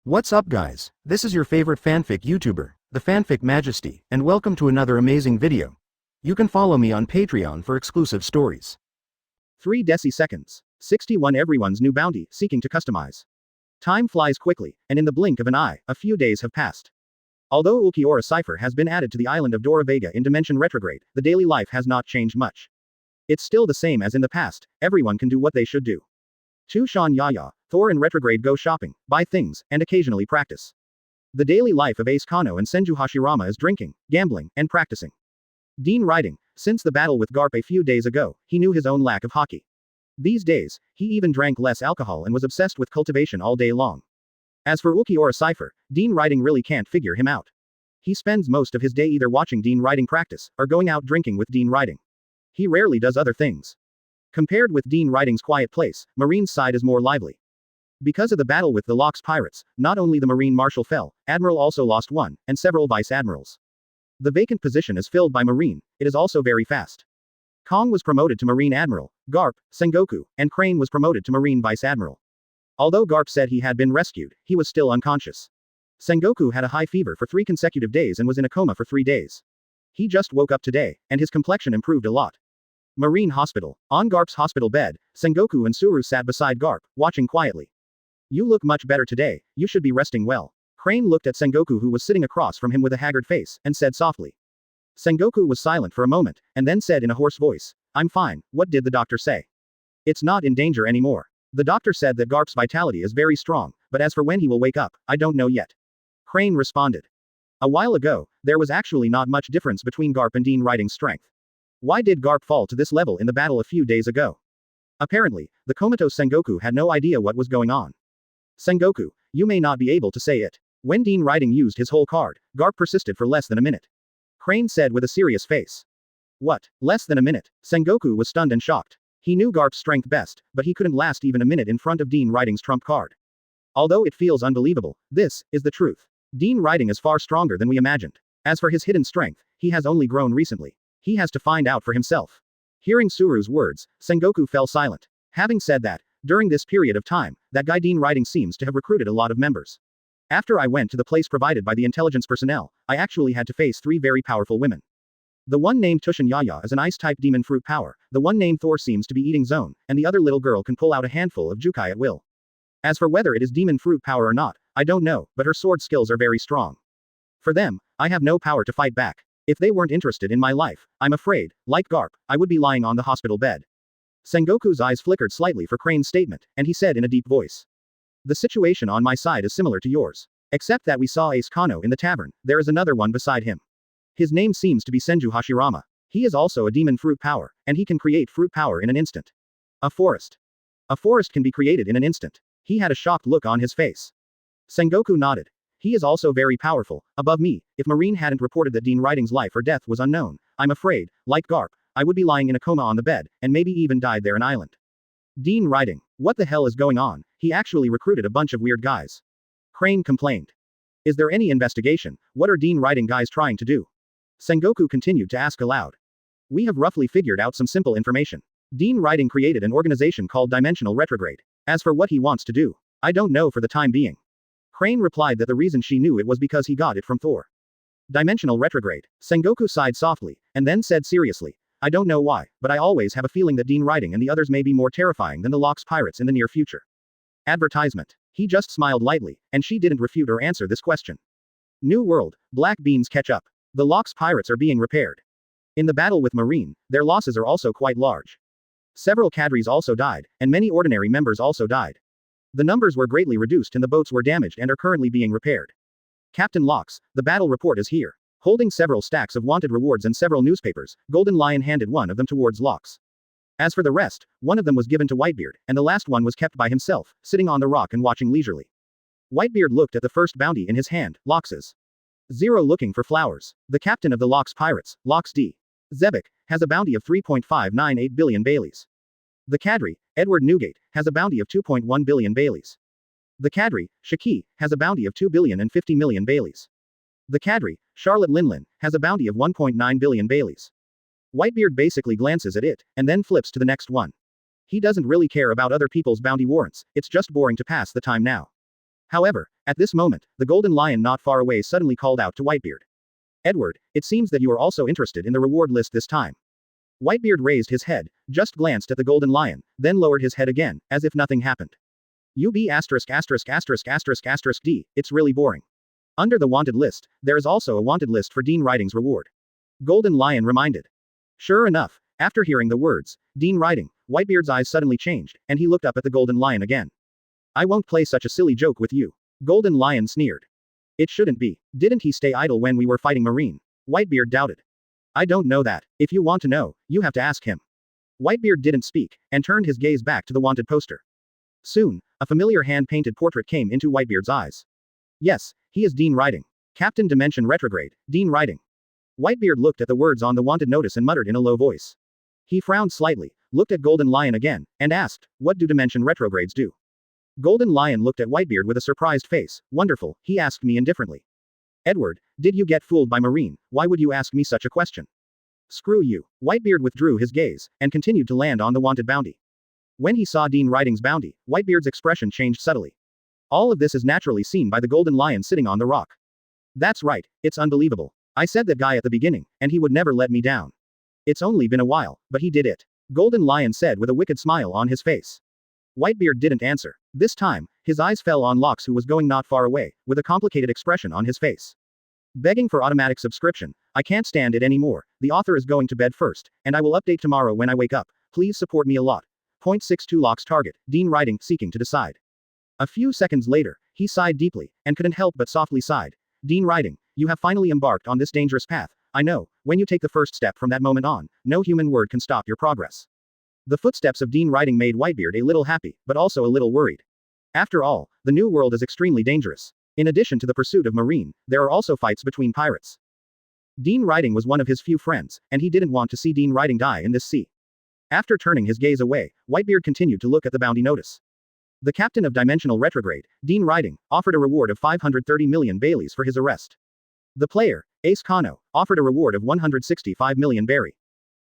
What's up guys, this is your favorite fanfic YouTuber, the Fanfic Majesty, and welcome to another amazing video. You can follow me on Patreon for exclusive stories. 3 deciseconds. 61 Everyone's new bounty, seeking to customize. Time flies quickly, and in the blink of an eye, a few days have passed. Although Ulquiorra cipher has been added to the island of Dora Vega in Dimension Retrograde, the daily life has not changed much. It's still the same as in the past, everyone can do what they should do. Tushan Yaya, Thor and Retrograde go shopping, buy things, and occasionally practice. The daily life of Ace Kano and Senju Hashirama is drinking, gambling, and practicing. Dean riding. Since the battle with Garp a few days ago, he knew his own lack of hockey. These days, he even drank less alcohol and was obsessed with cultivation all day long. As for Ulquiorra cipher, Dean riding really can't figure him out. He spends most of his day either watching Dean riding practice, or going out drinking with Dean riding. He rarely does other things. Compared with Dean Riding's quiet place, Marine's side is more lively. Because of the battle with the Luffy Pirates, not only the Marine Marshal fell, Admiral also lost one, and several Vice Admirals. The vacant position is filled by Marine, it is also very fast. Kong was promoted to Marine Admiral, Garp, Sengoku, and Crane was promoted to Marine Vice Admiral. Although Garp said he had been rescued, he was still unconscious. Sengoku had a high fever for 3 consecutive days and was in a coma for 3 days. He just woke up today, and his complexion improved a lot. Marine Hospital. On Garp's hospital bed, Sengoku and Suru sat beside Garp, watching quietly. You look much better today, you should be resting well. Crane looked at Sengoku who was sitting across from him with a haggard face, and said softly. Sengoku was silent for a moment, and then said in a hoarse voice, I'm fine, what did the doctor say? It's not in danger anymore. The doctor said that Garp's vitality is very strong, but as for when he will wake up, I don't know yet. Crane responded. A while ago, there was actually not much difference between Garp and Dean Riding's strength. Why did Garp fall to this level in the battle a few days ago? Apparently, the comatose Sengoku had no idea what was going on. Sengoku, you may not be able to say it. When Dean Riding used his whole card, Garp persisted for less than a minute. Crane said with a serious face. What, less than a minute? Sengoku was stunned and shocked. He knew Garp's strength best, but he couldn't last even a minute in front of Dean Riding's trump card. Although it feels unbelievable, this is the truth. Dean Riding is far stronger than we imagined. As for his hidden strength, he has only grown recently. He has to find out for himself. Hearing Suru's words, Sengoku fell silent. Having said that, during this period of time, that guy Dean Riding seems to have recruited a lot of members. After I went to the place provided by the intelligence personnel, I actually had to face 3 very powerful women. The one named Tushan Yaya is an ice-type demon fruit power, the one named Thor seems to be eating zone, and the other little girl can pull out a handful of Jukai at will. As for whether it is demon fruit power or not, I don't know, but her sword skills are very strong. For them, I have no power to fight back. If they weren't interested in my life, I'm afraid, like Garp, I would be lying on the hospital bed. Sengoku's eyes flickered slightly for Crane's statement, and he said in a deep voice. The situation on my side is similar to yours. Except that we saw Ace Kano in the tavern, there is another one beside him. His name seems to be Senju Hashirama. He is also a demon fruit power, and he can create fruit power in an instant. A forest. A forest can be created in an instant. He had a shocked look on his face. Sengoku nodded. He is also very powerful, above me. If Marine hadn't reported that Dean Riding's life or death was unknown, I'm afraid, like Garp, I would be lying in a coma on the bed, and maybe even died there an island. Dean Riding. What the hell is going on? He actually recruited a bunch of weird guys. Crane complained. Is there any investigation? What are Dean Riding guys trying to do? Sengoku continued to ask aloud. We have roughly figured out some simple information. Dean Riding created an organization called Dimensional Retrograde. As for what he wants to do, I don't know for the time being. Crane replied that the reason she knew it was because he got it from Thor. Dimensional Retrograde. Sengoku sighed softly, and then said seriously, I don't know why, but I always have a feeling that Dean Riding and the others may be more terrifying than the Luffy Pirates in the near future. Advertisement. He just smiled lightly, and she didn't refute or answer this question. New World. Black beans catch up. The Luffy Pirates are being repaired. In the battle with Marine, their losses are also quite large. Several cadres also died, and many ordinary members also died. The numbers were greatly reduced and the boats were damaged and are currently being repaired. Captain Locks, the battle report is here. Holding several stacks of wanted rewards and several newspapers, Golden Lion handed one of them towards Locks. As for the rest, one of them was given to Whitebeard, and the last one was kept by himself, sitting on the rock and watching leisurely. Whitebeard looked at the first bounty in his hand, Locks's. 0 looking for flowers. The captain of the Luffy Pirates, Locks D. Zebek, has a bounty of 3.598 billion Baileys. The cadre, Edward Newgate, has a bounty of 2.1 billion Baileys. The cadre, Shiki, has a bounty of 2 billion and 50 million Baileys. The cadre, Charlotte Linlin, has a bounty of 1.9 billion Baileys. Whitebeard basically glances at it, and then flips to the next one. He doesn't really care about other people's bounty warrants, it's just boring to pass the time now. However, At this moment, the golden lion not far away suddenly called out to Whitebeard. Edward, it seems that you are also interested in the reward list this time. Whitebeard raised his head, just glanced at the golden lion, then lowered his head again, as if nothing happened. UB****************, D, it's really boring. Under the wanted list, there is also a wanted list for Dean Riding's reward. Golden Lion reminded. Sure enough, after hearing the words, Dean Riding, Whitebeard's eyes suddenly changed, and he looked up at the Golden Lion again. I won't play such a silly joke with you. Golden Lion sneered. It shouldn't be. Didn't he stay idle when we were fighting Marine? Whitebeard doubted. I don't know that. If you want to know, you have to ask him. Whitebeard didn't speak, and turned his gaze back to the wanted poster. Soon, a familiar hand-painted portrait came into Whitebeard's eyes. Yes, he is Dean Riding. Captain Dimension Retrograde, Dean Riding. Whitebeard looked at the words on the wanted notice and muttered in a low voice. He frowned slightly, looked at Golden Lion again, and asked, what do Dimension Retrogrades do? Golden Lion looked at Whitebeard with a surprised face. Wonderful, he asked me indifferently. Edward, did you get fooled by Marine? Why would you ask me such a question? Screw you. Whitebeard withdrew his gaze, and continued to land on the wanted bounty. When he saw Dean Riding's bounty, Whitebeard's expression changed subtly. All of this is naturally seen by the Golden Lion sitting on the rock. That's right, it's unbelievable. I said that guy at the beginning, and he would never let me down. It's only been a while, but he did it. Golden Lion said with a wicked smile on his face. Whitebeard didn't answer. This time, his eyes fell on Locks, who was going not far away, with a complicated expression on his face. Begging for automatic subscription. I can't stand it anymore. The author is going to bed first, and I will update tomorrow when I wake up. Please support me a lot. 0.62 Locks target, Dean Riding, seeking to decide. A few seconds later, he sighed deeply, and couldn't help but softly sighed. Dean Riding, you have finally embarked on this dangerous path. I know, when you take the first step from that moment on, no human word can stop your progress. The footsteps of Dean Riding made Whitebeard a little happy, but also a little worried. After all, the new world is extremely dangerous. In addition to the pursuit of Marine, there are also fights between pirates. Dean Riding was one of his few friends, and he didn't want to see Dean Riding die in this sea. After turning his gaze away, Whitebeard continued to look at the bounty notice. The captain of Dimensional Retrograde, Dean Riding, offered a reward of 530 million Baileys for his arrest. The player, Ace Kano, offered a reward of 165 million Berry.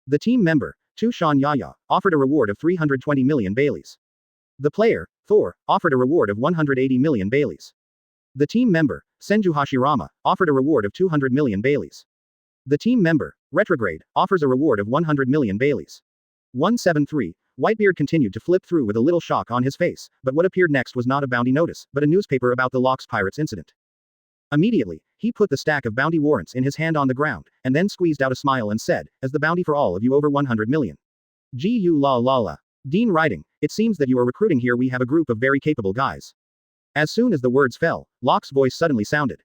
The team member, Tushan Yaya, offered a reward of 320 million Baileys. The player, Thor, offered a reward of 180 million Baileys. The team member, Senju Hashirama, offered a reward of 200 million Baileys. The team member, Retrograde, offers a reward of 100 million Baileys. 173. Whitebeard continued to flip through with a little shock on his face, but what appeared next was not a bounty notice, but a newspaper about the Luffy Pirates incident. Immediately, he put the stack of bounty warrants in his hand on the ground, and then squeezed out a smile and said, as the bounty for all of you over 100 million. Gu la la la. Dean Riding, it seems that you are recruiting here. We have a group of very capable guys. As soon as the words fell, Locke's voice suddenly sounded.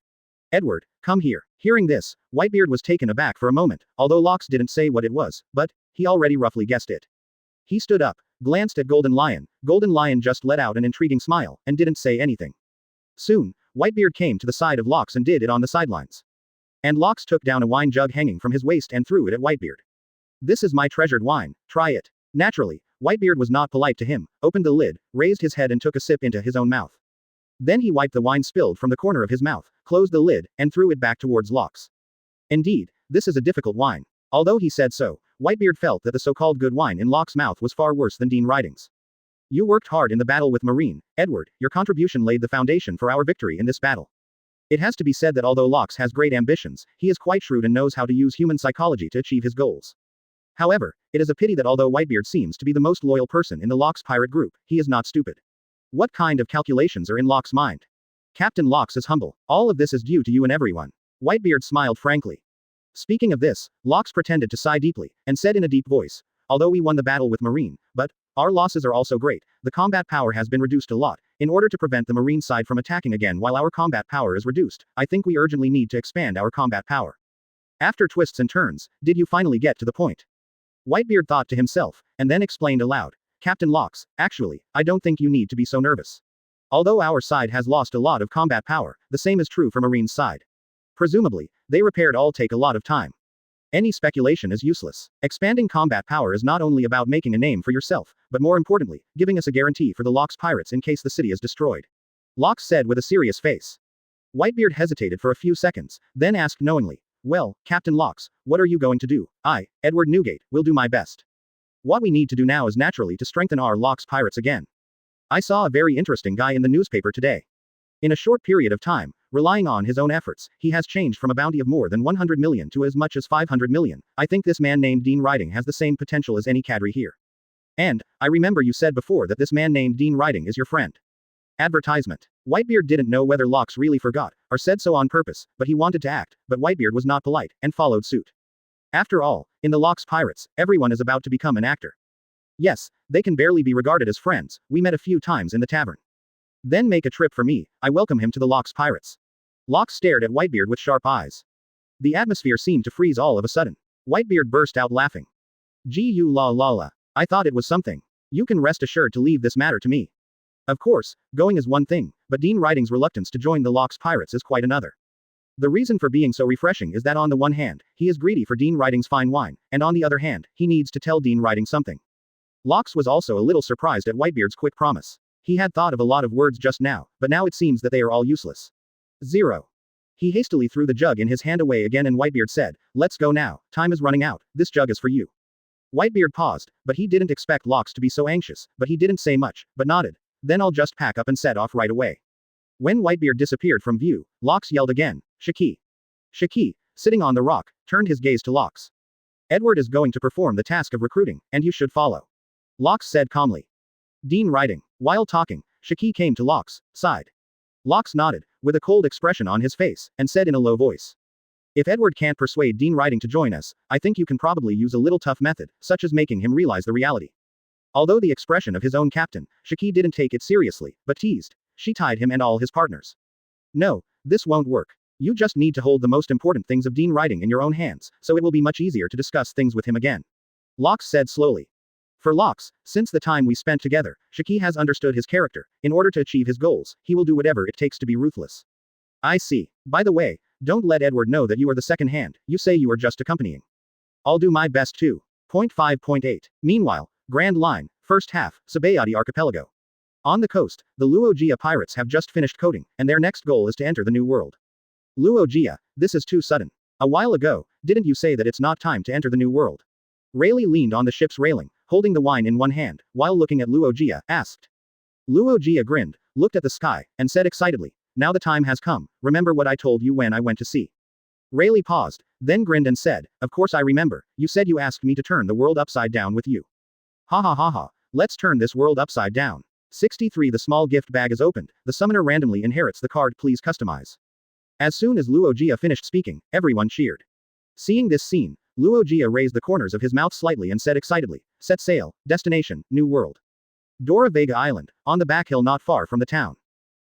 Edward, come here. Hearing this, Whitebeard was taken aback for a moment, although Locke didn't say what it was, but he already roughly guessed it. He stood up, glanced at Golden Lion. Golden Lion just let out an intriguing smile, and didn't say anything. Soon, Whitebeard came to the side of Locke and did it on the sidelines. And Locke took down a wine jug hanging from his waist and threw it at Whitebeard. This is my treasured wine, try it. Naturally, Whitebeard was not polite to him, opened the lid, raised his head and took a sip into his own mouth. Then he wiped the wine spilled from the corner of his mouth, closed the lid, and threw it back towards Locke. Indeed, this is a difficult wine. Although he said so, Whitebeard felt that the so-called good wine in Locke's mouth was far worse than Dean Riding's. You worked hard in the battle with Marine, Edward. Your contribution laid the foundation for our victory in this battle. It has to be said that although Locke has great ambitions, he is quite shrewd and knows how to use human psychology to achieve his goals. However, it is a pity that although Whitebeard seems to be the most loyal person in the Luffy pirate group, he is not stupid. What kind of calculations are in Locke's mind? Captain Locke is humble. All of this is due to you and everyone. Whitebeard smiled frankly. Speaking of this, Locke pretended to sigh deeply, and said in a deep voice, although we won the battle with Marine, but our losses are also great. The combat power has been reduced a lot. In order to prevent the Marine side from attacking again while our combat power is reduced, I think we urgently need to expand our combat power. After twists and turns, did you finally get to the point? Whitebeard thought to himself, and then explained aloud. Captain Locke, actually, I don't think you need to be so nervous. Although our side has lost a lot of combat power, the same is true for Marine's side. Presumably, they repaired all take a lot of time. Any speculation is useless. Expanding combat power is not only about making a name for yourself, but more importantly, giving us a guarantee for the Luffy Pirates in case the city is destroyed. Locke said with a serious face. Whitebeard hesitated for a few seconds, then asked knowingly, well, Captain Locke, what are you going to do? I, Edward Newgate, will do my best. What we need to do now is naturally to strengthen our Luffy Pirates again. I saw a very interesting guy in the newspaper today. In a short period of time, relying on his own efforts, he has changed from a bounty of more than 100 million to as much as 500 million. I think this man named Dean Riding has the same potential as any cadre here. And, I remember you said before that this man named Dean Riding is your friend. Advertisement. Whitebeard didn't know whether Locks really forgot, or said so on purpose, but he wanted to act, but Whitebeard was not polite, and followed suit. After all, in the Locks Pirates, everyone is about to become an actor. Yes, they can barely be regarded as friends, we met a few times in the tavern. Then make a trip for me, I welcome him to the Locks Pirates. Locks stared at Whitebeard with sharp eyes. The atmosphere seemed to freeze all of a sudden. Whitebeard burst out laughing. Gu la la la. I thought it was something. You can rest assured to leave this matter to me. Of course, going is one thing, but Dean Riding's reluctance to join the Locks Pirates is quite another. The reason for being so refreshing is that on the one hand, he is greedy for Dean Riding's fine wine, and on the other hand, he needs to tell Dean Riding something. Locks was also a little surprised at Whitebeard's quick promise. He had thought of a lot of words just now, but now it seems that they are all useless. 0. He hastily threw the jug in his hand away again and Whitebeard said, let's go now, time is running out, this jug is for you. Whitebeard paused, but he didn't expect Locks to be so anxious, but he didn't say much, but nodded. Then I'll just pack up and set off right away. When Whitebeard disappeared from view, Locks yelled again, Shiki. Shiki, sitting on the rock, turned his gaze to Locks. Edward is going to perform the task of recruiting, and you should follow. Locks said calmly. Dean Riding. While talking, Shiki came to Locks, sighed. Locks nodded, with a cold expression on his face, and said in a low voice. If Edward can't persuade Dean Riding to join us, I think you can probably use a little tough method, such as making him realize the reality. Although the expression of his own captain, Shiki didn't take it seriously, but teased. She tied him and all his partners. No, this won't work. You just need to hold the most important things of Dean Riding in your own hands, so it will be much easier to discuss things with him again. Locks said slowly. For Locks, since the time we spent together, Shiki has understood his character. In order to achieve his goals, he will do whatever it takes to be ruthless. I see. By the way, don't let Edward know that you are the second hand, you say you are just accompanying. I'll do my best too. 5.8. Meanwhile, Grand Line, first half, Sabayati Archipelago. On the coast, the Luuffy Pirates have just finished coding, and their next goal is to enter the New World. Luuffy, this is too sudden. A while ago, didn't you say that it's not time to enter the New World? Rayleigh leaned on the ship's railing, holding the wine in one hand, while looking at Luuffy, asked. Luuffy grinned, looked at the sky, and said excitedly, now the time has come, remember what I told you when I went to sea. Rayleigh paused, then grinned and said, of course I remember, you said you asked me to turn the world upside down with you. Ha ha ha ha, let's turn this world upside down. 63 The small gift bag is opened, the summoner randomly inherits the card please customize. As soon as Luuffy finished speaking, everyone cheered. Seeing this scene, Luuffy raised the corners of his mouth slightly and said excitedly, set sail, destination, New World. Dora Vega Island, on the back hill not far from the town.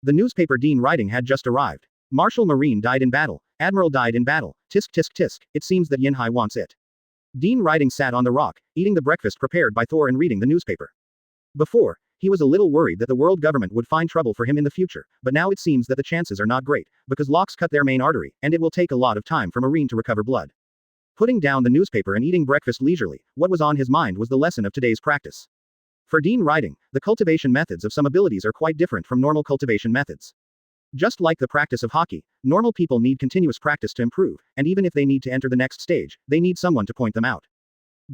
The newspaper Dean Riding had just arrived. Marshal Marine died in battle, Admiral died in battle, tisk tisk tisk, it seems that Yinhai wants it. Dean Riding sat on the rock, eating the breakfast prepared by Thor and reading the newspaper. Before, he was a little worried that the world government would find trouble for him in the future, but now it seems that the chances are not great, because Locks cut their main artery, and it will take a lot of time for Marine to recover blood. Putting down the newspaper and eating breakfast leisurely, what was on his mind was the lesson of today's practice. For Dean Riding, the cultivation methods of some abilities are quite different from normal cultivation methods. Just like the practice of hockey, normal people need continuous practice to improve, and even if they need to enter the next stage, they need someone to point them out.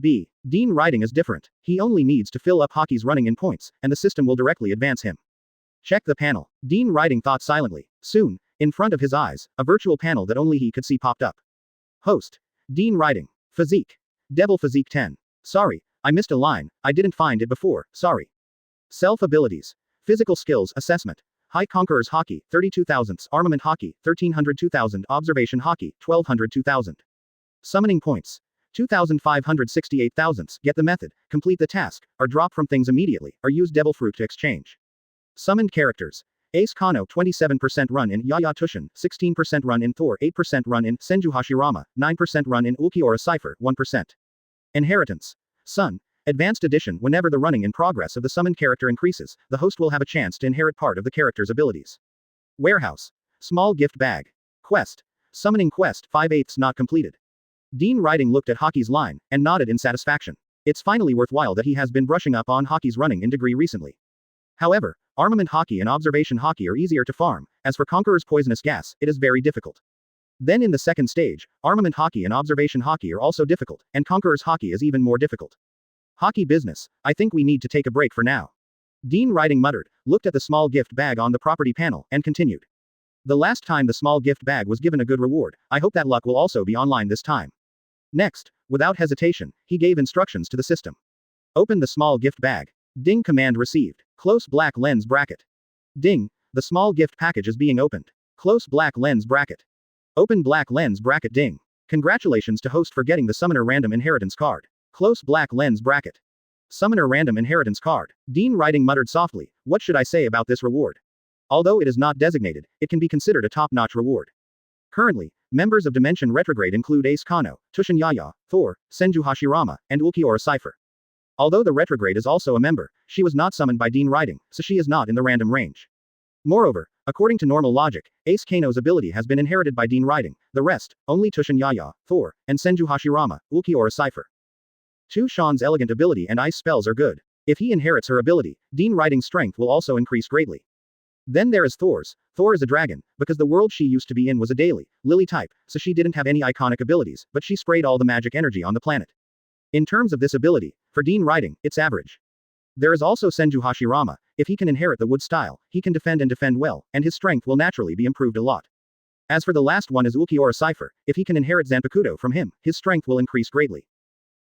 Dean Riding is different. He only needs to fill up hockey's running in points, and the system will directly advance him. Check the panel. Dean Riding thought silently. Soon, in front of his eyes, a virtual panel that only he could see popped up. Host. Dean Riding. Physique. Devil Physique 10. Sorry, I missed a line, I didn't find it before, sorry. Self-abilities. Physical skills assessment. High Conquerors Hockey, 32,000, Armament Hockey, 1300 2000, Observation Hockey, 1200 2000. Summoning points. 2,568,000, get the method, complete the task, or drop from things immediately, or use Devil Fruit to exchange. Summoned characters. Ace Kano 27% run in Yaya Tushin, 16% run in Thor, 8% run in Senju Hashirama, 9% run in Ulquiorra Cipher, 1%. Inheritance. Sun. Advanced Edition. Whenever the running in progress of the summoned character increases, the host will have a chance to inherit part of the character's abilities. Warehouse. Small gift bag. Quest. Summoning quest, 5/8 not completed. Dean Riding looked at Hockey's line, and nodded in satisfaction. It's finally worthwhile that he has been brushing up on Hockey's running in degree recently. However, Armament Hockey and Observation Hockey are easier to farm, as for Conqueror's Poisonous Gas, it is very difficult. Then in the second stage, Armament Hockey and Observation Hockey are also difficult, and Conqueror's Hockey is even more difficult. Hockey business, I think we need to take a break for now. Dean Riding muttered, looked at the small gift bag on the property panel, and continued. The last time the small gift bag was given a good reward, I hope that luck will also be online this time. Next, without hesitation, he gave instructions to the system. Open the small gift bag. Ding command received. Close black lens bracket. Ding, the small gift package is being opened. Close black lens bracket. Open black lens bracket ding. Congratulations to host for getting the Summoner Random Inheritance card. Close black lens bracket. Summoner Random Inheritance card. Dean Riding muttered softly, what should I say about this reward? Although it is not designated, it can be considered a top-notch reward. Currently, members of Dimension Retrograde include Ace Kano, Tushin Yaya, Thor, Senju Hashirama, and Ulquiorra Cipher. Although the Retrograde is also a member, she was not summoned by Dean Riding, so she is not in the random range. Moreover, according to normal logic, Ace Kano's ability has been inherited by Dean Riding, the rest, only Tushin Yaya, Thor, and Senju Hashirama, Ulquiorra Cipher. Tu Shan's elegant ability and ice spells are good. If he inherits her ability, Dean Riding's strength will also increase greatly. Then there is Thor's. Thor is a dragon, because the world she used to be in was a daily, lily type, so she didn't have any iconic abilities, but she sprayed all the magic energy on the planet. In terms of this ability, for Dean Riding, it's average. There is also Senju Hashirama. If he can inherit the wood style, he can defend and defend well, and his strength will naturally be improved a lot. As for the last one is Ulquiorra Cipher. If he can inherit Zanpakuto from him, his strength will increase greatly.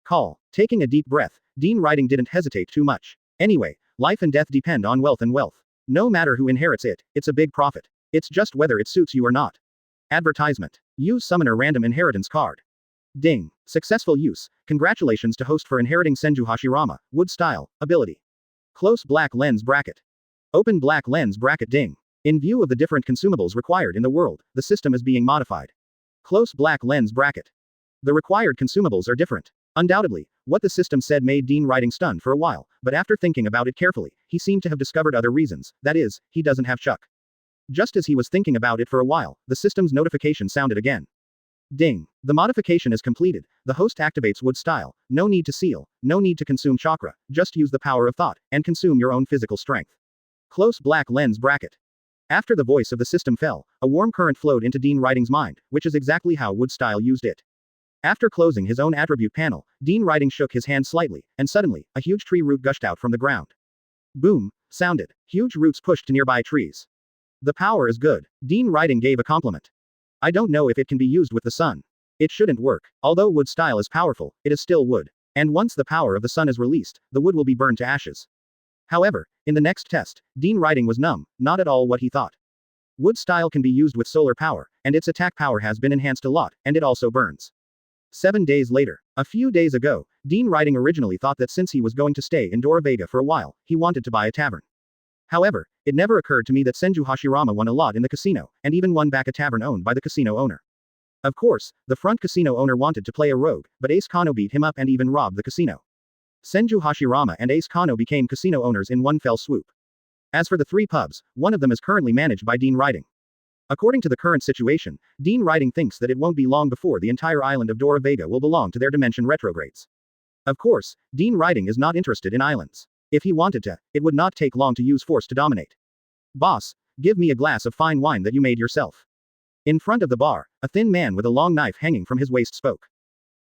Call. Taking a deep breath, Dean Riding didn't hesitate too much. Anyway, life and death depend on wealth and wealth. No matter who inherits it, it's a big profit. It's just whether it suits you or not. Advertisement. Use Summoner Random Inheritance card. Ding. Successful use. Congratulations to host for inheriting Senju Hashirama, wood style, ability. Close black lens bracket. Open black lens bracket ding. In view of the different consumables required in the world, the system is being modified. Close black lens bracket. The required consumables are different. Undoubtedly, what the system said made Dean Riding stunned for a while, but after thinking about it carefully, he seemed to have discovered other reasons, that is, he doesn't have Chuck. Just as he was thinking about it for a while, the system's notification sounded again. Ding. The modification is completed. The host activates wood style. No need to seal, no need to consume chakra, just use the power of thought, and consume your own physical strength. Close black lens bracket. After the voice of the system fell, a warm current flowed into Dean Riding's mind, which is exactly how wood style used it. After closing his own attribute panel, Dean Riding shook his hand slightly, and suddenly, a huge tree root gushed out from the ground. Boom, sounded. Huge roots pushed to nearby trees. The power is good. Dean Riding gave a compliment. I don't know if it can be used with the sun. It shouldn't work. Although wood style is powerful, it is still wood. And once the power of the sun is released, the wood will be burned to ashes. However, in the next test, Dean Riding was numb, not at all what he thought. Wood style can be used with solar power, and its attack power has been enhanced a lot, and it also burns. 7 days later. A few days ago, Dean Riding originally thought that since he was going to stay in Doravega for a while, he wanted to buy a tavern. However, it never occurred to me that Senju Hashirama won a lot in the casino, and even won back a tavern owned by the casino owner. Of course, the front casino owner wanted to play a rogue, but Ace Kano beat him up and even robbed the casino. Senju Hashirama and Ace Kano became casino owners in one fell swoop. As for the 3 pubs, one of them is currently managed by Dean Riding. According to the current situation, Dean Riding thinks that it won't be long before the entire island of Doravega will belong to their dimension retrogrades. Of course, Dean Riding is not interested in islands. If he wanted to, it would not take long to use force to dominate. Boss, give me a glass of fine wine that you made yourself. In front of the bar, a thin man with a long knife hanging from his waist spoke.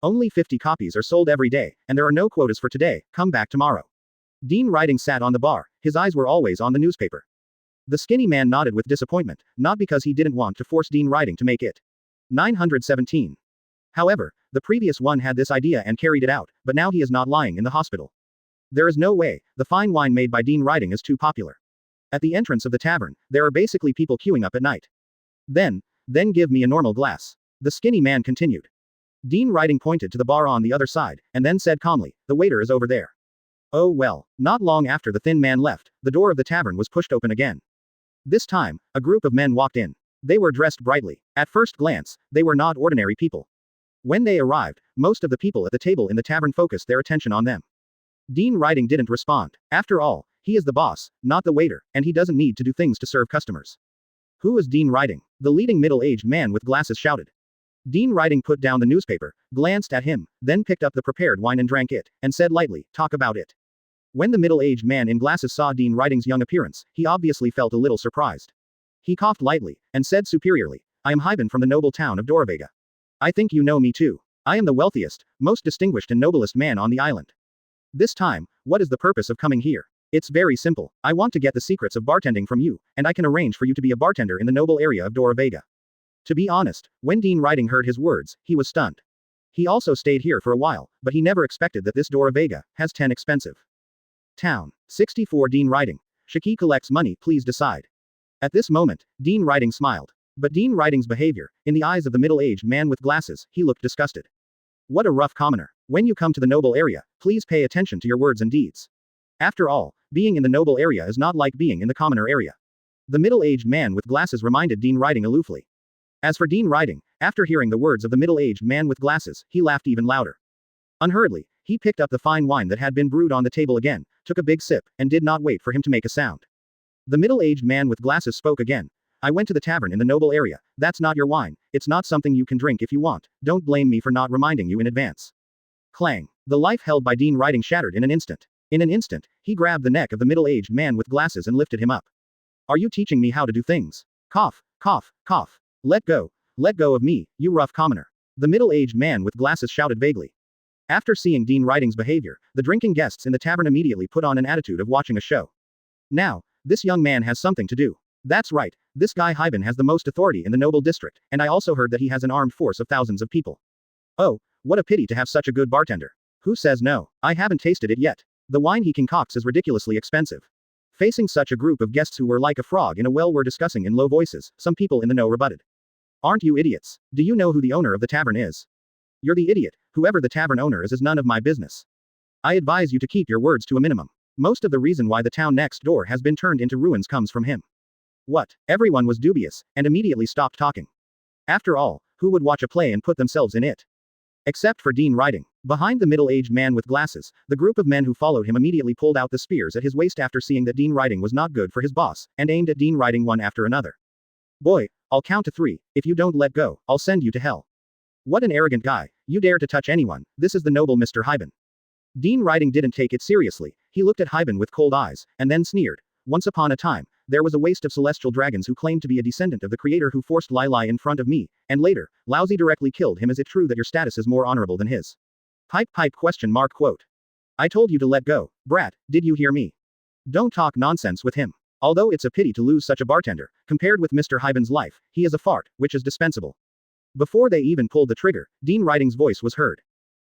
Only 50 copies are sold every day, and there are no quotas for today, come back tomorrow. Dean Riding sat on the bar, his eyes were always on the newspaper. The skinny man nodded with disappointment, not because he didn't want to force Dean Riding to make it. 917. However, the previous one had this idea and carried it out, but now he is not lying in the hospital. There is no way, the fine wine made by Dean Riding is too popular. At the entrance of the tavern, there are basically people queuing up at night. Then give me a normal glass. The skinny man continued. Dean Riding pointed to the bar on the other side, and then said calmly, the waiter is over there. Oh well, not long after the thin man left, the door of the tavern was pushed open again. This time, a group of men walked in. They were dressed brightly. At first glance, they were not ordinary people. When they arrived, most of the people at the table in the tavern focused their attention on them. Dean Riding didn't respond. After all, he is the boss, not the waiter, and he doesn't need to do things to serve customers. Who is Dean Riding? The leading middle-aged man with glasses shouted. Dean Riding put down the newspaper, glanced at him, then picked up the prepared wine and drank it, and said lightly, talk about it. When the middle-aged man in glasses saw Dean Riding's young appearance, he obviously felt a little surprised. He coughed lightly, and said superiorly, I am Hiben from the noble town of Doravega. I think you know me too. I am the wealthiest, most distinguished and noblest man on the island. This time, what is the purpose of coming here? It's very simple. I want to get the secrets of bartending from you, and I can arrange for you to be a bartender in the noble area of Dora Vega. To be honest, when Dean Riding heard his words, he was stunned. He also stayed here for a while, but he never expected that this Dora Vega has 10 expensive. Town. 64 Dean Riding. Shiki collects money, please decide. At this moment, Dean Riding smiled. But Dean Riding's behavior, in the eyes of the middle-aged man with glasses, he looked disgusted. What a rough commoner. When you come to the noble area, please pay attention to your words and deeds. After all, being in the noble area is not like being in the commoner area. The middle-aged man with glasses reminded Dean Riding aloofly. As for Dean Riding, after hearing the words of the middle-aged man with glasses, he laughed even louder. Unhurriedly, he picked up the fine wine that had been brewed on the table again, took a big sip, and did not wait for him to make a sound. The middle-aged man with glasses spoke again. I went to the tavern in the noble area. That's not your wine. It's not something you can drink if you want. Don't blame me for not reminding you in advance. Clang. The life held by Dean Riding shattered in an instant. In an instant, he grabbed the neck of the middle-aged man with glasses and lifted him up. Are you teaching me how to do things? Cough, cough, cough. Let go of me, you rough commoner. The middle-aged man with glasses shouted vaguely. After seeing Dean Riding's behavior, the drinking guests in the tavern immediately put on an attitude of watching a show. Now, this young man has something to do. That's right, this guy Hiben has the most authority in the noble district, and I also heard that he has an armed force of thousands of people. Oh, what a pity to have such a good bartender. Who says no? I haven't tasted it yet. The wine he concocts is ridiculously expensive. Facing such a group of guests who were like a frog in a well were discussing in low voices, some people in the know rebutted. Aren't you idiots? Do you know who the owner of the tavern is? You're the idiot. Whoever the tavern owner is none of my business. I advise you to keep your words to a minimum. Most of the reason why the town next door has been turned into ruins comes from him. What? Everyone was dubious, and immediately stopped talking. After all, who would watch a play and put themselves in it? Except for Dean Riding. Behind the middle-aged man with glasses, the group of men who followed him immediately pulled out the spears at his waist after seeing that Dean Riding was not good for his boss, and aimed at Dean Riding one after another. Boy, I'll count to 3, if you don't let go, I'll send you to hell. What an arrogant guy, you dare to touch anyone, this is the noble Mr. Hiben. Dean Riding didn't take it seriously, he looked at Hiben with cold eyes, and then sneered. Once upon a time, there was a waste of celestial dragons who claimed to be a descendant of the creator who forced Lai in front of me, and later, Laozi directly killed him. Is it true that your status is more honorable than his? Pipe question mark quote. I told you to let go, brat, did you hear me? Don't talk nonsense with him. Although it's a pity to lose such a bartender, compared with Mr. Hiben's life, he is a fart, which is dispensable. Before they even pulled the trigger, Dean Riding's voice was heard.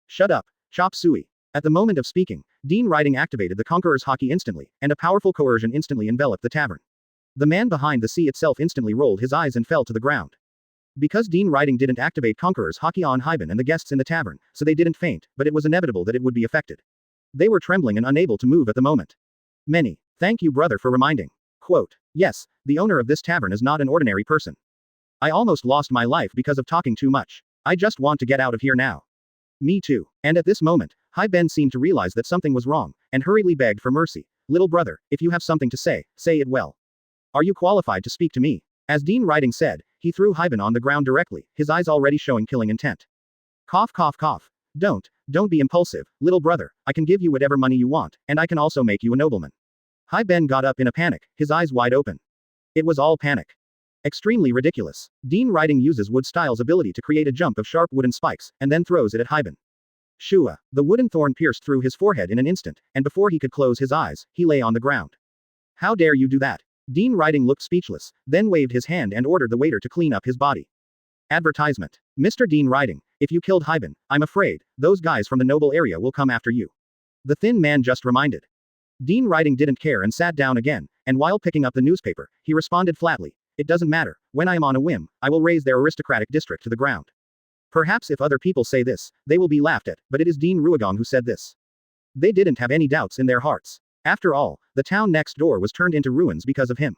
Shut up, chop suey. At the moment of speaking, Dean Riding activated the Conqueror's Haki instantly, and a powerful coercion instantly enveloped the tavern. The man behind the sea itself instantly rolled his eyes and fell to the ground. Because Dean Riding didn't activate Conqueror's Haki on Hiben and the guests in the tavern, so they didn't faint, but it was inevitable that it would be affected. They were trembling and unable to move at the moment. Many. Thank you brother for reminding. Quote. Yes, the owner of this tavern is not an ordinary person. I almost lost my life because of talking too much. I just want to get out of here now. Me too. And at this moment, Hiben seemed to realize that something was wrong, and hurriedly begged for mercy. Little brother, if you have something to say it well. Are you qualified to speak to me? As Dean Riding said, he threw Hiben on the ground directly, his eyes already showing killing intent. Cough. Don't be impulsive, little brother, I can give you whatever money you want, and I can also make you a nobleman. Hiben got up in a panic, his eyes wide open. It was all panic. Extremely ridiculous. Dean Riding uses Wood Style's ability to create a jump of sharp wooden spikes, and then throws it at Hiben. Shua. The wooden thorn pierced through his forehead in an instant, and before he could close his eyes, he lay on the ground. How dare you do that? Dean Riding looked speechless, then waved his hand and ordered the waiter to clean up his body. Advertisement. Mr. Dean Riding, if you killed Hiben, I'm afraid, those guys from the noble area will come after you. The thin man just reminded. Dean Riding didn't care and sat down again, and while picking up the newspaper, he responded flatly, it doesn't matter, when I am on a whim, I will raise their aristocratic district to the ground. Perhaps if other people say this, they will be laughed at, but it is Dean Ruigong who said this. They didn't have any doubts in their hearts. After all, the town next door was turned into ruins because of him.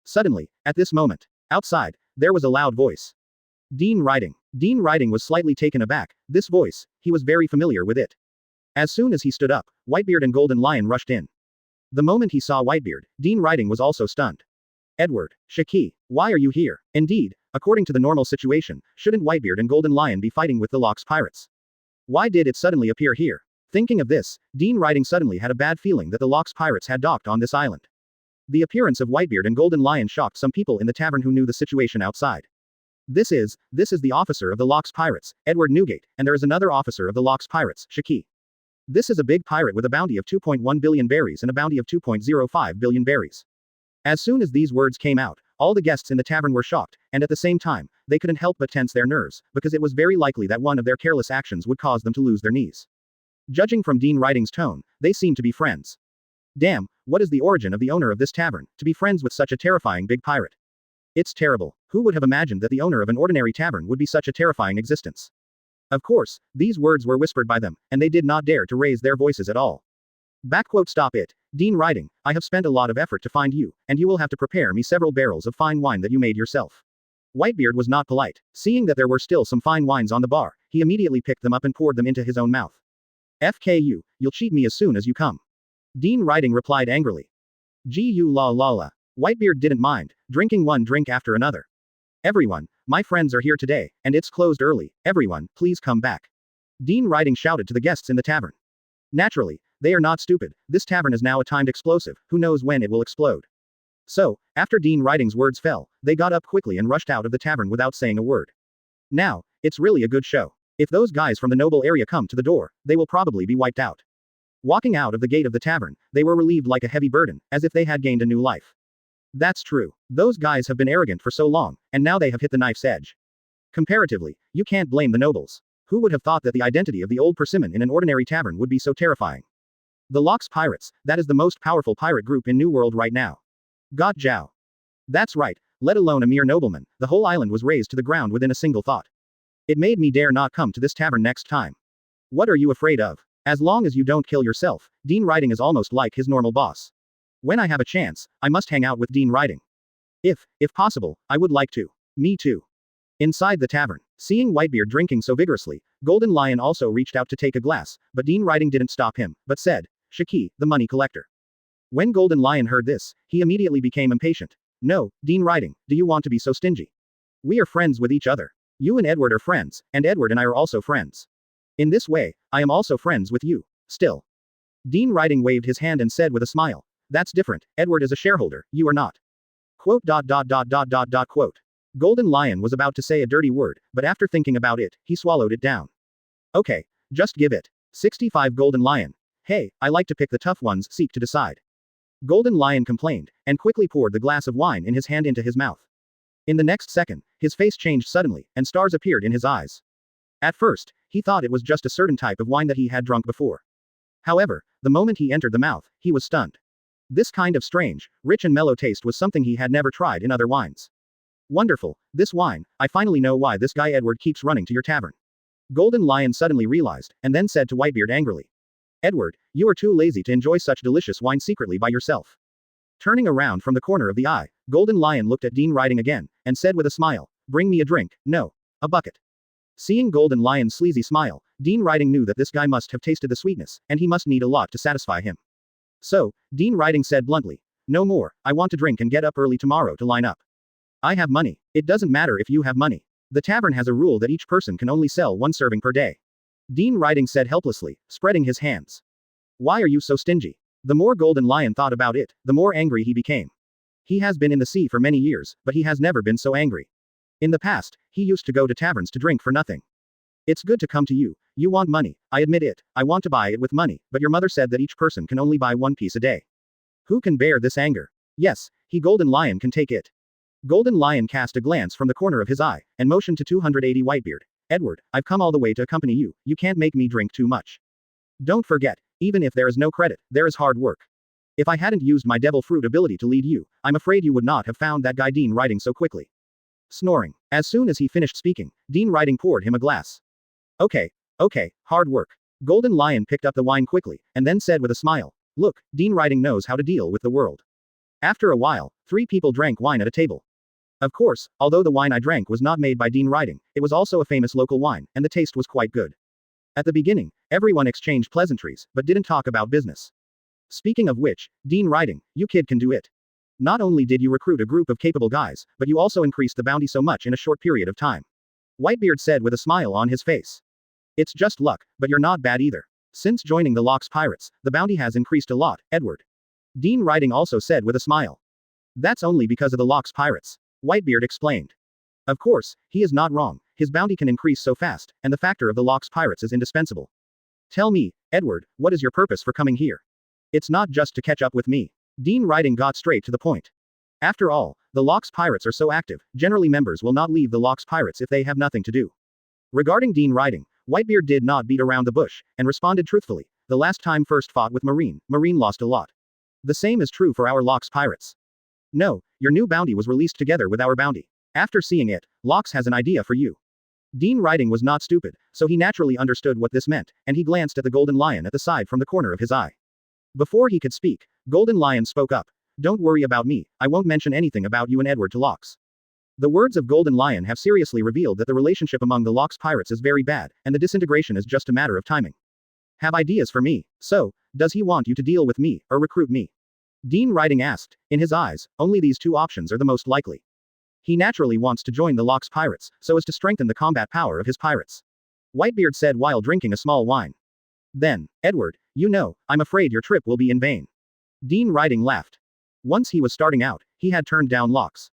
Suddenly, at this moment, outside, there was a loud voice. Dean Riding. Dean Riding was slightly taken aback, this voice, he was very familiar with it. As soon as he stood up, Whitebeard and Golden Lion rushed in. The moment he saw Whitebeard, Dean Riding was also stunned. Edward, Shiki, why are you here? Indeed, according to the normal situation, shouldn't Whitebeard and Golden Lion be fighting with the Luffy Pirates? Why did it suddenly appear here? Thinking of this, Dean Riding suddenly had a bad feeling that the Luffy Pirates had docked on this island. The appearance of Whitebeard and Golden Lion shocked some people in the tavern who knew the situation outside. This is the officer of the Luffy Pirates, Edward Newgate, and there is another officer of the Luffy Pirates, Shiki. This is a big pirate with a bounty of 2.1 billion berries and a bounty of 2.05 billion berries. As soon as these words came out, all the guests in the tavern were shocked, and at the same time, they couldn't help but tense their nerves, because it was very likely that one of their careless actions would cause them to lose their knees. Judging from Dean Riding's tone, they seemed to be friends. Damn, what is the origin of the owner of this tavern, to be friends with such a terrifying big pirate? It's terrible. Who would have imagined that the owner of an ordinary tavern would be such a terrifying existence? Of course, these words were whispered by them, and they did not dare to raise their voices at all. Stop it. Dean Riding, I have spent a lot of effort to find you, and you will have to prepare me several barrels of fine wine that you made yourself. Whitebeard was not polite. Seeing that there were still some fine wines on the bar, he immediately picked them up and poured them into his own mouth. FKU, you'll cheat me as soon as you come. Dean Riding replied angrily. Gu la la la. Whitebeard didn't mind, drinking one drink after another. Everyone, my friends are here today, and it's closed early. Everyone, please come back. Dean Riding shouted to the guests in the tavern. Naturally, they are not stupid. This tavern is now a timed explosive, who knows when it will explode. So, after Dean Riding's words fell, they got up quickly and rushed out of the tavern without saying a word. Now, it's really a good show. If those guys from the noble area come to the door, they will probably be wiped out. Walking out of the gate of the tavern, they were relieved like a heavy burden, as if they had gained a new life. That's true. Those guys have been arrogant for so long, and now they have hit the knife's edge. Comparatively, you can't blame the nobles. Who would have thought that the identity of the old persimmon in an ordinary tavern would be so terrifying? The Luffy Pirates, that is the most powerful pirate group in New World right now. Got Zhao. That's right, let alone a mere nobleman, the whole island was razed to the ground within a single thought. It made me dare not come to this tavern next time. What are you afraid of? As long as you don't kill yourself, Dean Riding is almost like his normal boss. When I have a chance, I must hang out with Dean Riding. If possible, I would like to. Me too. Inside the tavern, seeing Whitebeard drinking so vigorously, Golden Lion also reached out to take a glass, but Dean Riding didn't stop him, but said, Shiki, the money collector. When Golden Lion heard this, he immediately became impatient. No, Dean Riding, do you want to be so stingy? We are friends with each other. You and Edward are friends, and Edward and I are also friends. In this way, I am also friends with you. Still. Dean Riding waved his hand and said with a smile. That's different, Edward is a shareholder, you are not. Quote. Golden Lion was about to say a dirty word, but after thinking about it, he swallowed it down. Okay, just give it. 65 Golden Lion. Hey, I like to pick the tough ones, seek to decide. Golden Lion complained, and quickly poured the glass of wine in his hand into his mouth. In the next second, his face changed suddenly, and stars appeared in his eyes. At first, he thought it was just a certain type of wine that he had drunk before. However, the moment he entered the mouth, he was stunned. This kind of strange, rich and mellow taste was something he had never tried in other wines. Wonderful, this wine, I finally know why this guy Edward keeps running to your tavern. Golden Lion suddenly realized, and then said to Whitebeard angrily. Edward, you are too lazy to enjoy such delicious wine secretly by yourself. Turning around from the corner of the eye, Golden Lion looked at Dean Riding again, and said with a smile, bring me a drink, no, a bucket. Seeing Golden Lion's sleazy smile, Dean Riding knew that this guy must have tasted the sweetness, and he must need a lot to satisfy him. So, Dean Riding said bluntly, no more, I want to drink and get up early tomorrow to line up. I have money. It doesn't matter if you have money. The tavern has a rule that each person can only sell one serving per day. Dean Riding said helplessly, spreading his hands. Why are you so stingy? The more Golden Lion thought about it, the more angry he became. He has been in the sea for many years, but he has never been so angry. In the past, he used to go to taverns to drink for nothing. It's good to come to you. You want money, I admit it, I want to buy it with money, but your mother said that each person can only buy one piece a day. Who can bear this anger? Yes, Golden Lion can take it. Golden Lion cast a glance from the corner of his eye, and motioned to 280 Whitebeard. Edward, I've come all the way to accompany you, you can't make me drink too much. Don't forget, even if there is no credit, there is hard work. If I hadn't used my devil fruit ability to lead you, I'm afraid you would not have found that guy Dean Riding so quickly. Snoring. As soon as he finished speaking, Dean Riding poured him a glass. Okay, hard work. Golden Lion picked up the wine quickly, and then said with a smile, look, Dean Riding knows how to deal with the world. After a while, 3 people drank wine at a table. Of course, although the wine I drank was not made by Dean Riding, it was also a famous local wine, and the taste was quite good. At the beginning, everyone exchanged pleasantries, but didn't talk about business. Speaking of which, Dean Riding, you kid can do it. Not only did you recruit a group of capable guys, but you also increased the bounty so much in a short period of time. Whitebeard said with a smile on his face. It's just luck, but you're not bad either. Since joining the Luuffy Pirates, the bounty has increased a lot, Edward. Dean Riding also said with a smile. That's only because of the Luuffy Pirates. Whitebeard explained. Of course, he is not wrong, his bounty can increase so fast, and the factor of the Luuffy Pirates is indispensable. Tell me, Edward, what is your purpose for coming here? It's not just to catch up with me. Dean Riding got straight to the point. After all, the Locks Pirates are so active, generally members will not leave the Locks Pirates if they have nothing to do. Regarding Dean Riding, Whitebeard did not beat around the bush, and responded truthfully. The last time first fought with Marine lost a lot. The same is true for our Locks Pirates. No, your new bounty was released together with our bounty. After seeing it, Locks has an idea for you. Dean Riding was not stupid, so he naturally understood what this meant, and he glanced at the Golden Lion at the side from the corner of his eye. Before he could speak, Golden Lion spoke up. Don't worry about me, I won't mention anything about you and Edward to Locks. The words of Golden Lion have seriously revealed that the relationship among the Locks Pirates is very bad, and the disintegration is just a matter of timing. Have ideas for me, so, does he want you to deal with me, or recruit me? Dean Riding asked. In his eyes, only these two options are the most likely. He naturally wants to join the Locks Pirates, so as to strengthen the combat power of his pirates. Whitebeard said while drinking a small wine. Then, Edward, you know, I'm afraid your trip will be in vain. Dean Riding laughed. Once he was starting out, he had turned down Locks.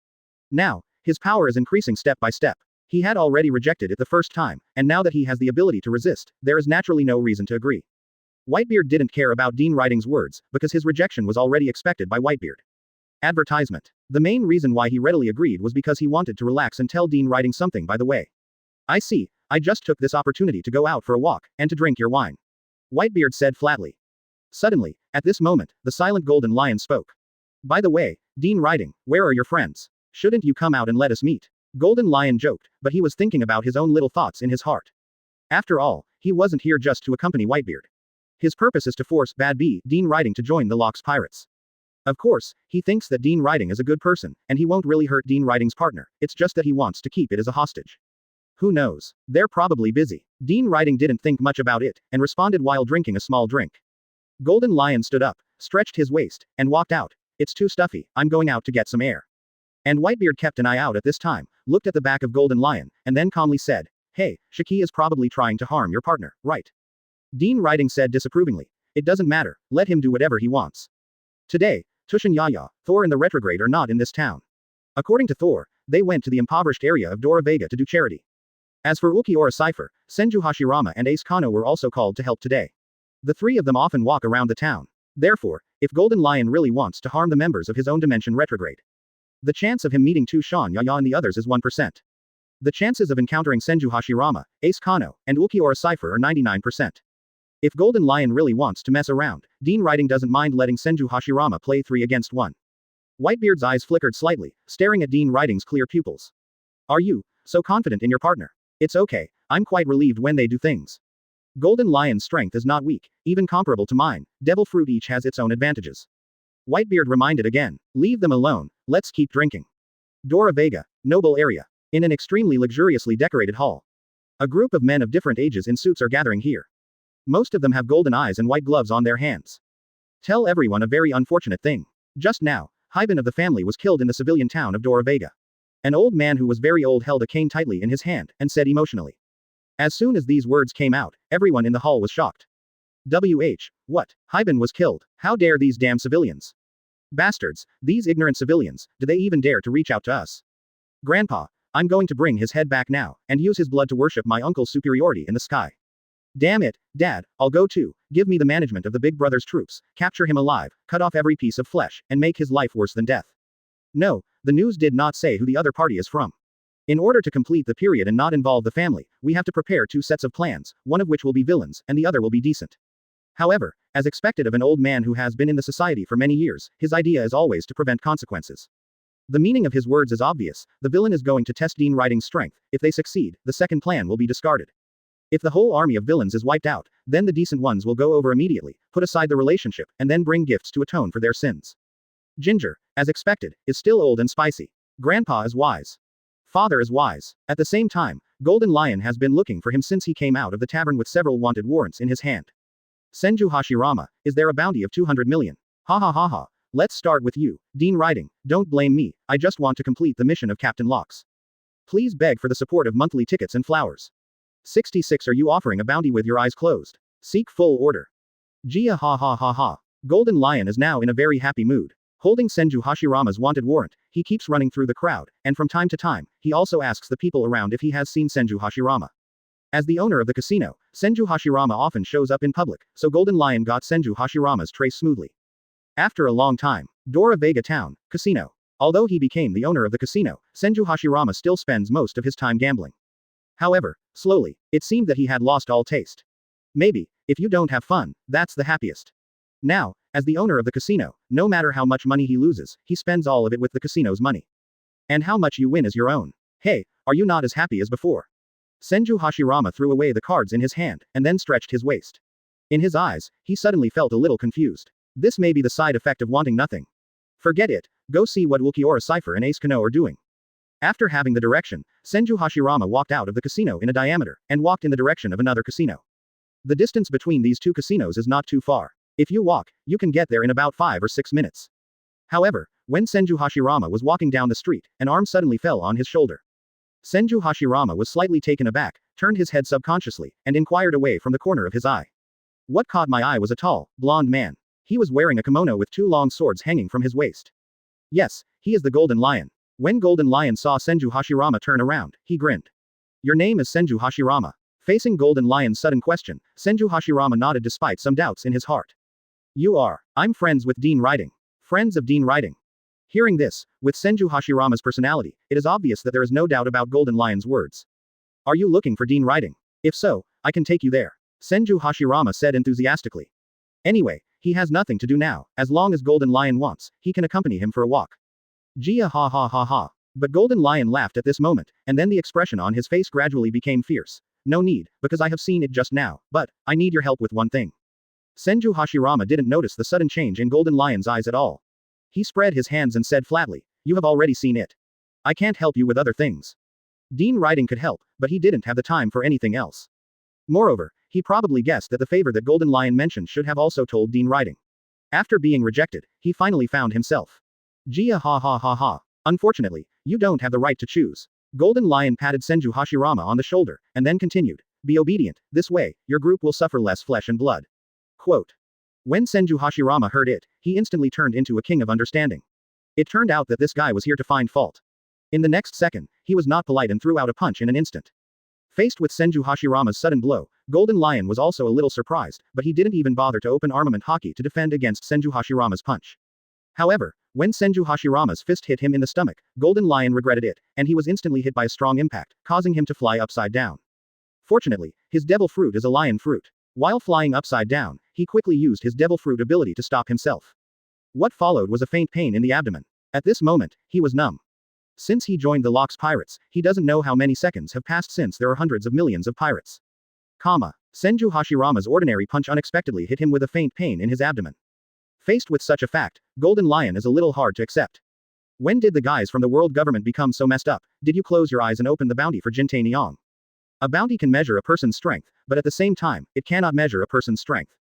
Now, his power is increasing step by step. He had already rejected it the first time, and now that he has the ability to resist, there is naturally no reason to agree. Whitebeard didn't care about Dean Riding's words, because his rejection was already expected by Whitebeard. Advertisement. The main reason why he readily agreed was because he wanted to relax and tell Dean Riding something by the way. I see, I just took this opportunity to go out for a walk, and to drink your wine. Whitebeard said flatly. Suddenly, at this moment, the silent Golden Lion spoke. By the way, Dean Riding, where are your friends? Shouldn't you come out and let us meet? Golden Lion joked, but he was thinking about his own little thoughts in his heart. After all, he wasn't here just to accompany Whitebeard. His purpose is to force Bad B, Dean Riding to join the Locks Pirates. Of course, he thinks that Dean Riding is a good person, and he won't really hurt Dean Riding's partner, it's just that he wants to keep it as a hostage. Who knows? They're probably busy. Dean Riding didn't think much about it, and responded while drinking a small drink. Golden Lion stood up, stretched his waist, and walked out. It's too stuffy, I'm going out to get some air. And Whitebeard kept an eye out at this time, looked at the back of Golden Lion, and then calmly said, Hey, Shiki is probably trying to harm your partner, right? Dean Riding said disapprovingly. It doesn't matter, let him do whatever he wants. Today, Tush and Yaya, Thor and the Retrograde are not in this town. According to Thor, they went to the impoverished area of Dora Vega to do charity. As for Ulquiorra Cipher, Senju Hashirama and Ace Kano were also called to help today. The three of them often walk around the town. Therefore, if Golden Lion really wants to harm the members of his own dimension Retrograde, the chance of him meeting Tushan Yaya and the others is 1%. The chances of encountering Senju Hashirama, Ace Kano, and Ulquiorra Cipher are 99%. If Golden Lion really wants to mess around, Dean Riding doesn't mind letting Senju Hashirama play 3 against 1. Whitebeard's eyes flickered slightly, staring at Dean Riding's clear pupils. Are you so confident in your partner? It's okay, I'm quite relieved when they do things. Golden Lion's strength is not weak, even comparable to mine, Devil Fruit each has its own advantages. Whitebeard reminded again. Leave them alone, let's keep drinking. Dora Vega, noble area. In an extremely luxuriously decorated hall. A group of men of different ages in suits are gathering here. Most of them have golden eyes and white gloves on their hands. Tell everyone a very unfortunate thing. Just now, Hiben of the family was killed in the civilian town of Dora Vega. An old man who was very old held a cane tightly in his hand, and said emotionally. As soon as these words came out, everyone in the hall was shocked. What? Hiben was killed, how dare these damn civilians? Bastards, these ignorant civilians, do they even dare to reach out to us? Grandpa, I'm going to bring his head back now, and use his blood to worship my uncle's superiority in the sky. Damn it, Dad, I'll go too, give me the management of the Big Brother's troops, capture him alive, cut off every piece of flesh, and make his life worse than death. No, the news did not say who the other party is from. In order to complete the period and not involve the family, we have to prepare 2 sets of plans, one of which will be villains, and the other will be decent. However, as expected of an old man who has been in the society for many years, his idea is always to prevent consequences. The meaning of his words is obvious, the villain is going to test Dean Riding's strength, if they succeed, the second plan will be discarded. If the whole army of villains is wiped out, then the decent ones will go over immediately, put aside the relationship, and then bring gifts to atone for their sins. Ginger, as expected, is still old and spicy. Grandpa is wise. Father is wise. At the same time, Golden Lion has been looking for him since he came out of the tavern with several wanted warrants in his hand. Senju Hashirama, is there a bounty of 200 million? Ha ha ha ha. Let's start with you, Dean Riding, don't blame me, I just want to complete the mission of Captain Locks. Please beg for the support of monthly tickets and flowers. 66 Are you offering a bounty with your eyes closed? Seek full order. Gia ha ha ha ha. Golden Lion is now in a very happy mood. Holding Senju Hashirama's wanted warrant, he keeps running through the crowd, and from time to time, he also asks the people around if he has seen Senju Hashirama. As the owner of the casino, Senju Hashirama often shows up in public, so Golden Lion got Senju Hashirama's trace smoothly. After a long time, Dora Vega Town, Casino. Although he became the owner of the casino, Senju Hashirama still spends most of his time gambling. However, slowly, it seemed that he had lost all taste. Maybe, if you don't have fun, that's the happiest. Now, as the owner of the casino, no matter how much money he loses, he spends all of it with the casino's money. And how much you win is your own. Hey, are you not as happy as before? Senju Hashirama threw away the cards in his hand, and then stretched his waist. In his eyes, he suddenly felt a little confused. This may be the side effect of wanting nothing. Forget it, go see what Ulquiorra Cipher and Ace Kano are doing. After having the direction, Senju Hashirama walked out of the casino in a diameter, and walked in the direction of another casino. The distance between these two casinos is not too far. If you walk, you can get there in about 5 or 6 minutes. However, when Senju Hashirama was walking down the street, an arm suddenly fell on his shoulder. Senju Hashirama was slightly taken aback, turned his head subconsciously, and inquired away from the corner of his eye. What caught my eye was a tall, blonde man. He was wearing a kimono with 2 long swords hanging from his waist. Yes, he is the Golden Lion. When Golden Lion saw Senju Hashirama turn around, he grinned. Your name is Senju Hashirama. Facing Golden Lion's sudden question, Senju Hashirama nodded despite some doubts in his heart. You are. I'm friends with Dean Riding. Friends of Dean Riding. Hearing this, with Senju Hashirama's personality, it is obvious that there is no doubt about Golden Lion's words. Are you looking for Dean Riding? If so, I can take you there. Senju Hashirama said enthusiastically. Anyway, he has nothing to do now, as long as Golden Lion wants, he can accompany him for a walk. Gia ha ha ha ha. But Golden Lion laughed at this moment, and then the expression on his face gradually became fierce. No need, because I have seen it just now, but, I need your help with one thing. Senju Hashirama didn't notice the sudden change in Golden Lion's eyes at all. He spread his hands and said flatly, you have already seen it. I can't help you with other things. Dean Riding could help, but he didn't have the time for anything else. Moreover, he probably guessed that the favor that Golden Lion mentioned should have also told Dean Riding. After being rejected, he finally found himself. Gia ha ha ha ha. Unfortunately, you don't have the right to choose. Golden Lion patted Senju Hashirama on the shoulder, and then continued. Be obedient, this way, your group will suffer less flesh and blood. Quote. When Senju Hashirama heard it, he instantly turned into a king of understanding. It turned out that this guy was here to find fault. In the next second, he was not polite and threw out a punch in an instant. Faced with Senju Hashirama's sudden blow, Golden Lion was also a little surprised, but he didn't even bother to open armament hockey to defend against Senju Hashirama's punch. However, when Senju Hashirama's fist hit him in the stomach, Golden Lion regretted it, and he was instantly hit by a strong impact, causing him to fly upside down. Fortunately, his devil fruit is a lion fruit. While flying upside down, he quickly used his devil fruit ability to stop himself. What followed was a faint pain in the abdomen. At this moment, he was numb. Since he joined the Luffy Pirates, he doesn't know how many seconds have passed since there are hundreds of millions of pirates. Senju Hashirama's ordinary punch unexpectedly hit him with a faint pain in his abdomen. Faced with such a fact, Golden Lion is a little hard to accept. When did the guys from the world government become so messed up? Did you close your eyes and open the bounty for Jintei Niang? A bounty can measure a person's strength, but at the same time, it cannot measure a person's strength.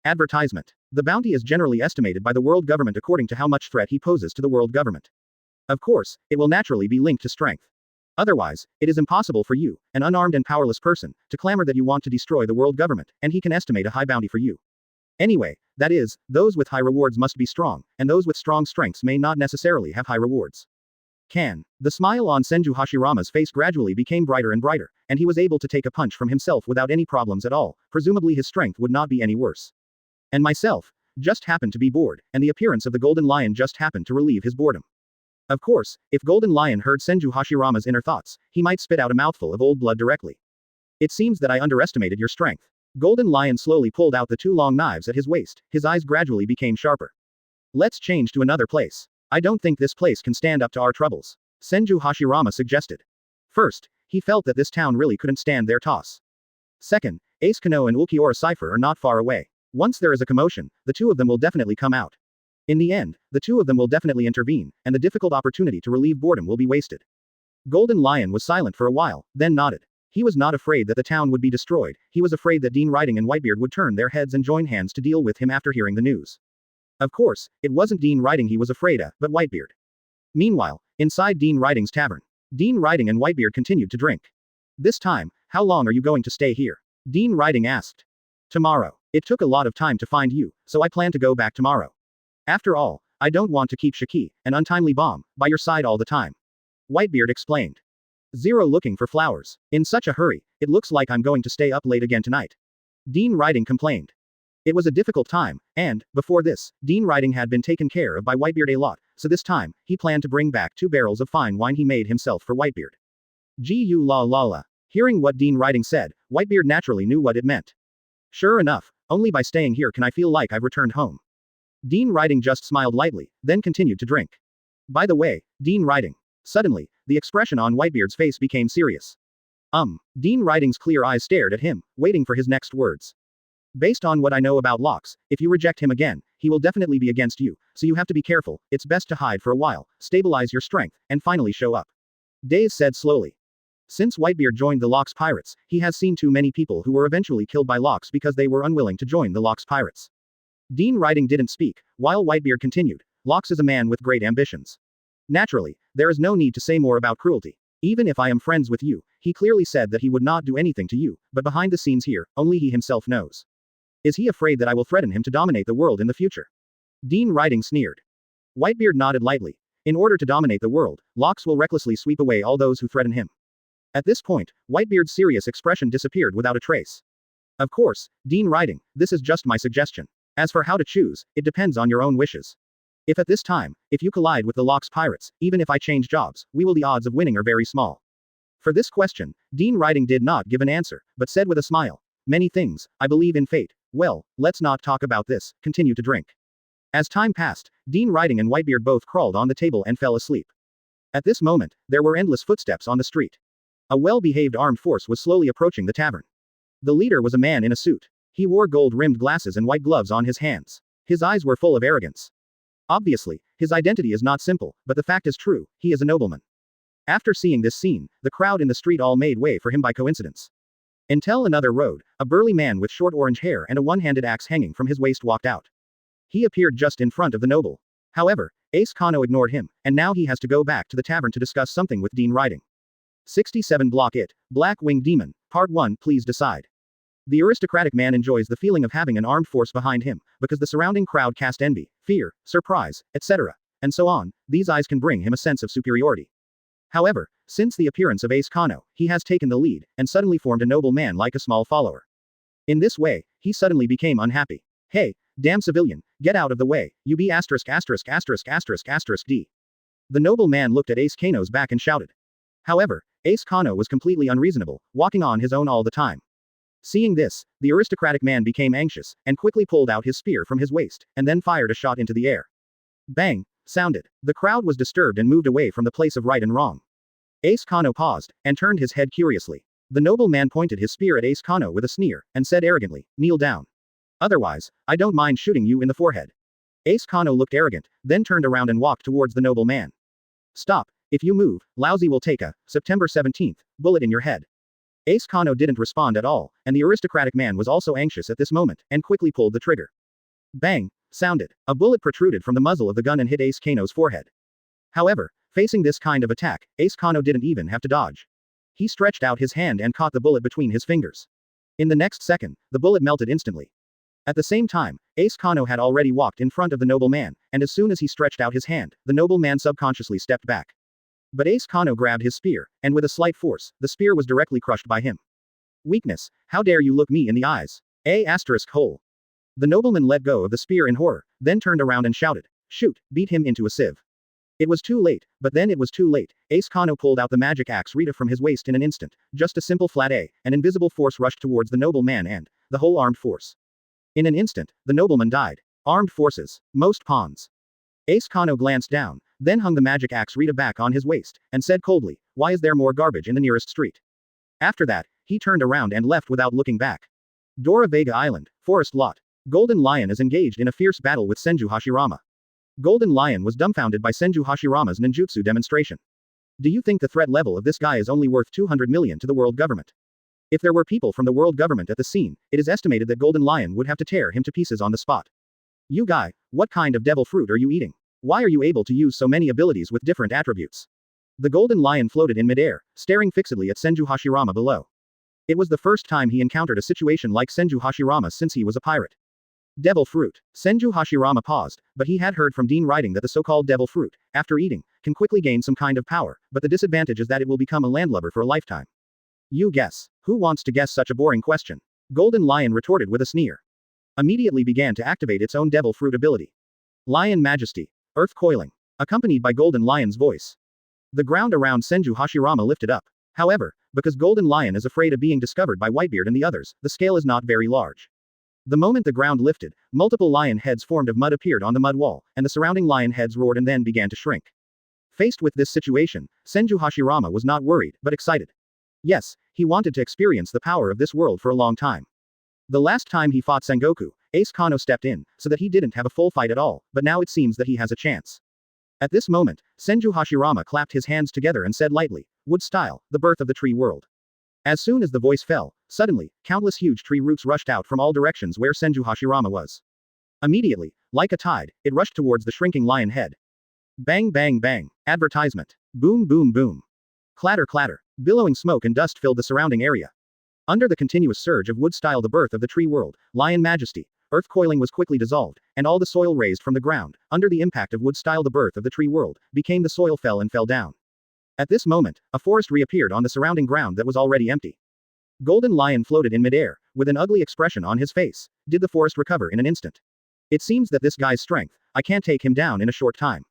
Advertisement. The bounty is generally estimated by the world government according to how much threat he poses to the world government. Of course, it will naturally be linked to strength. Otherwise, it is impossible for you, an unarmed and powerless person, to clamor that you want to destroy the world government, and he can estimate a high bounty for you. Anyway, that is, those with high rewards must be strong, and those with strong strengths may not necessarily have high rewards. The smile on Senju Hashirama's face gradually became brighter and brighter, and he was able to take a punch from himself without any problems at all, presumably his strength would not be any worse. And myself, just happened to be bored, and the appearance of the Golden Lion just happened to relieve his boredom. Of course, if Golden Lion heard Senju Hashirama's inner thoughts, he might spit out a mouthful of old blood directly. It seems that I underestimated your strength. Golden Lion slowly pulled out the 2 long knives at his waist, his eyes gradually became sharper. Let's change to another place. I don't think this place can stand up to our troubles. Senju Hashirama suggested. First, he felt that this town really couldn't stand their toss. Second, Ace Kano and Ulquiorra Cipher are not far away. Once there is a commotion, the 2 of them will definitely come out. In the end, the 2 of them will definitely intervene, and the difficult opportunity to relieve boredom will be wasted. Golden Lion was silent for a while, then nodded. He was not afraid that the town would be destroyed, he was afraid that Dean Riding and Whitebeard would turn their heads and join hands to deal with him after hearing the news. Of course, it wasn't Dean Riding he was afraid of, but Whitebeard. Meanwhile, inside Dean Riding's tavern, Dean Riding and Whitebeard continued to drink. This time, how long are you going to stay here? Dean Riding asked. Tomorrow. It took a lot of time to find you, so I plan to go back tomorrow. After all, I don't want to keep Shiki, an untimely bomb, by your side all the time. Whitebeard explained. 0 looking for flowers. In such a hurry, it looks like I'm going to stay up late again tonight. Dean Riding complained. It was a difficult time, and, before this, Dean Riding had been taken care of by Whitebeard a lot, so this time, he planned to bring back 2 barrels of fine wine he made himself for Whitebeard. Gu la la la. Hearing what Dean Riding said, Whitebeard naturally knew what it meant. Sure enough, only by staying here can I feel like I've returned home. Dean Riding just smiled lightly, then continued to drink. By the way, Dean Riding. Suddenly, the expression on Whitebeard's face became serious. Dean Riding's clear eyes stared at him, waiting for his next words. Based on what I know about Locks, if you reject him again, he will definitely be against you, so you have to be careful. It's best to hide for a while, stabilize your strength, and finally show up. Days said slowly. Since Whitebeard joined the Locks Pirates, he has seen too many people who were eventually killed by Locks because they were unwilling to join the Locks Pirates. Dean Riding didn't speak, while Whitebeard continued. Locks is a man with great ambitions. Naturally, there is no need to say more about cruelty. Even if I am friends with you, he clearly said that he would not do anything to you, but behind the scenes here, only he himself knows. Is he afraid that I will threaten him to dominate the world in the future? Dean Riding sneered. Whitebeard nodded lightly. In order to dominate the world, Locks will recklessly sweep away all those who threaten him. At this point, Whitebeard's serious expression disappeared without a trace. Of course, Dean Riding, this is just my suggestion. As for how to choose, it depends on your own wishes. If at this time, if you collide with the Locks Pirates, even if I change jobs, the odds of winning are very small. For this question, Dean Riding did not give an answer, but said with a smile. Many things, I believe in fate. Well, let's not talk about this, continue to drink. As time passed, Dean Riding and Whitebeard both crawled on the table and fell asleep. At this moment, there were endless footsteps on the street. A well-behaved armed force was slowly approaching the tavern. The leader was a man in a suit. He wore gold-rimmed glasses and white gloves on his hands. His eyes were full of arrogance. Obviously, his identity is not simple, but the fact is true, he is a nobleman. After seeing this scene, the crowd in the street all made way for him by coincidence. Until another road, a burly man with short orange hair and a one-handed axe hanging from his waist walked out. He appeared just in front of the noble. However, Ace Kano ignored him, and now he has to go back to the tavern to discuss something with Dean Riding. 67 Block It, Black Winged Demon, Part 1. Please decide. The aristocratic man enjoys the feeling of having an armed force behind him, because the surrounding crowd cast envy, fear, surprise, etc. and so on. These eyes can bring him a sense of superiority. However, since the appearance of Ace Kano, he has taken the lead, and suddenly formed a noble man like a small follower. In this way, he suddenly became unhappy. Hey, damn civilian, get out of the way, you be asterisk asterisk asterisk asterisk asterisk D. The noble man looked at Ace Kano's back and shouted. However, Ace Kano was completely unreasonable, walking on his own all the time. Seeing this, the aristocratic man became anxious, and quickly pulled out his spear from his waist, and then fired a shot into the air. Bang! Sounded. The crowd was disturbed and moved away from the place of right and wrong. Ace Kano paused, and turned his head curiously. The noble man pointed his spear at Ace Kano with a sneer, and said arrogantly, kneel down. Otherwise, I don't mind shooting you in the forehead. Ace Kano looked arrogant, then turned around and walked towards the noble man. Stop. If you move, Lousy will take a, September 17th, bullet in your head. Ace Kano didn't respond at all, and the aristocratic man was also anxious at this moment, and quickly pulled the trigger. Bang! Sounded. A bullet protruded from the muzzle of the gun and hit Ace Kano's forehead. However, facing this kind of attack, Ace Kano didn't even have to dodge. He stretched out his hand and caught the bullet between his fingers. In the next second, the bullet melted instantly. At the same time, Ace Kano had already walked in front of the noble man, and as soon as he stretched out his hand, the noble man subconsciously stepped back. But Ace Kano grabbed his spear, and with a slight force, the spear was directly crushed by him. Weakness, how dare you look me in the eyes? Hole. The nobleman let go of the spear in horror, then turned around and shouted, shoot, beat him into a sieve. It was too late, but then it was too late. Ace Kano pulled out the magic axe Rita from his waist in an instant, just a simple flat A, an invisible force rushed towards the nobleman and the whole armed force. In an instant, the nobleman died. Armed forces, most pawns. Ace Kano glanced down, then hung the magic axe Rita back on his waist, and said coldly, why is there more garbage in the nearest street? After that, he turned around and left without looking back. Dora Vega Island, Forest Lot. Golden Lion is engaged in a fierce battle with Senju Hashirama. Golden Lion was dumbfounded by Senju Hashirama's ninjutsu demonstration. Do you think the threat level of this guy is only worth 200 million to the world government? If there were people from the world government at the scene, it is estimated that Golden Lion would have to tear him to pieces on the spot. You guy, what kind of devil fruit are you eating? Why are you able to use so many abilities with different attributes? The Golden Lion floated in midair, staring fixedly at Senju Hashirama below. It was the first time he encountered a situation like Senju Hashirama since he was a pirate. Devil fruit. Senju Hashirama paused, but he had heard from Dean writing that the so-called devil fruit, after eating, can quickly gain some kind of power, but the disadvantage is that it will become a landlubber for a lifetime. You guess. Who wants to guess such a boring question? Golden Lion retorted with a sneer. Immediately began to activate its own devil fruit ability. Lion Majesty. Earth coiling. Accompanied by Golden Lion's voice. The ground around Senju Hashirama lifted up. However, because Golden Lion is afraid of being discovered by Whitebeard and the others, the scale is not very large. The moment the ground lifted, multiple lion heads formed of mud appeared on the mud wall, and the surrounding lion heads roared and then began to shrink. Faced with this situation, Senju Hashirama was not worried, but excited. Yes, he wanted to experience the power of this world for a long time. The last time he fought Sengoku, Ace Kano stepped in, so that he didn't have a full fight at all, but now it seems that he has a chance. At this moment, Senju Hashirama clapped his hands together and said lightly, "Wood style, the birth of the tree world." As soon as the voice fell, suddenly, countless huge tree roots rushed out from all directions where Senju Hashirama was. Immediately, like a tide, it rushed towards the shrinking lion head. Bang bang bang. Advertisement. Boom boom boom. Clatter clatter. Billowing smoke and dust filled the surrounding area. Under the continuous surge of wood style, the birth of the tree world, Lion Majesty, earth coiling was quickly dissolved, and all the soil raised from the ground, under the impact of wood style, the birth of the tree world, became the soil fell and fell down. At this moment, a forest reappeared on the surrounding ground that was already empty. Golden Lion floated in midair, with an ugly expression on his face. Did the forest recover in an instant? It seems that this guy's strength, I can't take him down in a short time.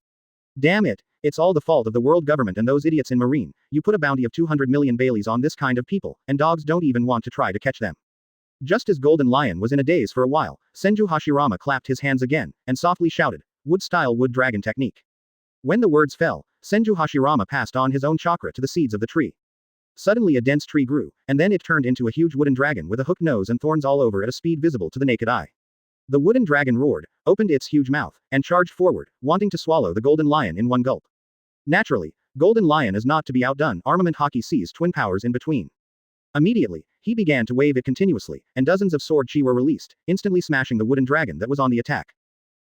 Damn it, it's all the fault of the world government and those idiots in Marine. You put a bounty of 200 million Baileys on this kind of people, and dogs don't even want to try to catch them. Just as Golden Lion was in a daze for a while, Senju Hashirama clapped his hands again, and softly shouted, "Wood style wood dragon technique." When the words fell, Senju Hashirama passed on his own chakra to the seeds of the tree. Suddenly a dense tree grew, and then it turned into a huge wooden dragon with a hooked nose and thorns all over at a speed visible to the naked eye. The wooden dragon roared, opened its huge mouth, and charged forward, wanting to swallow the Golden Lion in one gulp. Naturally, Golden Lion is not to be outdone. Armament Hockey sees twin powers in between. Immediately, he began to wave it continuously, and dozens of sword chi were released, instantly smashing the wooden dragon that was on the attack.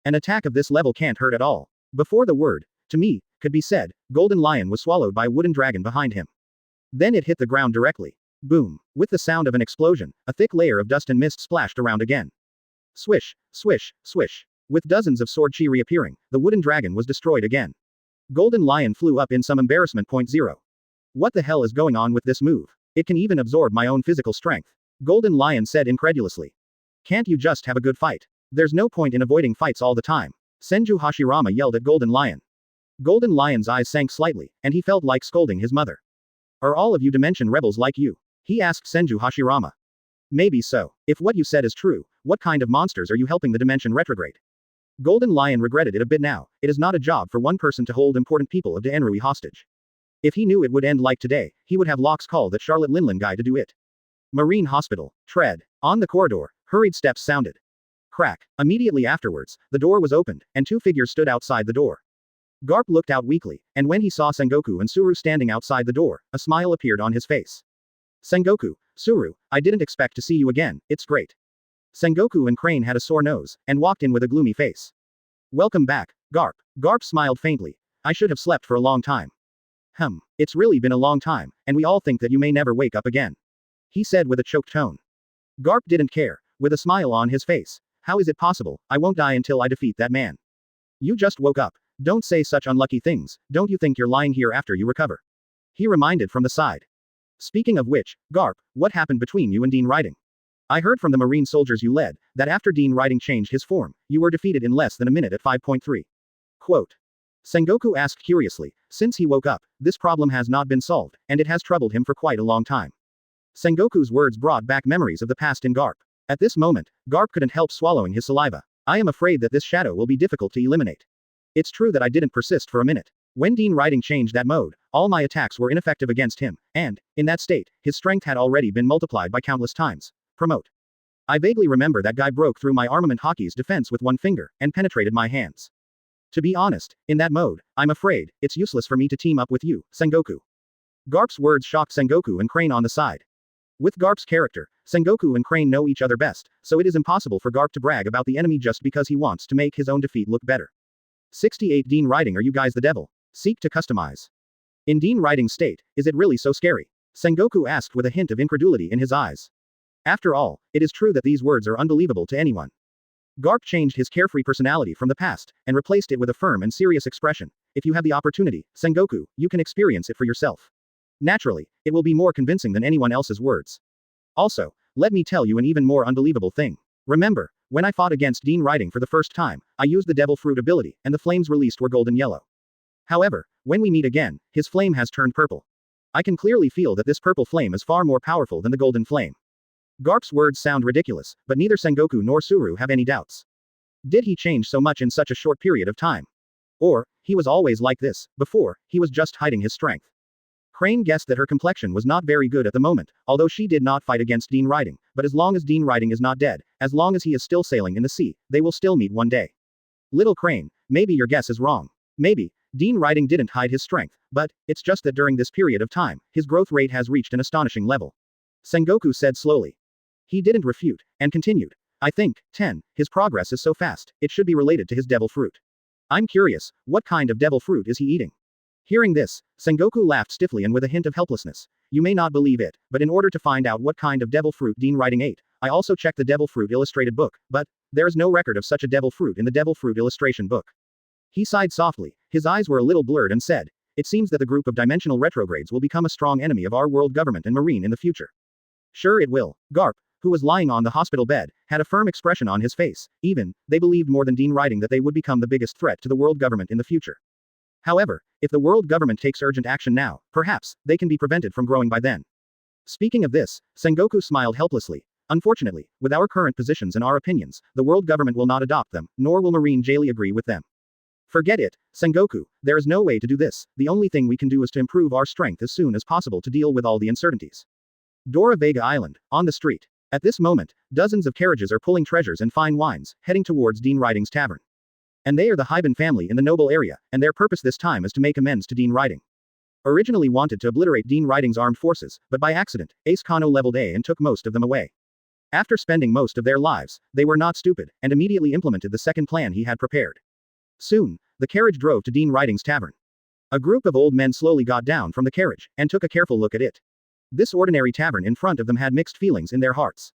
An attack of this level can't hurt at all. Before the word, "to me," could be said, Golden Lion was swallowed by a wooden dragon behind him. Then it hit the ground directly. Boom. With the sound of an explosion, a thick layer of dust and mist splashed around again. Swish, swish, swish. With dozens of sword chi reappearing, the wooden dragon was destroyed again. Golden Lion flew up in some embarrassment. 0. What the hell is going on with this move? It can even absorb my own physical strength. Golden Lion said incredulously. Can't you just have a good fight? There's no point in avoiding fights all the time. Senju Hashirama yelled at Golden Lion. Golden Lion's eyes sank slightly, and he felt like scolding his mother. Are all of you Dimension rebels like you? He asked Senju Hashirama. Maybe so. If what you said is true, what kind of monsters are you helping the Dimension retrograde? Golden Lion regretted it a bit now. It is not a job for one person to hold important people of Daenrui hostage. If he knew it would end like today, he would have Locke's call that Charlotte Linlin guy to do it. Marine Hospital. Tread. On the corridor, hurried steps sounded. Crack. Immediately afterwards, the door was opened, and two figures stood outside the door. Garp looked out weakly, and when he saw Sengoku and Suru standing outside the door, a smile appeared on his face. Sengoku, Suru, I didn't expect to see you again, it's great. Sengoku and Crane had a sore nose, and walked in with a gloomy face. Welcome back, Garp. Garp smiled faintly. I should have slept for a long time. It's really been a long time, and we all think that you may never wake up again. He said with a choked tone. Garp didn't care, with a smile on his face. How is it possible? I won't die until I defeat that man. You just woke up. Don't say such unlucky things, don't you think you're lying here after you recover? He reminded from the side. Speaking of which, Garp, what happened between you and Dean Riding? I heard from the Marine soldiers you led, that after Dean Riding changed his form, you were defeated in less than a minute at 5.3. Quote. Sengoku asked curiously, since he woke up, this problem has not been solved, and it has troubled him for quite a long time. Sengoku's words brought back memories of the past in Garp. At this moment, Garp couldn't help swallowing his saliva. I am afraid that this shadow will be difficult to eliminate. It's true that I didn't persist for a minute. When Dean Riding changed that mode, all my attacks were ineffective against him, and, in that state, his strength had already been multiplied by countless times. Promote. I vaguely remember that guy broke through my armament hockey's defense with one finger, and penetrated my hands. To be honest, in that mode, I'm afraid, it's useless for me to team up with you, Sengoku. Garp's words shocked Sengoku and Crane on the side. With Garp's character, Sengoku and Crane know each other best, so it is impossible for Garp to brag about the enemy just because he wants to make his own defeat look better. 68 Dean Riding, are you guys the devil? Seek to customize. In Dean Riding's state, is it really so scary? Sengoku asked with a hint of incredulity in his eyes. After all, it is true that these words are unbelievable to anyone. Garp changed his carefree personality from the past, and replaced it with a firm and serious expression. If you have the opportunity, Sengoku, you can experience it for yourself. Naturally, it will be more convincing than anyone else's words. Also, let me tell you an even more unbelievable thing. Remember, when I fought against Dean Riding for the first time, I used the Devil Fruit ability, and the flames released were golden yellow. However, when we meet again, his flame has turned purple. I can clearly feel that this purple flame is far more powerful than the golden flame. Garp's words sound ridiculous, but neither Sengoku nor Suru have any doubts. Did he change so much in such a short period of time? Or, he was always like this, before, he was just hiding his strength. Crane guessed that her complexion was not very good at the moment, although she did not fight against Dean Riding, but as long as Dean Riding is not dead, as long as he is still sailing in the sea, they will still meet one day. Little Crane, maybe your guess is wrong. Maybe, Dean Riding didn't hide his strength, but, it's just that during this period of time, his growth rate has reached an astonishing level. Sengoku said slowly. He didn't refute, and continued. I think, 10, his progress is so fast, it should be related to his devil fruit. I'm curious, what kind of devil fruit is he eating? Hearing this, Sengoku laughed stiffly and with a hint of helplessness. You may not believe it, but in order to find out what kind of devil fruit Dean Riding ate, I also checked the devil fruit illustrated book, but, there is no record of such a devil fruit in the devil fruit illustration book. He sighed softly, his eyes were a little blurred and said, it seems that the group of dimensional retrogrades will become a strong enemy of our world government and marine in the future. Sure it will. Garp, who was lying on the hospital bed, had a firm expression on his face. Even, they believed more than Dean Riding that they would become the biggest threat to the world government in the future. However, if the world government takes urgent action now, perhaps, they can be prevented from growing by then. Speaking of this, Sengoku smiled helplessly. Unfortunately, with our current positions and our opinions, the world government will not adopt them, nor will Marine Jailie agree with them. Forget it, Sengoku, there is no way to do this, the only thing we can do is to improve our strength as soon as possible to deal with all the uncertainties. Dora Vega Island, on the street. At this moment, dozens of carriages are pulling treasures and fine wines, heading towards Dean Riding's tavern. And they are the Hiben family in the noble area, and their purpose this time is to make amends to Dean Riding. Originally wanted to obliterate Dean Riding's armed forces, but by accident, Ace Kano leveled A and took most of them away. After spending most of their lives, they were not stupid, and immediately implemented the second plan he had prepared. Soon, the carriage drove to Dean Riding's tavern. A group of old men slowly got down from the carriage, and took a careful look at it. This ordinary tavern in front of them had mixed feelings in their hearts.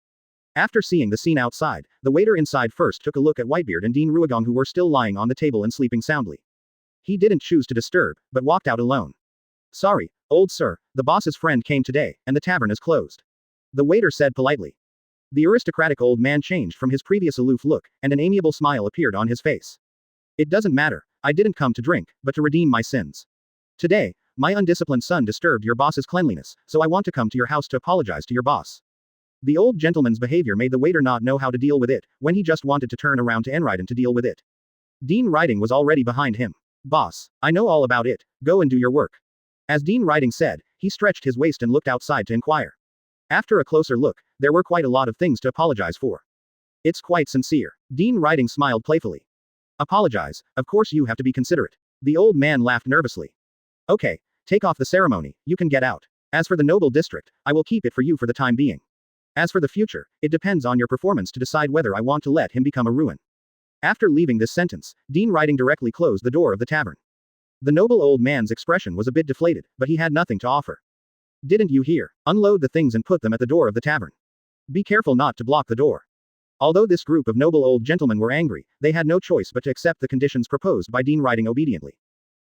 After seeing the scene outside, the waiter inside first took a look at Whitebeard and Dean Ruigong who were still lying on the table and sleeping soundly. He didn't choose to disturb, but walked out alone. Sorry, old sir, the boss's friend came today, and the tavern is closed. The waiter said politely. The aristocratic old man changed from his previous aloof look, and an amiable smile appeared on his face. It doesn't matter, I didn't come to drink, but to redeem my sins. Today, my undisciplined son disturbed your boss's cleanliness, so I want to come to your house to apologize to your boss. The old gentleman's behavior made the waiter not know how to deal with it, when he just wanted to turn around to Enriden to deal with it. Dean Riding was already behind him. Boss, I know all about it, go and do your work. As Dean Riding said, he stretched his waist and looked outside to inquire. After a closer look, there were quite a lot of things to apologize for. It's quite sincere. Dean Riding smiled playfully. Apologize, of course you have to be considerate. The old man laughed nervously. Okay, take off the ceremony, you can get out. As for the noble district, I will keep it for you for the time being. As for the future, it depends on your performance to decide whether I want to let him become a ruin. After leaving this sentence, Dean Riding directly closed the door of the tavern. The noble old man's expression was a bit deflated, but he had nothing to offer. Didn't you hear? Unload the things and put them at the door of the tavern. Be careful not to block the door. Although this group of noble old gentlemen were angry, they had no choice but to accept the conditions proposed by Dean Riding obediently.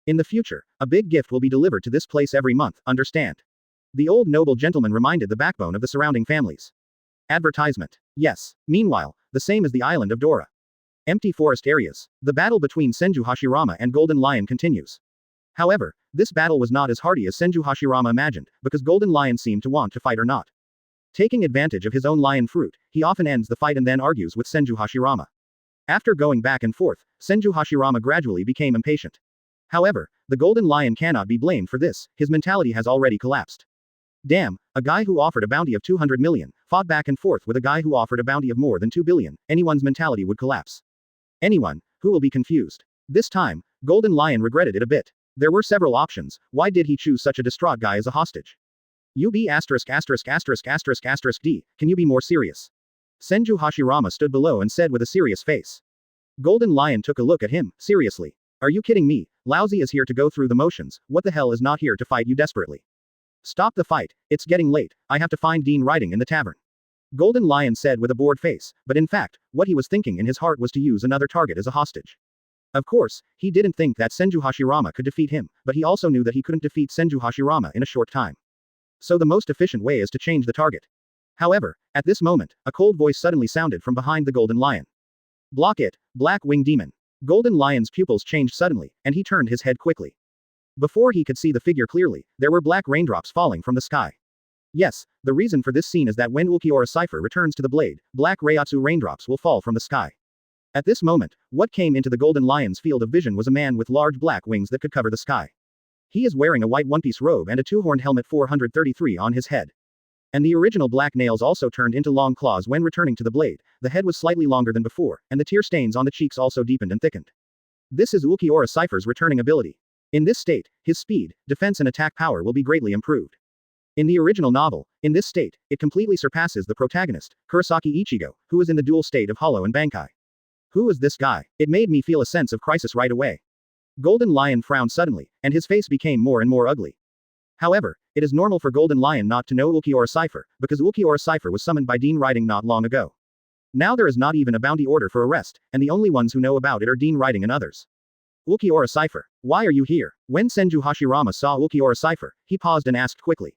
In the future, a big gift will be delivered to this place every month, understand? The old noble gentleman reminded the backbone of the surrounding families. Advertisement. Yes. Meanwhile, the same as the island of Dora. Empty forest areas. The battle between Senju Hashirama and Golden Lion continues. However, this battle was not as hardy as Senju Hashirama imagined, because Golden Lion seemed to want to fight or not. Taking advantage of his own lion fruit, he often ends the fight and then argues with Senju Hashirama. After going back and forth, Senju Hashirama gradually became impatient. However, the Golden Lion cannot be blamed for this, his mentality has already collapsed. Damn, a guy who offered a bounty of 200 million, fought back and forth with a guy who offered a bounty of more than 2 billion, anyone's mentality would collapse. Anyone, who will be confused. This time, Golden Lion regretted it a bit. There were several options, why did he choose such a distraught guy as a hostage? UB asterisk asterisk asterisk asterisk asterisk D, can you be more serious? Senju Hashirama stood below and said with a serious face. Golden Lion took a look at him, seriously. Are you kidding me? Lousy is here to go through the motions, what the hell is not here to fight you desperately? Stop the fight, it's getting late, I have to find Dean Riding in the tavern. Golden Lion said with a bored face, but in fact, what he was thinking in his heart was to use another target as a hostage. Of course, he didn't think that Senju Hashirama could defeat him, but he also knew that he couldn't defeat Senju Hashirama in a short time. So the most efficient way is to change the target. However, at this moment, a cold voice suddenly sounded from behind the Golden Lion. Block it, Black Wing Demon. Golden Lion's pupils changed suddenly, and he turned his head quickly. Before he could see the figure clearly, there were black raindrops falling from the sky. Yes, the reason for this scene is that when Ulquiorra cipher returns to the blade, black Reiatsu raindrops will fall from the sky. At this moment, what came into the Golden Lion's field of vision was a man with large black wings that could cover the sky. He is wearing a white one-piece robe and a two-horned helmet 433 on his head. And the original black nails also turned into long claws when returning to the blade, the head was slightly longer than before, and the tear stains on the cheeks also deepened and thickened. This is Ulquiorra cipher's returning ability. In this state, his speed, defense and attack power will be greatly improved. In the original novel, in this state, it completely surpasses the protagonist, Kurosaki Ichigo, who is in the dual state of Hollow and Bankai. Who is this guy? It made me feel a sense of crisis right away. Golden Lion frowned suddenly, and his face became more and more ugly. However, it is normal for Golden Lion not to know Ulquiorra cipher, because Ulquiorra cipher was summoned by Dean Riding not long ago. Now there is not even a bounty order for arrest, and the only ones who know about it are Dean Riding and others. Ulquiorra cipher, why are you here? When Senju Hashirama saw Ulquiorra cipher, he paused and asked quickly.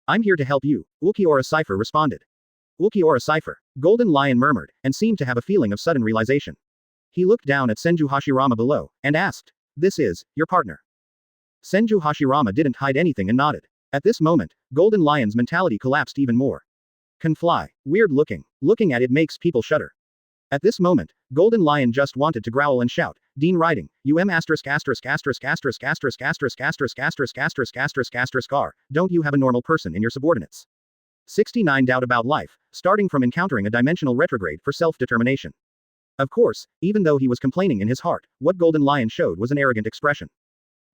I'm here to help you, Ulquiorra cipher responded. Ulquiorra cipher, Golden Lion murmured, and seemed to have a feeling of sudden realization. He looked down at Senju Hashirama below, and asked, this is, your partner. Senju Hashirama didn't hide anything and nodded. At this moment, Golden Lion's mentality collapsed even more. Can fly, weird looking, looking at it makes people shudder. At this moment, Golden Lion just wanted to growl and shout, Dean Riding, don't you have a normal person in your subordinates? 69 Doubt about life, starting from encountering a dimensional retrograde for self-determination. Of course, even though he was complaining in his heart, what Golden Lion showed was an arrogant expression.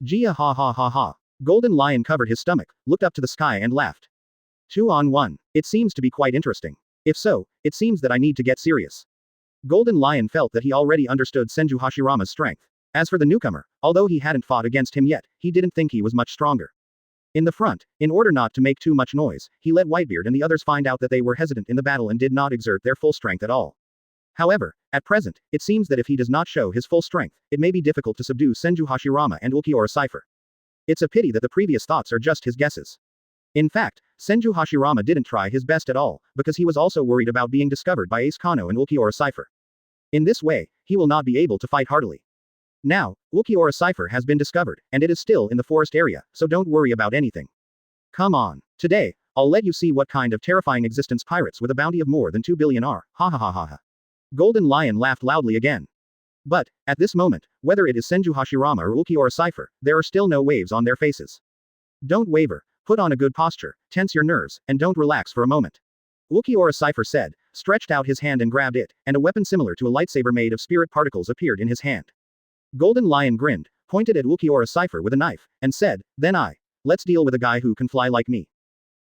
Gia ha ha ha ha. Golden Lion covered his stomach, looked up to the sky and laughed. 2-on-1. It seems to be quite interesting. If so, it seems that I need to get serious. Golden Lion felt that he already understood Senju Hashirama's strength. As for the newcomer, although he hadn't fought against him yet, he didn't think he was much stronger. In the front, in order not to make too much noise, he let Whitebeard and the others find out that they were hesitant in the battle and did not exert their full strength at all. However, at present, it seems that if he does not show his full strength, it may be difficult to subdue Senju Hashirama and Ulquiorra cipher. It's a pity that the previous thoughts are just his guesses. In fact, Senju Hashirama didn't try his best at all, because he was also worried about being discovered by Ace Kano and Ulquiorra cipher. In this way, he will not be able to fight heartily. Now, Ulquiorra cipher has been discovered, and it is still in the forest area, so don't worry about anything. Come on. Today, I'll let you see what kind of terrifying existence pirates with a bounty of more than 2 billion are, ha ha ha ha ha. Golden Lion laughed loudly again. But, at this moment, whether it is Senju Hashirama or Ulquiorra cipher, there are still no waves on their faces. Don't waver, put on a good posture, tense your nerves, and don't relax for a moment. Ulquiorra cipher said, stretched out his hand and grabbed it, and a weapon similar to a lightsaber made of spirit particles appeared in his hand. Golden Lion grinned, pointed at Ulquiorra cipher with a knife, and said, let's deal with a guy who can fly like me.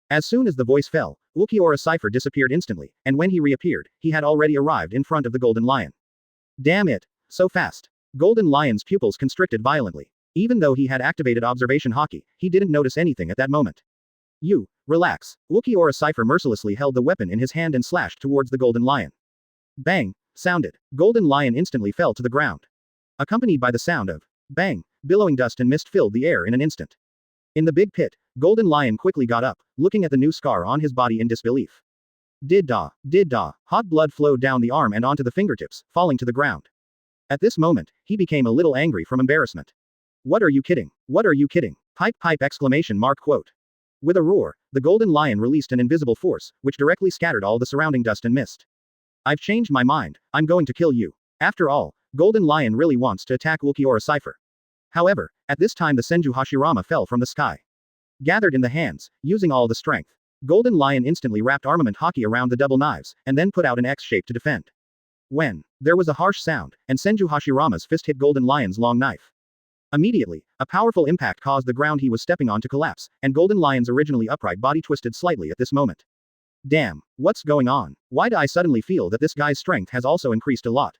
As soon as the voice fell, Ulquiorra cipher disappeared instantly, and when he reappeared, he had already arrived in front of the Golden Lion. Damn it, so fast. Golden Lion's pupils constricted violently. Even though he had activated observation haki, he didn't notice anything at that moment. You, relax. Ulquiorra cipher mercilessly held the weapon in his hand and slashed towards the Golden Lion. Bang, sounded. Golden Lion instantly fell to the ground. Accompanied by the sound of bang, billowing dust and mist filled the air in an instant. In the big pit, Golden Lion quickly got up, looking at the new scar on his body in disbelief. Did-da, hot blood flowed down the arm and onto the fingertips, falling to the ground. At this moment, he became a little angry from embarrassment. What are you kidding? What are you kidding? Pipe exclamation mark quote. With a roar, the Golden Lion released an invisible force, which directly scattered all the surrounding dust and mist. I've changed my mind, I'm going to kill you. After all, Golden Lion really wants to attack Ulquiorra cipher. However, at this time the Senju Hashirama fell from the sky. Gathered in the hands, using all the strength. Golden Lion instantly wrapped armament haki around the double knives, and then put out an X shape to defend. When there was a harsh sound, and Senju Hashirama's fist hit Golden Lion's long knife. Immediately, a powerful impact caused the ground he was stepping on to collapse, and Golden Lion's originally upright body twisted slightly at this moment. Damn, what's going on? Why do I suddenly feel that this guy's strength has also increased a lot?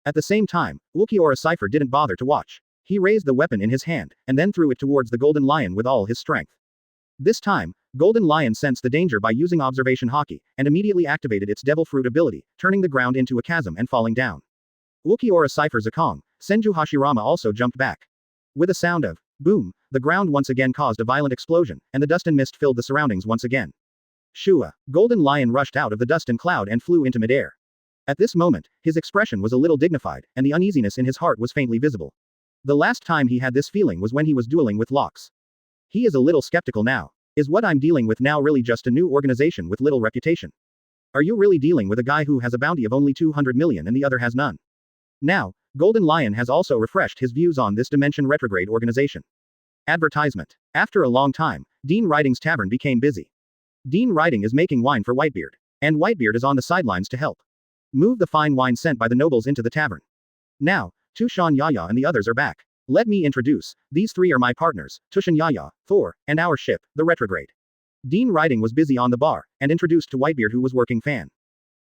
At the same time, Ulquiorra cipher didn't bother to watch. He raised the weapon in his hand, and then threw it towards the Golden Lion with all his strength. This time, Golden Lion sensed the danger by using observation haki, and immediately activated its devil fruit ability, turning the ground into a chasm and falling down. Ulquiorra ciphers a Kong, Senju Hashirama also jumped back. With a sound of boom, the ground once again caused a violent explosion, and the dust and mist filled the surroundings once again. Shua, Golden Lion rushed out of the dust and cloud and flew into midair. At this moment, his expression was a little dignified, and the uneasiness in his heart was faintly visible. The last time he had this feeling was when he was dueling with Locks. He is a little skeptical now. Is what I'm dealing with now really just a new organization with little reputation? Are you really dealing with a guy who has a bounty of only 200 million and the other has none? Now, Golden Lion has also refreshed his views on this Dimension Retrograde organization. Advertisement. After a long time, Dean Riding's tavern became busy. Dean Riding is making wine for Whitebeard. And Whitebeard is on the sidelines to help move the fine wine sent by the nobles into the tavern. Now, Tushan Yaya and the others are back. Let me introduce, these three are my partners, Tushan Yaya, Thor, and our ship, the Retrograde. Dean Riding was busy on the bar, and introduced to Whitebeard is working fan.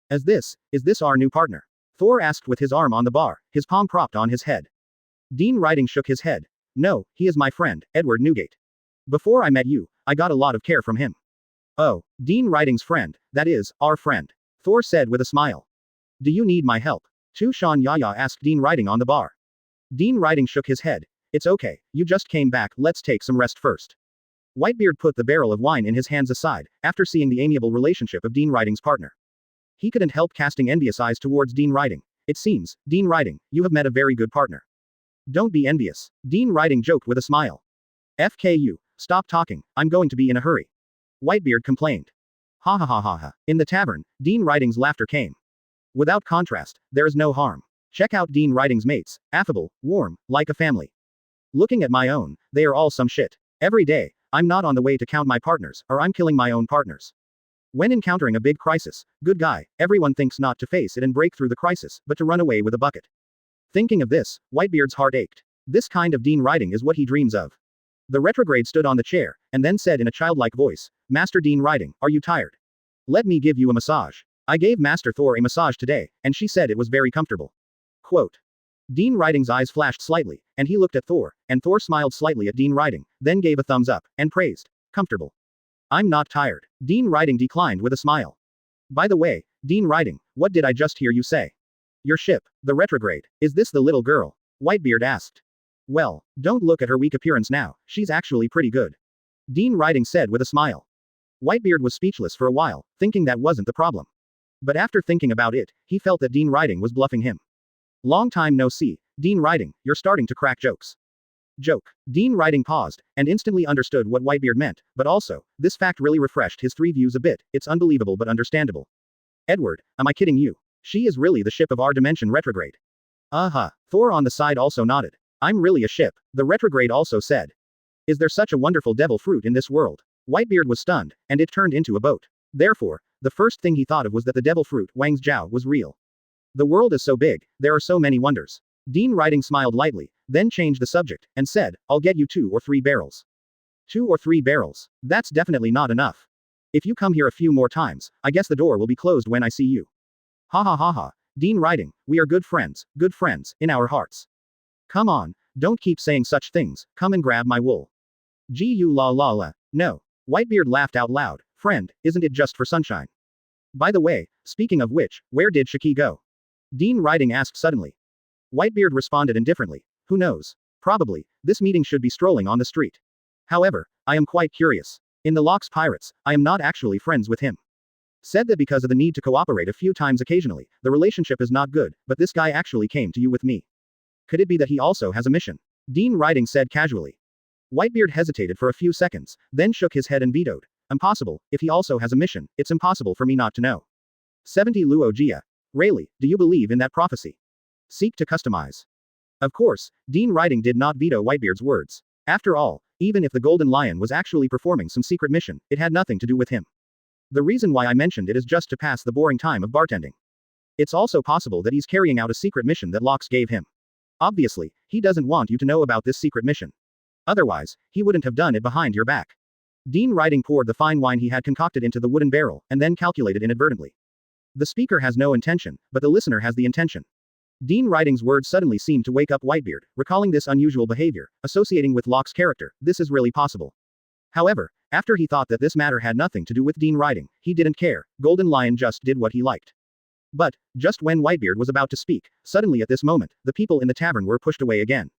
Is this our new partner? Thor asked with his arm on the bar, his palm propped on his head. Dean Riding shook his head. No, he is my friend, Edward Newgate. Before I met you, I got a lot of care from him. Oh, Dean Riding's friend, that is, our friend. Thor said with a smile. Do you need my help? Tushan Yaya asked Dean Riding on the bar. Dean Riding shook his head. It's okay, you just came back, let's take some rest first. Whitebeard put the barrel of wine in his hands aside, after seeing the amiable relationship of Dean Riding's partner. He couldn't help casting envious eyes towards Dean Riding. It seems, Dean Riding, you have met a very good partner. Don't be envious. Dean Riding joked with a smile. FKU, stop talking, I'm going to be in a hurry. Whitebeard complained. Ha ha ha ha ha. In the tavern, Dean Riding's laughter came. Without contrast, there is no harm. Check out Dean Riding's mates, affable, warm, like a family. Looking at my own, they are all some shit. Every day, I'm not on the way to count my partners, or I'm killing my own partners. When encountering a big crisis, good guy, everyone thinks not to face it and break through the crisis, but to run away with a bucket. Thinking of this, Whitebeard's heart ached. This kind of Dean Riding is what he dreams of. The retrograde stood on the chair, and then said in a childlike voice, Master Dean Riding, are you tired? Let me give you a massage. I gave Master Thor a massage today, and she said it was very comfortable. Quote. Dean Riding's eyes flashed slightly, and he looked at Thor, and Thor smiled slightly at Dean Riding, then gave a thumbs up, and praised. Comfortable. I'm not tired. Dean Riding declined with a smile. By the way, Dean Riding, what did I just hear you say? Your ship, the retrograde, is this the little girl? Whitebeard asked. Well, don't look at her weak appearance now, she's actually pretty good. Dean Riding said with a smile. Whitebeard was speechless for a while, thinking that wasn't the problem. But after thinking about it, he felt that Dean Riding was bluffing him. Long time no see, Dean Riding, you're starting to crack jokes. Joke. Dean Riding paused, and instantly understood what Whitebeard meant, but also, this fact really refreshed his three views a bit, it's unbelievable but understandable. Edward, am I kidding you? She is really the ship of our dimension retrograde. Uh-huh. Thor on the side also nodded. I'm really a ship, the retrograde also said. Is there such a wonderful devil fruit in this world? Whitebeard was stunned, and it turned into a boat. Therefore, the first thing he thought of was that the devil fruit, Wang's Jiao, was real. The world is so big, there are so many wonders. Dean Riding smiled lightly, then changed the subject, and said, I'll get you 2 or 3 barrels. 2 or 3 barrels. That's definitely not enough. If you come here a few more times, I guess the door will be closed when I see you. Ha ha ha ha. Dean Riding, we are good friends, in our hearts. Come on, don't keep saying such things, come and grab my wool. Gu la la la. No. Whitebeard laughed out loud, friend, isn't it just for sunshine? By the way, speaking of which, where did Shiki go? Dean Riding asked suddenly. Whitebeard responded indifferently, who knows? Probably, this meeting should be strolling on the street. However, I am quite curious. In the Luiffy Pirates, I am not actually friends with him. Said that because of the need to cooperate a few times occasionally, the relationship is not good, but this guy actually came to you with me. Could it be that he also has a mission? Dean Riding said casually. Whitebeard hesitated for a few seconds, then shook his head and vetoed. Impossible, if he also has a mission, it's impossible for me not to know. 70 Luo Jia. Rayleigh, do you believe in that prophecy? Seek to customize. Of course, Dean Riding did not veto Whitebeard's words. After all, even if the Golden Lion was actually performing some secret mission, it had nothing to do with him. The reason why I mentioned it is just to pass the boring time of bartending. It's also possible that he's carrying out a secret mission that Locks gave him. Obviously, he doesn't want you to know about this secret mission. Otherwise, he wouldn't have done it behind your back. Dean Riding poured the fine wine he had concocted into the wooden barrel, and then calculated inadvertently. The speaker has no intention, but the listener has the intention. Dean Riding's words suddenly seemed to wake up Whitebeard, recalling this unusual behavior, associating with Locke's character, this is really possible. However, after he thought that this matter had nothing to do with Dean Riding, he didn't care. Golden Lion just did what he liked. But, just when Whitebeard was about to speak, suddenly at this moment, the people in the tavern were pushed away again.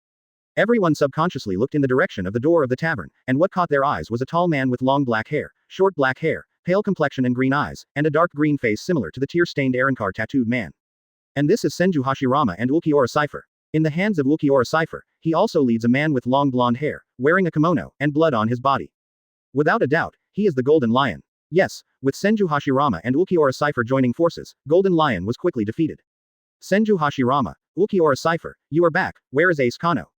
Everyone subconsciously looked in the direction of the door of the tavern, and what caught their eyes was a tall man with long black hair, short black hair, pale complexion and green eyes, and a dark green face similar to the tear-stained Arankar tattooed man. And this is Senju Hashirama and Ulquiorra Cipher. In the hands of Ulquiorra Cipher, he also leads a man with long blonde hair, wearing a kimono, and blood on his body. Without a doubt, he is the Golden Lion. Yes, with Senju Hashirama and Ulquiorra Cipher joining forces, Golden Lion was quickly defeated. Senju Hashirama, Ulquiorra Cipher, you are back, where is Ace Kano?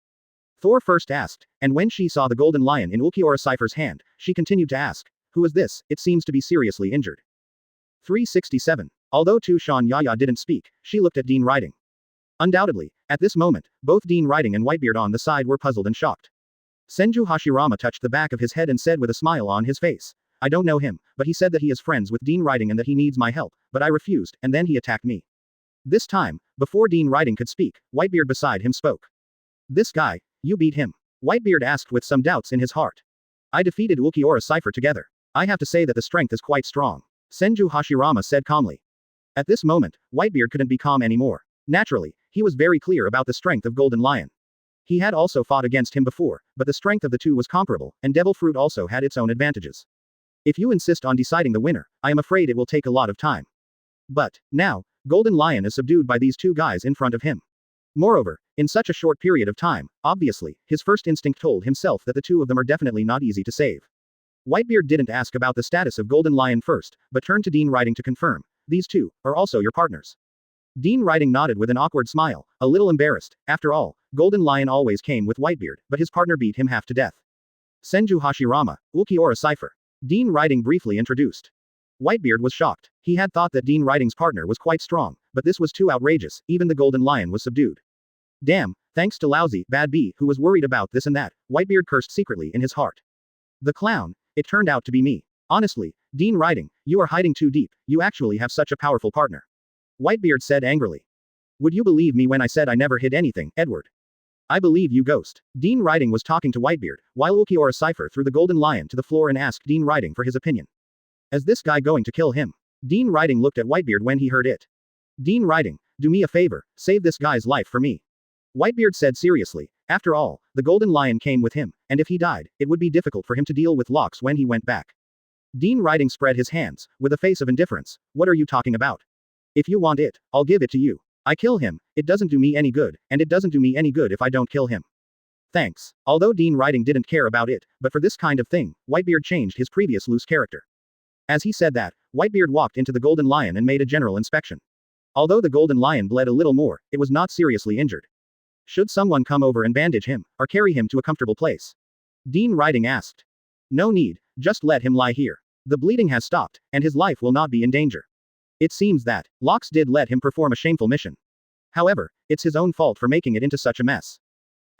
Thor first asked, and when she saw the Golden Lion in Ulquiorra Cipher's hand, she continued to ask, who is this? It seems to be seriously injured. 367. Although Tushan Yaya didn't speak, she looked at Dean Riding. Undoubtedly, at this moment, both Dean Riding and Whitebeard on the side were puzzled and shocked. Senju Hashirama touched the back of his head and said with a smile on his face, I don't know him, but he said that he is friends with Dean Riding and that he needs my help, but I refused, and then he attacked me. This time, before Dean Riding could speak, Whitebeard beside him spoke. This guy, you beat him? Whitebeard asked with some doubts in his heart. I defeated Ulquiorra Cipher together. I have to say that the strength is quite strong. Senju Hashirama said calmly. At this moment, Whitebeard couldn't be calm anymore. Naturally, he was very clear about the strength of Golden Lion. He had also fought against him before, but the strength of the two was comparable, and Devil Fruit also had its own advantages. If you insist on deciding the winner, I am afraid it will take a lot of time. But, now, Golden Lion is subdued by these two guys in front of him. Moreover, in such a short period of time, obviously, his first instinct told himself that the two of them are definitely not easy to save. Whitebeard didn't ask about the status of Golden Lion first, but turned to Dean Riding to confirm, these two are also your partners. Dean Riding nodded with an awkward smile, a little embarrassed. After all, Golden Lion always came with Whitebeard, but his partner beat him half to death. Senju Hashirama, Ulquiorra Cipher. Dean Riding briefly introduced. Whitebeard was shocked. He had thought that Dean Riding's partner was quite strong, but this was too outrageous, even the Golden Lion was subdued. Damn, thanks to lousy, bad B who was worried about this and that, Whitebeard cursed secretly in his heart. The clown, it turned out to be me. Honestly, Dean Riding, you are hiding too deep, you actually have such a powerful partner. Whitebeard said angrily. Would you believe me when I said I never hid anything, Edward? I believe you ghost. Dean Riding was talking to Whitebeard, while Ulquiorra Cipher threw the Golden Lion to the floor and asked Dean Riding for his opinion. Is this guy going to kill him? Dean Riding looked at Whitebeard when he heard it. Dean Riding, do me a favor, save this guy's life for me. Whitebeard said seriously, after all, the Golden Lion came with him, and if he died, it would be difficult for him to deal with Locks when he went back. Dean Riding spread his hands, with a face of indifference. What are you talking about? If you want it, I'll give it to you. I kill him, it doesn't do me any good, and it doesn't do me any good if I don't kill him. Thanks. Although Dean Riding didn't care about it, but for this kind of thing, Whitebeard changed his previous loose character. As he said that, Whitebeard walked into the Golden Lion and made a general inspection. Although the Golden Lion bled a little more, it was not seriously injured. Should someone come over and bandage him, or carry him to a comfortable place? Dean Riding asked. No need, just let him lie here. The bleeding has stopped, and his life will not be in danger. It seems that Locks did let him perform a shameful mission. However, it's his own fault for making it into such a mess.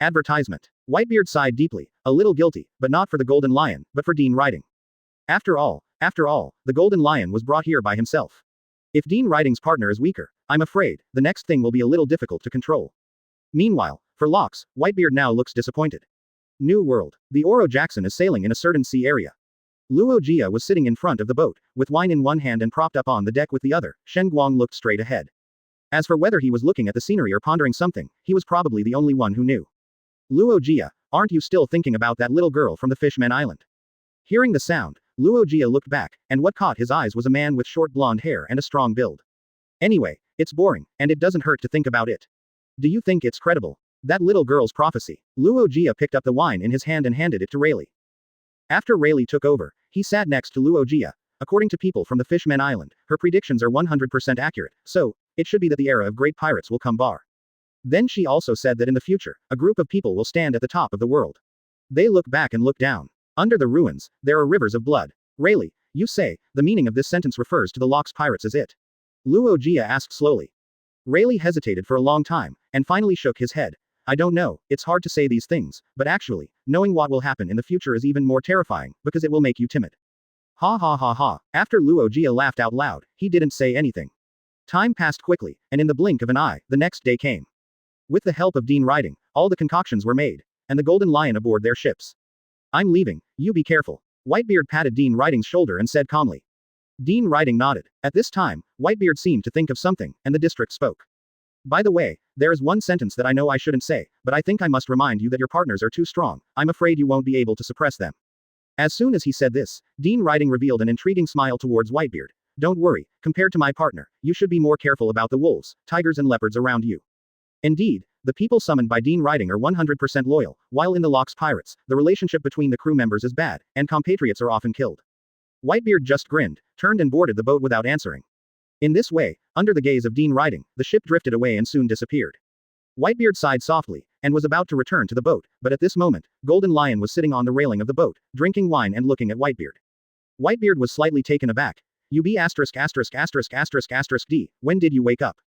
Advertisement. Whitebeard sighed deeply, a little guilty, but not for the Golden Lion, but for Dean Riding. After all, the Golden Lion was brought here by himself. If Dean Riding's partner is weaker, I'm afraid, the next thing will be a little difficult to control. Meanwhile, for Locks, Whitebeard now looks disappointed. New World. The Oro Jackson is sailing in a certain sea area. Luuffy was sitting in front of the boat, with wine in one hand and propped up on the deck with the other. Shen Guang looked straight ahead. As for whether he was looking at the scenery or pondering something, he was probably the only one who knew. Luuffy, aren't you still thinking about that little girl from the Fishman Island? Hearing the sound, Luuffy looked back, and what caught his eyes was a man with short blonde hair and a strong build. Anyway, it's boring, and it doesn't hurt to think about it. Do you think it's credible? That little girl's prophecy. Luuffy picked up the wine in his hand and handed it to Rayleigh. After Rayleigh took over, he sat next to Luuffy. According to people from the Fishman Island, her predictions are 100% accurate, so, it should be that the era of great pirates will come bar. Then she also said that in the future, a group of people will stand at the top of the world. They look back and look down. Under the ruins, there are rivers of blood. Rayleigh, you say, the meaning of this sentence refers to the Locks Pirates is it? Luuffy asked slowly. Rayleigh hesitated for a long time, and finally shook his head. I don't know, it's hard to say these things, but actually, knowing what will happen in the future is even more terrifying, because it will make you timid. Ha ha ha ha. After Luuffy laughed out loud, he didn't say anything. Time passed quickly, and in the blink of an eye, the next day came. With the help of Dean Riding, all the concoctions were made, and the Golden Lion aboard their ships. I'm leaving, you be careful. Whitebeard patted Dean Riding's shoulder and said calmly. Dean Riding nodded. At this time, Whitebeard seemed to think of something, and the district spoke. By the way, there is one sentence that I know I shouldn't say, but I think I must remind you that your partners are too strong. I'm afraid you won't be able to suppress them. As soon as he said this, Dean Riding revealed an intriguing smile towards Whitebeard. Don't worry, compared to my partner, you should be more careful about the wolves, tigers and leopards around you. Indeed, the people summoned by Dean Riding are 100% loyal, while in the Luffy Pirates, the relationship between the crew members is bad, and compatriots are often killed. Whitebeard just grinned, turned and boarded the boat without answering. In this way, under the gaze of Dean Riding, the ship drifted away and soon disappeared. Whitebeard sighed softly, and was about to return to the boat, but at this moment, Golden Lion was sitting on the railing of the boat, drinking wine and looking at Whitebeard. Whitebeard was slightly taken aback. You be asterisk asterisk asterisk asterisk asterisk D, when did you wake up?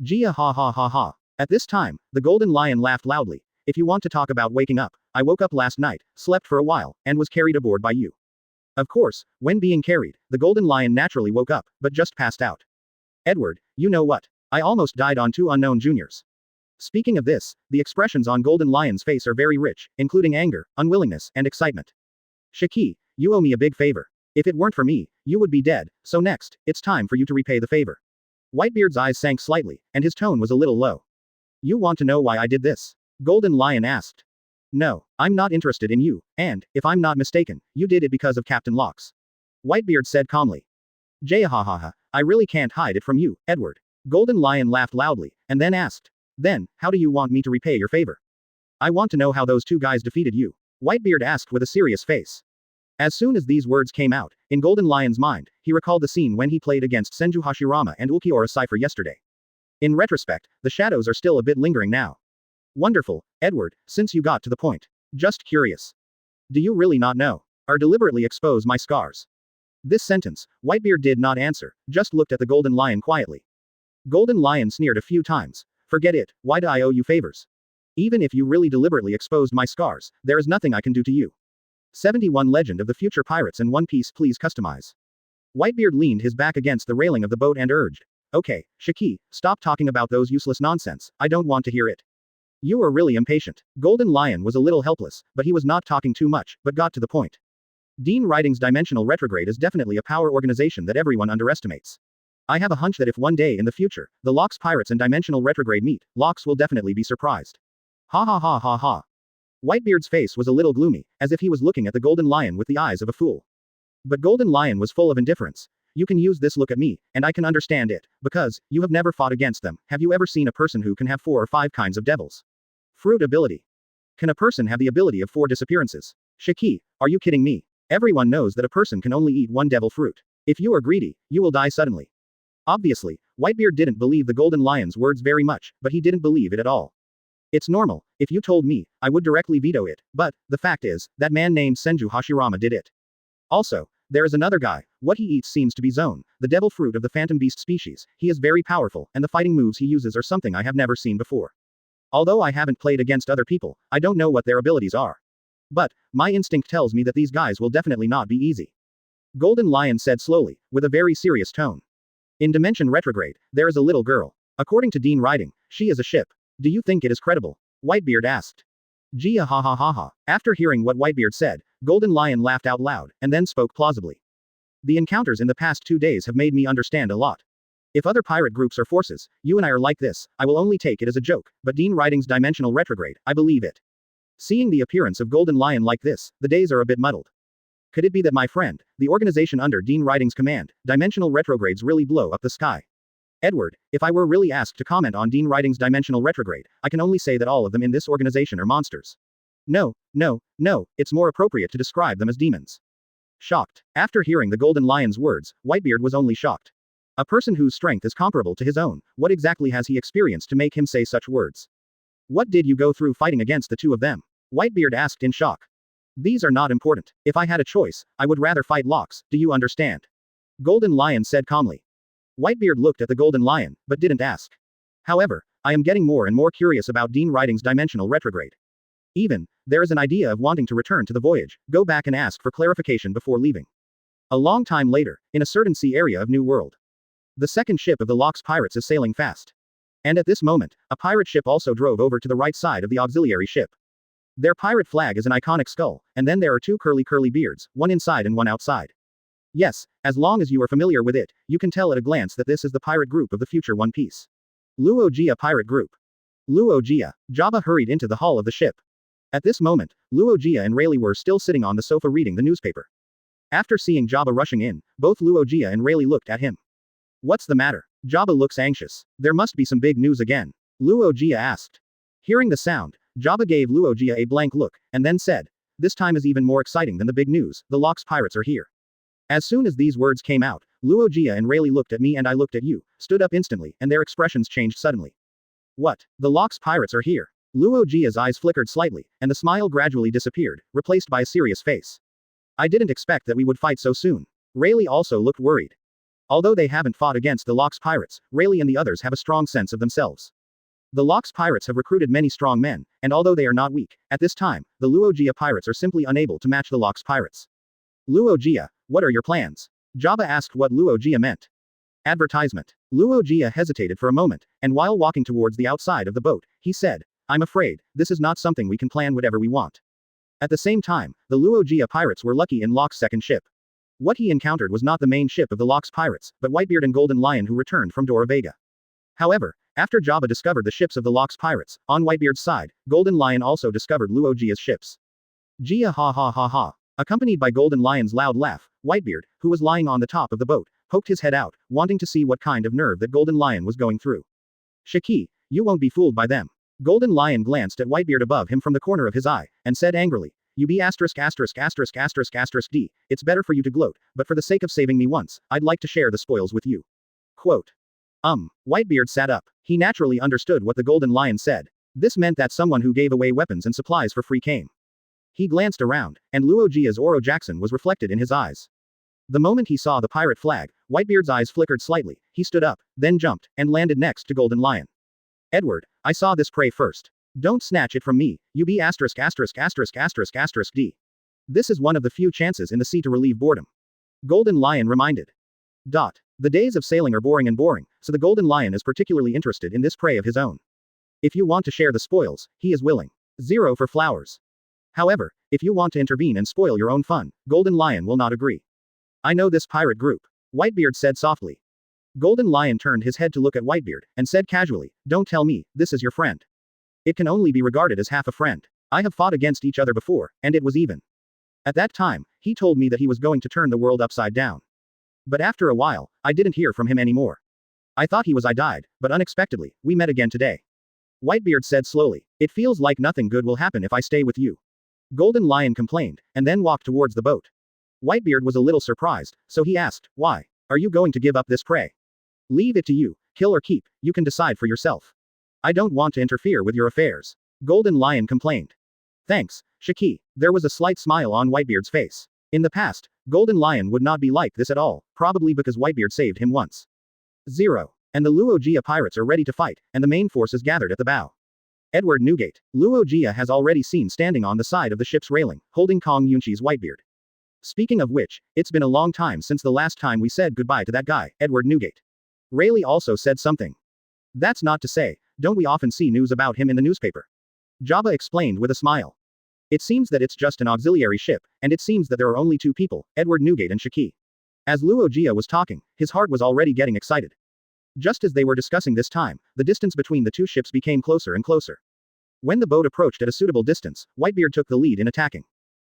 Gia ha ha ha ha. At this time, the Golden Lion laughed loudly. If you want to talk about waking up, I woke up last night, slept for a while, and was carried aboard by you. Of course, when being carried, the Golden Lion naturally woke up, but just passed out. Edward, you know what? I almost died on 2 unknown juniors. Speaking of this, the expressions on Golden Lion's face are very rich, including anger, unwillingness, and excitement. Shiki, you owe me a big favor. If it weren't for me, you would be dead, so next, it's time for you to repay the favor. Whitebeard's eyes sank slightly, and his tone was a little low. You want to know why I did this? Golden Lion asked. No, I'm not interested in you, and, if I'm not mistaken, you did it because of Captain Locks. Whitebeard said calmly. Jahahaha, I really can't hide it from you, Edward. Golden Lion laughed loudly, and then asked. Then, how do you want me to repay your favor? I want to know how those 2 guys defeated you. Whitebeard asked with a serious face. As soon as these words came out, in Golden Lion's mind, he recalled the scene when he played against Senju Hashirama and Ulquiorra Cypher yesterday. In retrospect, the shadows are still a bit lingering now. Wonderful, Edward, since you got to the point. Just curious. Do you really not know? Or deliberately expose my scars? This sentence, Whitebeard did not answer, just looked at the Golden Lion quietly. Golden Lion sneered a few times. Forget it, why do I owe you favors? Even if you really deliberately exposed my scars, there is nothing I can do to you. 71 Legend of the Future Pirates and One Piece please customize. Whitebeard leaned his back against the railing of the boat and urged. Okay, Shiki, stop talking about those useless nonsense, I don't want to hear it. You are really impatient. Golden Lion was a little helpless, but he was not talking too much, but got to the point. Dean Riding's Dimensional Retrograde is definitely a power organization that everyone underestimates. I have a hunch that if one day in the future, the Luffy Pirates and Dimensional Retrograde meet, Luffy will definitely be surprised. Ha ha ha ha ha. Whitebeard's face was a little gloomy, as if he was looking at the Golden Lion with the eyes of a fool. But Golden Lion was full of indifference. You can use this look at me, and I can understand it, because, you have never fought against them. Have you ever seen a person who can have 4 or 5 kinds of devils? Fruit ability. Can a person have the ability of 4 disappearances? Shiki, are you kidding me? Everyone knows that a person can only eat 1 devil fruit. If you are greedy, you will die suddenly. Obviously, Whitebeard didn't believe the Golden Lion's words very much, but he didn't believe it at all. It's normal, if you told me, I would directly veto it, but, the fact is, that man named Senju Hashirama did it. Also, there is another guy, what he eats seems to be Zone, the devil fruit of the phantom beast species. He is very powerful, and the fighting moves he uses are something I have never seen before. Although I haven't played against other people, I don't know what their abilities are. But, my instinct tells me that these guys will definitely not be easy. Golden Lion said slowly, with a very serious tone. In Dimension Retrograde, there is a little girl. According to Dean Riding, she is a ship. Do you think it is credible? Whitebeard asked. Gia ha ha ha ha. After hearing what Whitebeard said, Golden Lion laughed out loud, and then spoke plausibly. The encounters in the past 2 days have made me understand a lot. If other pirate groups or forces, you and I are like this, I will only take it as a joke, but Dean Riding's Dimensional Retrograde, I believe it. Seeing the appearance of Golden Lion like this, the days are a bit muddled. Could it be that my friend, the organization under Dean Riding's command, Dimensional Retrogrades really blow up the sky? Edward, if I were really asked to comment on Dean Riding's Dimensional Retrograde, I can only say that all of them in this organization are monsters. No, it's more appropriate to describe them as demons. Shocked. After hearing the Golden Lion's words, Whitebeard was only shocked. A person whose strength is comparable to his own, what exactly has he experienced to make him say such words? What did you go through fighting against the 2 of them? Whitebeard asked in shock. These are not important. If I had a choice, I would rather fight Locks, do you understand? Golden Lion said calmly. Whitebeard looked at the Golden Lion, but didn't ask. However, I am getting more and more curious about Dean Riding's Dimensional Retrograde. Even, there is an idea of wanting to return to the voyage, go back and ask for clarification before leaving. A long time later, in a certain sea area of New World. The second ship of the Luffy Pirates is sailing fast. And at this moment, a pirate ship also drove over to the right side of the auxiliary ship. Their pirate flag is an iconic skull, and then there are two curly beards, one inside and one outside. Yes, as long as you are familiar with it, you can tell at a glance that this is the pirate group of the future One Piece. Luuffy Pirate Group. Luuffy. Jabba hurried into the hull of the ship. At this moment, Luuffy and Rayleigh were still sitting on the sofa reading the newspaper. After seeing Jabba rushing in, both Luuffy and Rayleigh looked at him. What's the matter? Jabba looks anxious. There must be some big news again. Luuffy asked. Hearing the sound, Jabba gave Luuffy a blank look, and then said, "This time is even more exciting than the big news, the Locks Pirates are here." As soon as these words came out, Luuffy and Rayleigh looked at me and I looked at you, stood up instantly, and their expressions changed suddenly. What? The Locks Pirates are here? Luuffy's eyes flickered slightly, and the smile gradually disappeared, replaced by a serious face. I didn't expect that we would fight so soon. Rayleigh also looked worried. Although they haven't fought against the Locks Pirates, Rayleigh and the others have a strong sense of themselves. The Locks Pirates have recruited many strong men, and although they are not weak, at this time, the Luuffy Pirates are simply unable to match the Locks Pirates. Luuffy, what are your plans? Jabba asked what Luuffy meant. Advertisement. Luuffy hesitated for a moment, and while walking towards the outside of the boat, he said, "I'm afraid, this is not something we can plan whatever we want." At the same time, the Luuffy Pirates were lucky in Locke's second ship. What he encountered was not the main ship of the Locks Pirates, but Whitebeard and Golden Lion who returned from Dora Vega. However, after Jabba discovered the ships of the Locks Pirates, on Whitebeard's side, Golden Lion also discovered Luuffy's ships. Gia ha ha ha ha. Accompanied by Golden Lion's loud laugh, Whitebeard, who was lying on the top of the boat, poked his head out, wanting to see what kind of nerve that Golden Lion was going through. Shiki, you won't be fooled by them. Golden Lion glanced at Whitebeard above him from the corner of his eye, and said angrily, "You be asterisk asterisk asterisk asterisk asterisk D, it's better for you to gloat, but for the sake of saving me once, I'd like to share the spoils with you." Quote. Whitebeard sat up. He naturally understood what the Golden Lion said. This meant that someone who gave away weapons and supplies for free came. He glanced around, and Luuffy's Oro Jackson was reflected in his eyes. The moment he saw the pirate flag, Whitebeard's eyes flickered slightly, he stood up, then jumped, and landed next to Golden Lion. "Edward, I saw this prey first. Don't snatch it from me, you be asterisk asterisk asterisk asterisk asterisk D. This is one of the few chances in the sea to relieve boredom." Golden Lion reminded. The days of sailing are boring, so the Golden Lion is particularly interested in this prey of his own. If you want to share the spoils, he is willing. 0 for flowers. However, if you want to intervene and spoil your own fun, Golden Lion will not agree. "I know this pirate group," Whitebeard said softly. Golden Lion turned his head to look at Whitebeard, and said casually, "Don't tell me, this is your friend. It can only be regarded as half a friend. I have fought against each other before, and it was even. At that time, he told me that he was going to turn the world upside down. But after a while, I didn't hear from him anymore. I thought I died, but unexpectedly, we met again today." Whitebeard said slowly, "It feels like nothing good will happen if I stay with you." Golden Lion complained, and then walked towards the boat. Whitebeard was a little surprised, so he asked, "Why? Are you going to give up this prey?" "Leave it to you, kill or keep, you can decide for yourself. I don't want to interfere with your affairs." Golden Lion complained. "Thanks, Shiki." There was a slight smile on Whitebeard's face. In the past, Golden Lion would not be like this at all, probably because Whitebeard saved him once. 0. And the Luuffy Pirates are ready to fight, and the main force is gathered at the bow. Edward Newgate. Luuffy has already seen standing on the side of the ship's railing, holding Kong Yunchi's Whitebeard. Speaking of which, it's been a long time since the last time we said goodbye to that guy, Edward Newgate. Rayleigh also said something. That's not to say, don't we often see news about him in the newspaper? Jabba explained with a smile. It seems that it's just an auxiliary ship, and it seems that there are only two people, Edward Newgate and Shiki. As Luuffy was talking, his heart was already getting excited. Just as they were discussing this time, the distance between the two ships became closer and closer. When the boat approached at a suitable distance, Whitebeard took the lead in attacking.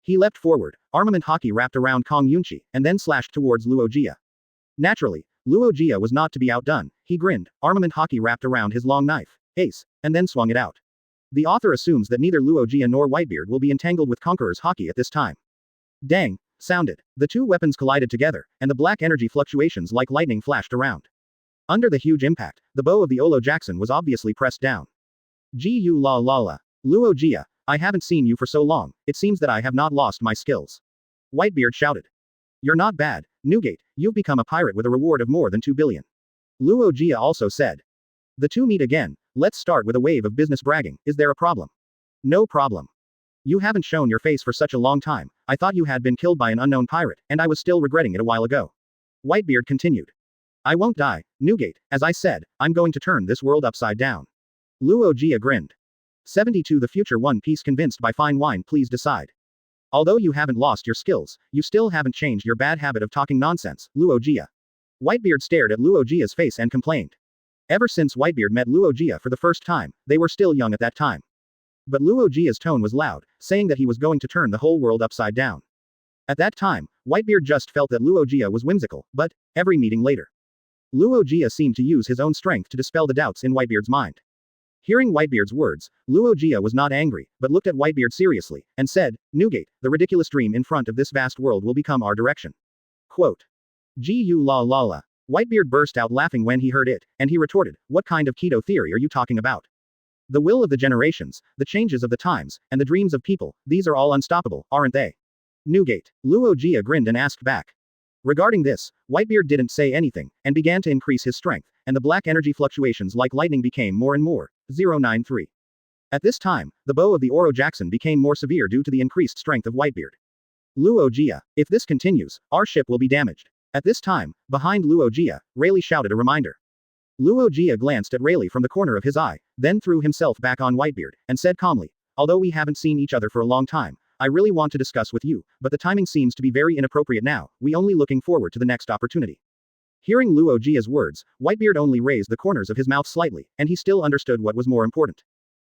He leapt forward, armament hockey wrapped around Kong Yunchi, and then slashed towards Luuffy. Naturally, Luuffy was not to be outdone. He grinned, armament hockey wrapped around his long knife, ace, and then swung it out. The author assumes that neither Luuffy nor Whitebeard will be entangled with Conqueror's hockey at this time. Dang, sounded. The two weapons collided together, and the black energy fluctuations like lightning flashed around. Under the huge impact, the bow of the Olo Jackson was obviously pressed down. Gu la la la. Luuffy, I haven't seen you for so long, it seems that I have not lost my skills. Whitebeard shouted. You're not bad, Newgate, you've become a pirate with a reward of more than 2 billion. Luuffy also said. The two meet again. Let's start with a wave of business bragging. Is there a problem? No problem. You haven't shown your face for such a long time. I thought you had been killed by an unknown pirate, and I was still regretting it a while ago. Whitebeard continued. I won't die, Newgate. As I said, I'm going to turn this world upside down. Luuffy grinned. 72 The future One Piece convinced by fine wine. Please decide. Although you haven't lost your skills, you still haven't changed your bad habit of talking nonsense, Luogia. Whitebeard stared at Luogia's face and complained. Ever since Whitebeard met Luogia for the first time, they were still young at that time. But Luogia's tone was loud, saying that he was going to turn the whole world upside down. At that time, Whitebeard just felt that Luogia was whimsical, but, every meeting later, Luogia seemed to use his own strength to dispel the doubts in Whitebeard's mind. Hearing Whitebeard's words, Luogia was not angry, but looked at Whitebeard seriously, and said, Newgate, the ridiculous dream in front of this vast world will become our direction. Quote. Gu la la la. Whitebeard burst out laughing when he heard it, and he retorted, what kind of keto theory are you talking about? The will of the generations, the changes of the times, and the dreams of people, these are all unstoppable, aren't they? Newgate. Luogia grinned and asked back. Regarding this, Whitebeard didn't say anything, and began to increase his strength, and the black energy fluctuations like lightning became more and more. 093. At this time, the bow of the Oro Jackson became more severe due to the increased strength of Whitebeard. Luogia, if this continues, our ship will be damaged. At this time, behind Luogia, Rayleigh shouted a reminder. Luogia glanced at Rayleigh from the corner of his eye, then threw himself back on Whitebeard, and said calmly, although we haven't seen each other for a long time, I really want to discuss with you, but the timing seems to be very inappropriate now, we only looking forward to the next opportunity. Hearing Luogia's words, Whitebeard only raised the corners of his mouth slightly, and he still understood what was more important.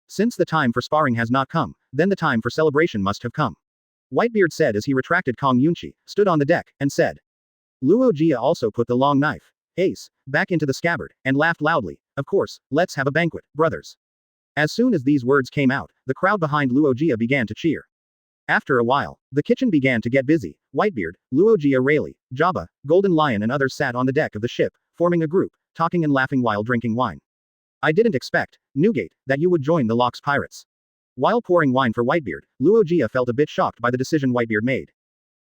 Since the time for sparring has not come, then the time for celebration must have come. Whitebeard said as he retracted Kong Yunchi, stood on the deck, and said. Luogia also put the long knife, Ace, back into the scabbard, and laughed loudly, of course, let's have a banquet, brothers. As soon as these words came out, the crowd behind Luogia began to cheer. After a while, the kitchen began to get busy. Whitebeard, Luogia, Rayleigh, Jabba, Golden Lion and others sat on the deck of the ship, forming a group, talking and laughing while drinking wine. I didn't expect, Newgate, that you would join the Luffy Pirates. While pouring wine for Whitebeard, Luogia felt a bit shocked by the decision Whitebeard made.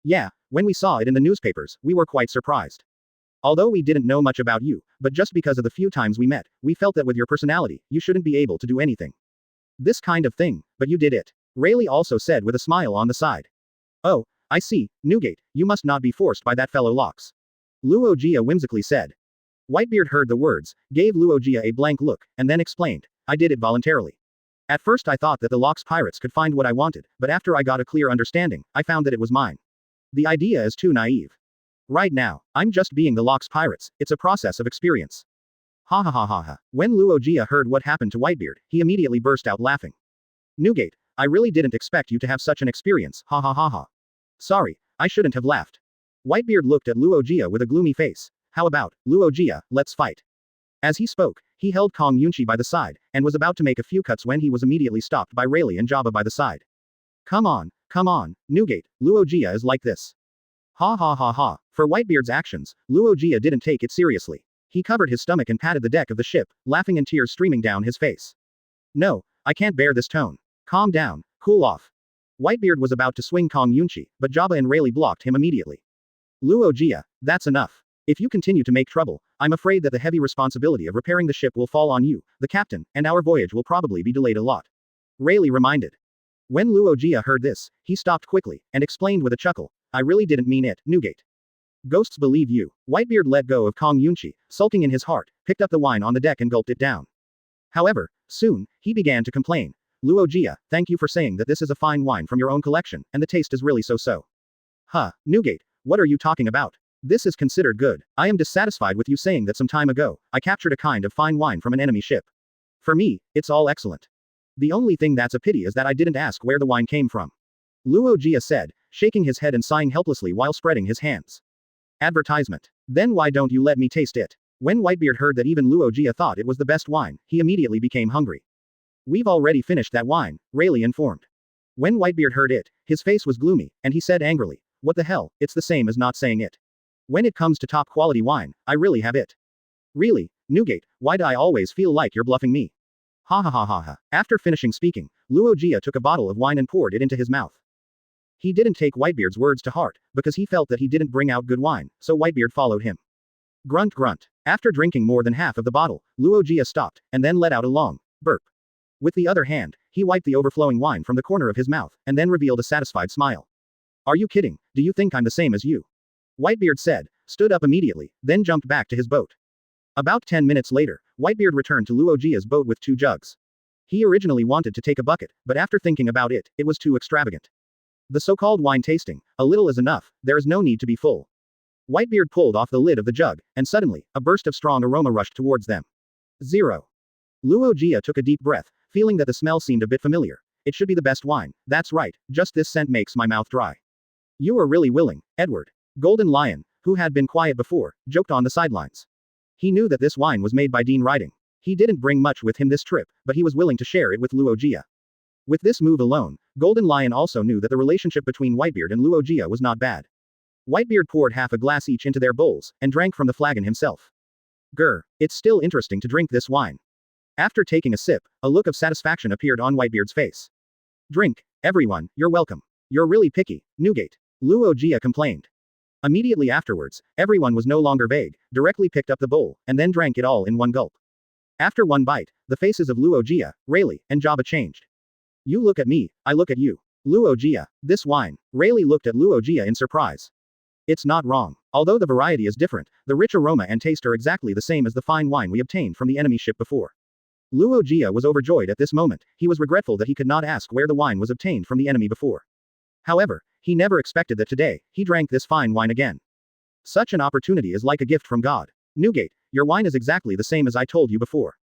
Yeah, when we saw it in the newspapers, we were quite surprised. Although we didn't know much about you, but just because of the few times we met, we felt that with your personality, you shouldn't be able to do anything. This kind of thing, but you did it. Rayleigh also said with a smile on the side. Oh, I see, Newgate, you must not be forced by that fellow Lox. Luogia whimsically said. Whitebeard heard the words, gave Luogia a blank look, and then explained, I did it voluntarily. At first I thought that the Luffy Pirates could find what I wanted, but after I got a clear understanding, I found that it was mine. The idea is too naive. Right now, I'm just being the Luffy Pirates, it's a process of experience. Ha ha ha ha ha. When Luogia heard what happened to Whitebeard, he immediately burst out laughing. Newgate, I really didn't expect you to have such an experience, ha ha ha ha. Sorry, I shouldn't have laughed. Whitebeard looked at Luogia with a gloomy face. How about, Luogia, let's fight. As he spoke, he held Kong Yunchi by the side, and was about to make a few cuts when he was immediately stopped by Rayleigh and Jabba by the side. Come on, Newgate, Luogia is like this. Ha ha ha ha. For Whitebeard's actions, Luogia didn't take it seriously. He covered his stomach and patted the deck of the ship, laughing and tears streaming down his face. No, I can't bear this tone. Calm down, cool off. Whitebeard was about to swing Kong Yunchi, but Jabba and Rayleigh blocked him immediately. Luogia, that's enough. If you continue to make trouble, I'm afraid that the heavy responsibility of repairing the ship will fall on you, the captain, and our voyage will probably be delayed a lot. Rayleigh reminded. When Luogia heard this, he stopped quickly, and explained with a chuckle, I really didn't mean it, Newgate. Ghosts believe you. Whitebeard let go of Kong Yunchi, sulking in his heart, picked up the wine on the deck and gulped it down. However, soon, he began to complain. Luogia, thank you for saying that this is a fine wine from your own collection, and the taste is really so-so. Huh, Newgate, what are you talking about? This is considered good. I am dissatisfied with you saying that some time ago, I captured a kind of fine wine from an enemy ship. For me, it's all excellent. The only thing that's a pity is that I didn't ask where the wine came from. Luogia said, shaking his head and sighing helplessly while spreading his hands. Advertisement. Then why don't you let me taste it? When Whitebeard heard that even Luogia thought it was the best wine, he immediately became hungry. We've already finished that wine, Rayleigh informed. When Whitebeard heard it, his face was gloomy, and he said angrily, what the hell, it's the same as not saying it. When it comes to top quality wine, I really have it. Really, Newgate, why do I always feel like you're bluffing me? Ha ha ha ha ha. After finishing speaking, Luogia took a bottle of wine and poured it into his mouth. He didn't take Whitebeard's words to heart, because he felt that he didn't bring out good wine, so Whitebeard followed him. Grunt grunt. After drinking more than half of the bottle, Luogia stopped, and then let out a long burp. With the other hand, he wiped the overflowing wine from the corner of his mouth, and then revealed a satisfied smile. Are you kidding? Do you think I'm the same as you? Whitebeard said, stood up immediately, then jumped back to his boat. About 10 minutes later, Whitebeard returned to Luogia's boat with 2 jugs. He originally wanted to take a bucket, but after thinking about it, it was too extravagant. The so-called wine tasting, a little is enough, there is no need to be full. Whitebeard pulled off the lid of the jug, and suddenly, a burst of strong aroma rushed towards them. 0. Luuffy took a deep breath, feeling that the smell seemed a bit familiar. It should be the best wine, that's right, just this scent makes my mouth dry. You are really willing, Edward. Golden Lion, who had been quiet before, joked on the sidelines. He knew that this wine was made by Dean Riding. He didn't bring much with him this trip, but he was willing to share it with Luuffy. With this move alone, Golden Lion also knew that the relationship between Whitebeard and Luuffy was not bad. Whitebeard poured half a glass each into their bowls, and drank from the flagon himself. Grr, it's still interesting to drink this wine. After taking a sip, a look of satisfaction appeared on Whitebeard's face. Drink, everyone, you're welcome. You're really picky, Newgate. Luuffy complained. Immediately afterwards, everyone was no longer vague, directly picked up the bowl, and then drank it all in one gulp. After one bite, the faces of Luuffy, Rayleigh, and Jabba changed. You look at me, I look at you. Luuffy, this wine. Rayleigh looked at Luuffy in surprise. It's not wrong. Although the variety is different, the rich aroma and taste are exactly the same as the fine wine we obtained from the enemy ship before. Luuffy was overjoyed at this moment. He was regretful that he could not ask where the wine was obtained from the enemy before. However, he never expected that today, he drank this fine wine again. Such an opportunity is like a gift from God. Newgate, your wine is exactly the same as I told you before.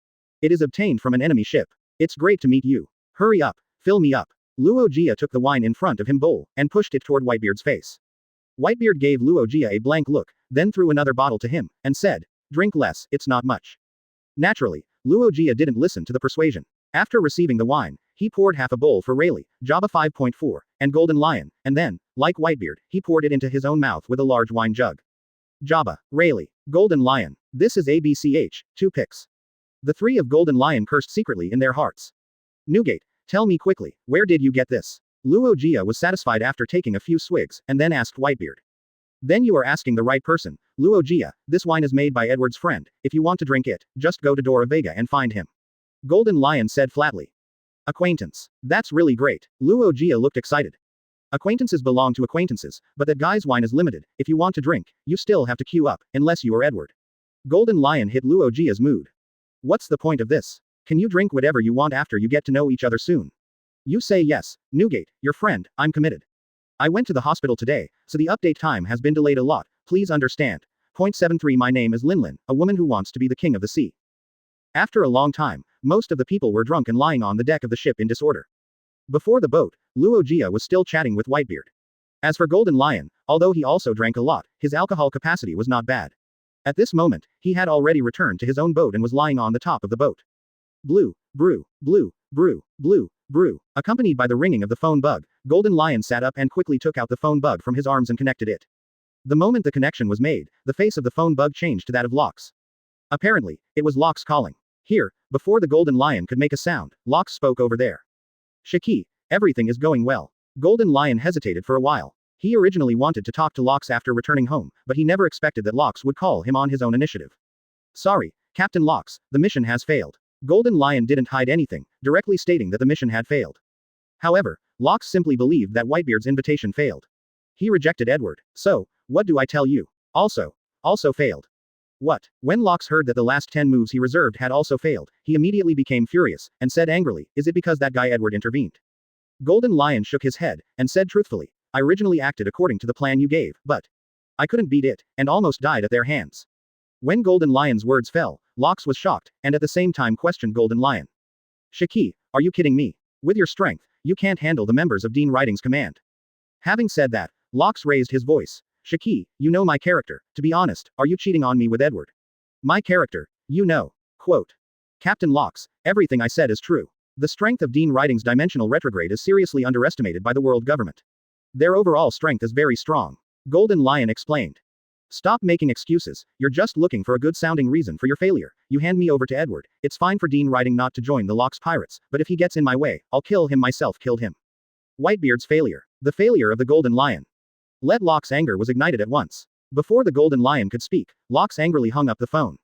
It is obtained from an enemy ship. It's great to meet you. Hurry up, fill me up. Luuffy took the wine in front of him bowl, and pushed it toward Whitebeard's face. Whitebeard gave Luuffy a blank look, then threw another bottle to him, and said, drink less, it's not much. Naturally, Luuffy didn't listen to the persuasion. After receiving the wine, he poured half a bowl for Rayleigh, Jabba 5.4, and Golden Lion, and then, like Whitebeard, he poured it into his own mouth with a large wine jug. Jabba, Rayleigh, Golden Lion, this is ABCH, 2 picks. The 3 of Golden Lion cursed secretly in their hearts. Newgate, tell me quickly, where did you get this? Luuffy was satisfied after taking a few swigs, and then asked Whitebeard. Then you are asking the right person, Luuffy, this wine is made by Edward's friend, if you want to drink it, just go to Dora Vega and find him. Golden Lion said flatly. Acquaintance. That's really great. Luuffy looked excited. Acquaintances belong to acquaintances, but that guy's wine is limited. If you want to drink, you still have to queue up, unless you are Edward. Golden Lion hit Luuffy's mood. What's the point of this? Can you drink whatever you want after you get to know each other soon? You say yes, Newgate, your friend, I'm committed. I went to the hospital today, so the update time has been delayed a lot, please understand. Point 73 My name is Linlin, a woman who wants to be the king of the sea. After a long time, most of the people were drunk and lying on the deck of the ship in disorder. Before the boat, Luuffy was still chatting with Whitebeard. As for Golden Lion, although he also drank a lot, his alcohol capacity was not bad. At this moment, he had already returned to his own boat and was lying on the top of the boat. Blue, brew, blue, brew, blue, brew. Accompanied by the ringing of the phone bug, Golden Lion sat up and quickly took out the phone bug from his arms and connected it. The moment the connection was made, the face of the phone bug changed to that of Locks. Apparently, it was Locks calling. Here, before the Golden Lion could make a sound, Locks spoke over there. Shiki, everything is going well. Golden Lion hesitated for a while. He originally wanted to talk to Locks after returning home, but he never expected that Locks would call him on his own initiative. Sorry, Captain Locks, the mission has failed. Golden Lion didn't hide anything, directly stating that the mission had failed. However, Locks simply believed that Whitebeard's invitation failed. He rejected Edward. So, what do I tell you? Also failed. What? When Locks heard that the last 10 moves he reserved had also failed, he immediately became furious, and said angrily, is it because that guy Edward intervened? Golden Lion shook his head, and said truthfully, I originally acted according to the plan you gave, but I couldn't beat it, and almost died at their hands. When Golden Lion's words fell, Locks was shocked, and at the same time questioned Golden Lion. Shiki, are you kidding me? With your strength, you can't handle the members of Dean Riding's command. Having said that, Locks raised his voice. Shiki, you know my character. To be honest, are you cheating on me with Edward? My character, you know. Quote. Captain Locks, everything I said is true. The strength of Dean Riding's dimensional retrograde is seriously underestimated by the world government. Their overall strength is very strong. Golden Lion explained. Stop making excuses, you're just looking for a good-sounding reason for your failure. You hand me over to Edward, it's fine for Dean Riding not to join the Locks Pirates, but if he gets in my way, I'll kill him myself. Killed him. Whitebeard's failure. The failure of the Golden Lion. Let Locks' anger was ignited at once. Before the Golden Lion could speak, Locks angrily hung up the phone.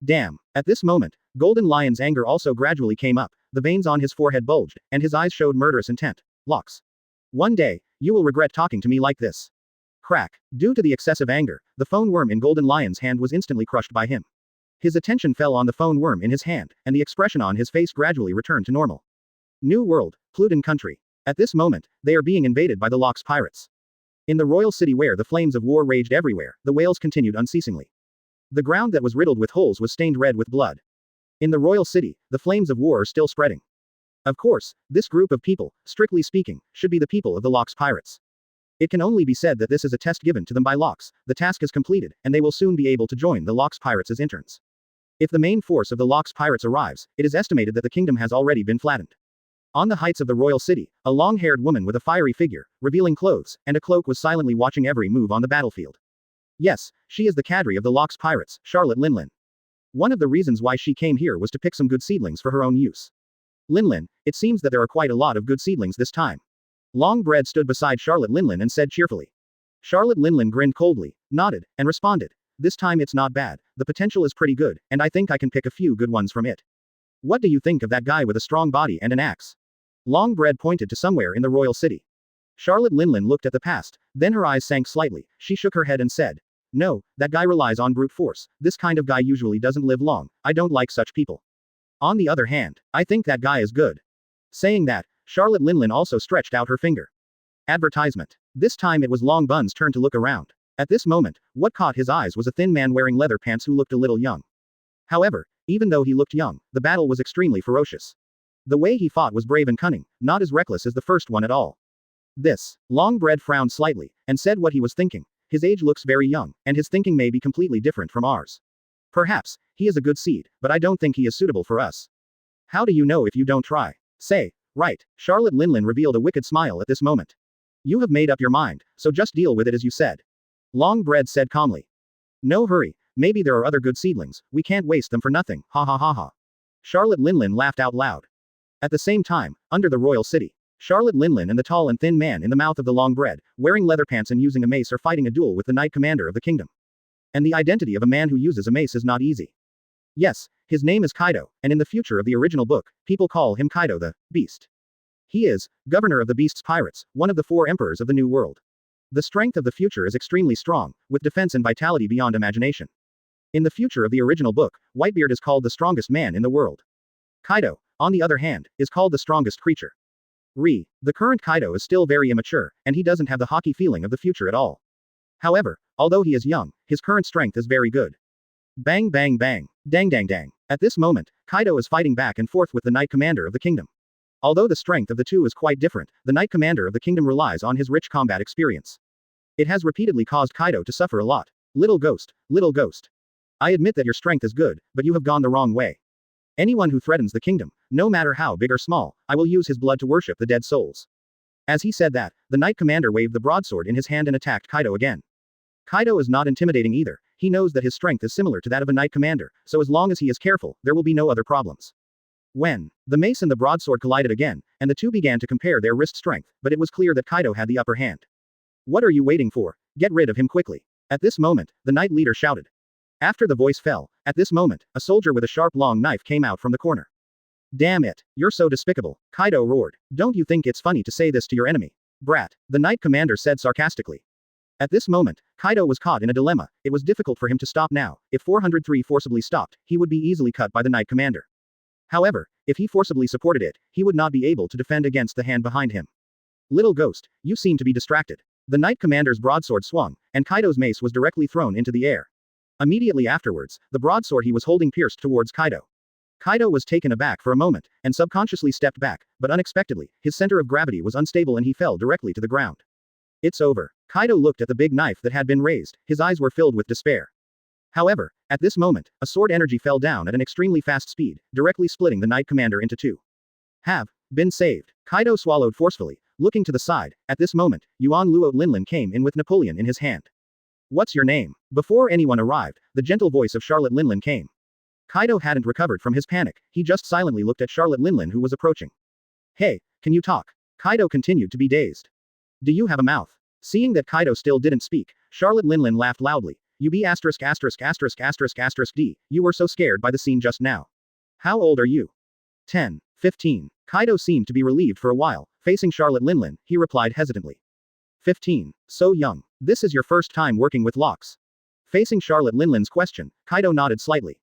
Damn. At this moment, Golden Lion's anger also gradually came up, the veins on his forehead bulged, and his eyes showed murderous intent. Locks. One day, you will regret talking to me like this. Crack. Due to the excessive anger, the phone worm in Golden Lion's hand was instantly crushed by him. His attention fell on the phone worm in his hand, and the expression on his face gradually returned to normal. New world, Pluton country. At this moment, they are being invaded by the Luffy Pirates. In the royal city where the flames of war raged everywhere, the wails continued unceasingly. The ground that was riddled with holes was stained red with blood. In the royal city, the flames of war are still spreading. Of course, this group of people, strictly speaking, should be the people of the Luffy Pirates. It can only be said that this is a test given to them by Luffy. The task is completed, and they will soon be able to join the Luffy Pirates as interns. If the main force of the Luffy Pirates arrives, it is estimated that the kingdom has already been flattened. On the heights of the royal city, a long-haired woman with a fiery figure, revealing clothes, and a cloak was silently watching every move on the battlefield. Yes, she is the cadre of the Luffy Pirates, Charlotte Linlin. One of the reasons why she came here was to pick some good seedlings for her own use. Linlin, it seems that there are quite a lot of good seedlings this time. Longbread stood beside Charlotte Linlin and said cheerfully. Charlotte Linlin grinned coldly, nodded, and responded. This time it's not bad, the potential is pretty good, and I think I can pick a few good ones from it. What do you think of that guy with a strong body and an axe? Longbread pointed to somewhere in the royal city. Charlotte Linlin looked at the past, then her eyes sank slightly, she shook her head and said. No, that guy relies on brute force, this kind of guy usually doesn't live long, I don't like such people. On the other hand, I think that guy is good. Saying that, Charlotte Linlin also stretched out her finger. Advertisement. This time it was Long Bun's turn to look around. At this moment, what caught his eyes was a thin man wearing leather pants who looked a little young. However, even though he looked young, the battle was extremely ferocious. The way he fought was brave and cunning, not as reckless as the first one at all. This. Longbread frowned slightly, and said what he was thinking. His age looks very young, and his thinking may be completely different from ours. Perhaps, he is a good seed, but I don't think he is suitable for us. How do you know if you don't try? Say, right. Charlotte Linlin revealed a wicked smile at this moment. You have made up your mind, so just deal with it as you said. Longbread said calmly. No hurry, maybe there are other good seedlings, we can't waste them for nothing, ha ha ha ha. Charlotte Linlin laughed out loud. At the same time, under the royal city, Charlotte Linlin and the tall and thin man in the mouth of the Longbread, wearing leather pants and using a mace are fighting a duel with the knight commander of the kingdom. And the identity of a man who uses a mace is not easy. Yes, his name is Kaido, and in the future of the original book, people call him Kaido the Beast. He is governor of the Beast's Pirates, one of the 4 emperors of the New World. The strength of the future is extremely strong, with defense and vitality beyond imagination. In the future of the original book, Whitebeard is called the strongest man in the world. Kaido, on the other hand, is called the strongest creature. The current Kaido is still very immature, and he doesn't have the hockey feeling of the future at all. However, although he is young, his current strength is very good. Bang bang bang, dang dang dang. At this moment, Kaido is fighting back and forth with the knight commander of the kingdom. Although the strength of the two is quite different, the knight commander of the kingdom relies on his rich combat experience. It has repeatedly caused Kaido to suffer a lot. Little ghost, little ghost. I admit that your strength is good, but you have gone the wrong way. Anyone who threatens the kingdom, no matter how big or small, I will use his blood to worship the dead souls. As he said that, the knight commander waved the broadsword in his hand and attacked Kaido again. Kaido is not intimidating either, he knows that his strength is similar to that of a knight commander, so as long as he is careful, there will be no other problems. When the mace and the broadsword collided again, and the two began to compare their wrist strength, but it was clear that Kaido had the upper hand. What are you waiting for? Get rid of him quickly. At this moment, the knight leader shouted. After the voice fell, at this moment, a soldier with a sharp long knife came out from the corner. Damn it, you're so despicable, Kaido roared. Don't you think it's funny to say this to your enemy? Brat, the knight commander said sarcastically. At this moment, Kaido was caught in a dilemma. It was difficult for him to stop now. If 403 forcibly stopped, he would be easily cut by the knight commander. However, if he forcibly supported it, he would not be able to defend against the hand behind him. Little ghost, you seem to be distracted. The knight commander's broadsword swung, and Kaido's mace was directly thrown into the air. Immediately afterwards, the broadsword he was holding pierced towards Kaido. Kaido was taken aback for a moment, and subconsciously stepped back, but unexpectedly, his center of gravity was unstable and he fell directly to the ground. It's over. Kaido looked at the big knife that had been raised, his eyes were filled with despair. However, at this moment, a sword energy fell down at an extremely fast speed, directly splitting the knight commander into two. Have been saved. Kaido swallowed forcefully, looking to the side. At this moment, Yuan Luo Linlin came in with Napoleon in his hand. What's your name? Before anyone arrived, the gentle voice of Charlotte Linlin came. Kaido hadn't recovered from his panic, he just silently looked at Charlotte Linlin who was approaching. Hey, can you talk? Kaido continued to be dazed. Do you have a mouth? Seeing that Kaido still didn't speak, Charlotte Linlin laughed loudly. You be asterisk asterisk asterisk asterisk asterisk D, you were so scared by the scene just now. How old are you? 10, 15. Kaido seemed to be relieved for a while, facing Charlotte Linlin, he replied hesitantly. 15. So young. This is your first time working with locks. Facing Charlotte Linlin's question, Kaido nodded slightly.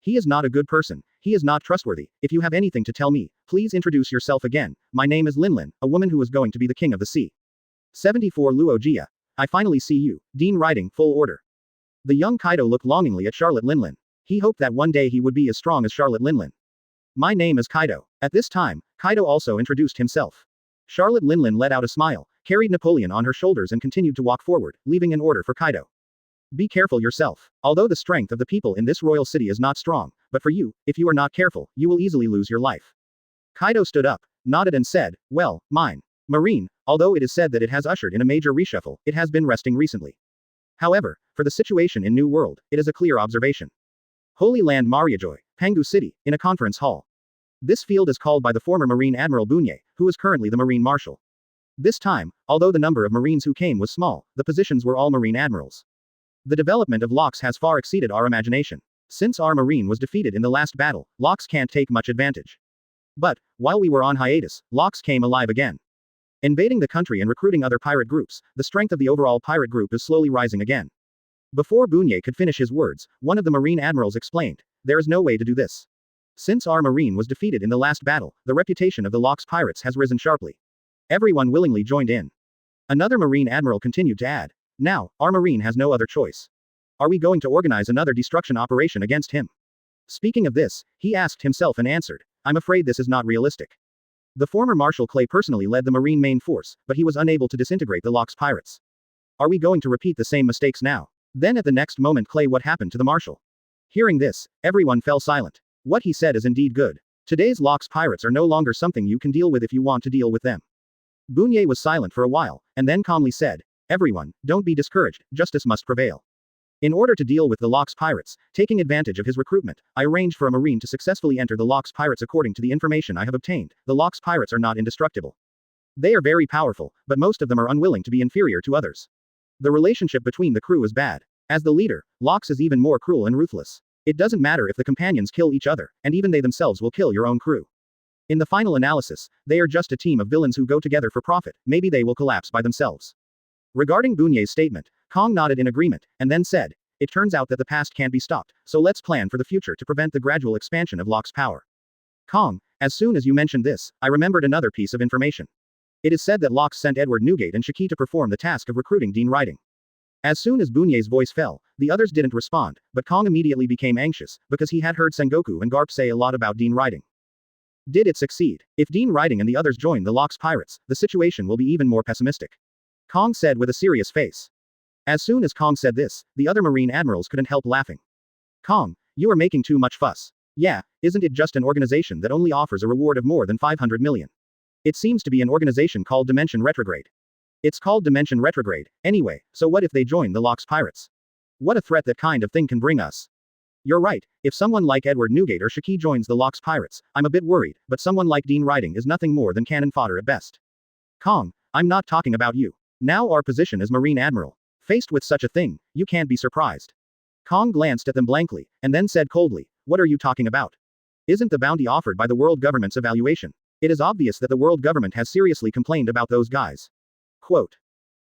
He is not a good person. He is not trustworthy. If you have anything to tell me, please introduce yourself again. My name is Linlin, a woman who is going to be the king of the sea. 74 Luogia. I finally see you. Dean writing, full order. The young Kaido looked longingly at Charlotte Linlin. He hoped that one day he would be as strong as Charlotte Linlin. My name is Kaido. At this time, Kaido also introduced himself. Charlotte Linlin let out a smile, carried Napoleon on her shoulders and continued to walk forward, leaving an order for Kaido. Be careful yourself. Although the strength of the people in this royal city is not strong, but for you, if you are not careful, you will easily lose your life. Kaido stood up, nodded and said, well, mine. Marine, although it is said that it has ushered in a major reshuffle, it has been resting recently. However, for the situation in New World, it is a clear observation. Holy Land Mariajoy, Pangu City, in a conference hall. This field is called by the former Marine Admiral Bunye, who is currently the Marine Marshal. This time, although the number of Marines who came was small, the positions were all Marine Admirals. The development of Locks has far exceeded our imagination. Since our Marine was defeated in the last battle, Locks can't take much advantage. But, while we were on hiatus, Locks came alive again. Invading the country and recruiting other pirate groups, the strength of the overall pirate group is slowly rising again. Before Bunye could finish his words, one of the Marine Admirals explained, there is no way to do this. Since our Marine was defeated in the last battle, the reputation of the Locks Pirates has risen sharply. Everyone willingly joined in. Another Marine Admiral continued to add, now, our Marine has no other choice. Are we going to organize another destruction operation against him? Speaking of this, he asked himself and answered, I'm afraid this is not realistic. The former Marshal Clay personally led the Marine main force, but he was unable to disintegrate the Locks Pirates. Are we going to repeat the same mistakes now? Then at the next moment Clay, what happened to the Marshal? Hearing this, everyone fell silent. What he said is indeed good. Today's Locks Pirates are no longer something you can deal with if you want to deal with them. Bunye was silent for a while, and then calmly said, everyone, don't be discouraged, justice must prevail. In order to deal with the Locks Pirates, taking advantage of his recruitment, I arranged for a Marine to successfully enter the Locks Pirates. According to the information I have obtained, the Locks Pirates are not indestructible. They are very powerful, but most of them are unwilling to be inferior to others. The relationship between the crew is bad. As the leader, Locks is even more cruel and ruthless. It doesn't matter if the companions kill each other, and even they themselves will kill your own crew. In the final analysis, they are just a team of villains who go together for profit, maybe they will collapse by themselves. Regarding Bunye's statement, Kong nodded in agreement, and then said, it turns out that the past can't be stopped, so let's plan for the future to prevent the gradual expansion of Locks' power. Kong, as soon as you mentioned this, I remembered another piece of information. It is said that Locks sent Edward Newgate and Shiki to perform the task of recruiting Dean Riding. As soon as Bunye's voice fell, the others didn't respond, but Kong immediately became anxious, because he had heard Sengoku and Garp say a lot about Dean Riding. Did it succeed? If Dean Riding and the others join the Locks Pirates, the situation will be even more pessimistic. Kong said with a serious face. As soon as Kong said this, the other Marine Admirals couldn't help laughing. Kong, you are making too much fuss. Yeah, isn't it just an organization that only offers a reward of more than 500 million? It seems to be an organization called Dimension Retrograde. It's called Dimension Retrograde, anyway, so what if they join the Locks Pirates? What a threat that kind of thing can bring us. You're right, if someone like Edward Newgate or Shiki joins the Locks Pirates, I'm a bit worried, but someone like Dean Riding is nothing more than cannon fodder at best. Kong, I'm not talking about you. Now our position as Marine Admiral. Faced with such a thing, you can't be surprised. Kong glanced at them blankly, and then said coldly, what are you talking about? Isn't the bounty offered by the world government's evaluation? It is obvious that the world government has seriously complained about those guys. Quote.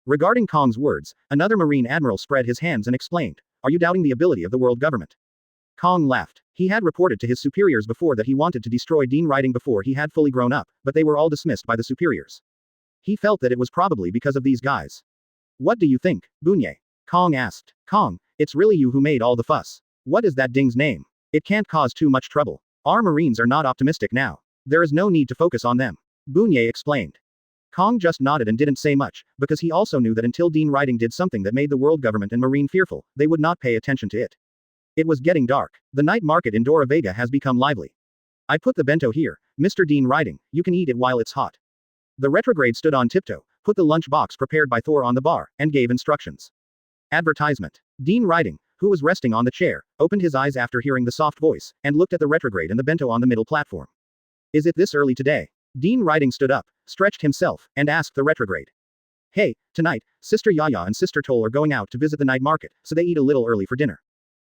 Regarding Kong's words, another Marine Admiral spread his hands and explained, are you doubting the ability of the world government? Kong laughed. He had reported to his superiors before that he wanted to destroy Dean Riding before he had fully grown up, but they were all dismissed by the superiors. He felt that it was probably because of these guys. What do you think, Bunye? Kong asked. Kong, it's really you who made all the fuss. What is that ding's name? It can't cause too much trouble. Our Marines are not optimistic now. There is no need to focus on them. Bunye explained. Kong just nodded and didn't say much, because he also knew that until Dean Riding did something that made the world government and Marine fearful, they would not pay attention to it. It was getting dark. The night market in Dora Vega has become lively. I put the bento here, Mr. Dean Riding, you can eat it while it's hot. The retrograde stood on tiptoe, put the lunch box prepared by Thor on the bar, and gave instructions. Advertisement. Dean Riding, who was resting on the chair, opened his eyes after hearing the soft voice, and looked at the retrograde and the bento on the middle platform. Is it this early today? Dean Riding stood up, stretched himself, and asked the retrograde. Hey, tonight, Sister Yaya and Sister Toll are going out to visit the night market, so they eat a little early for dinner.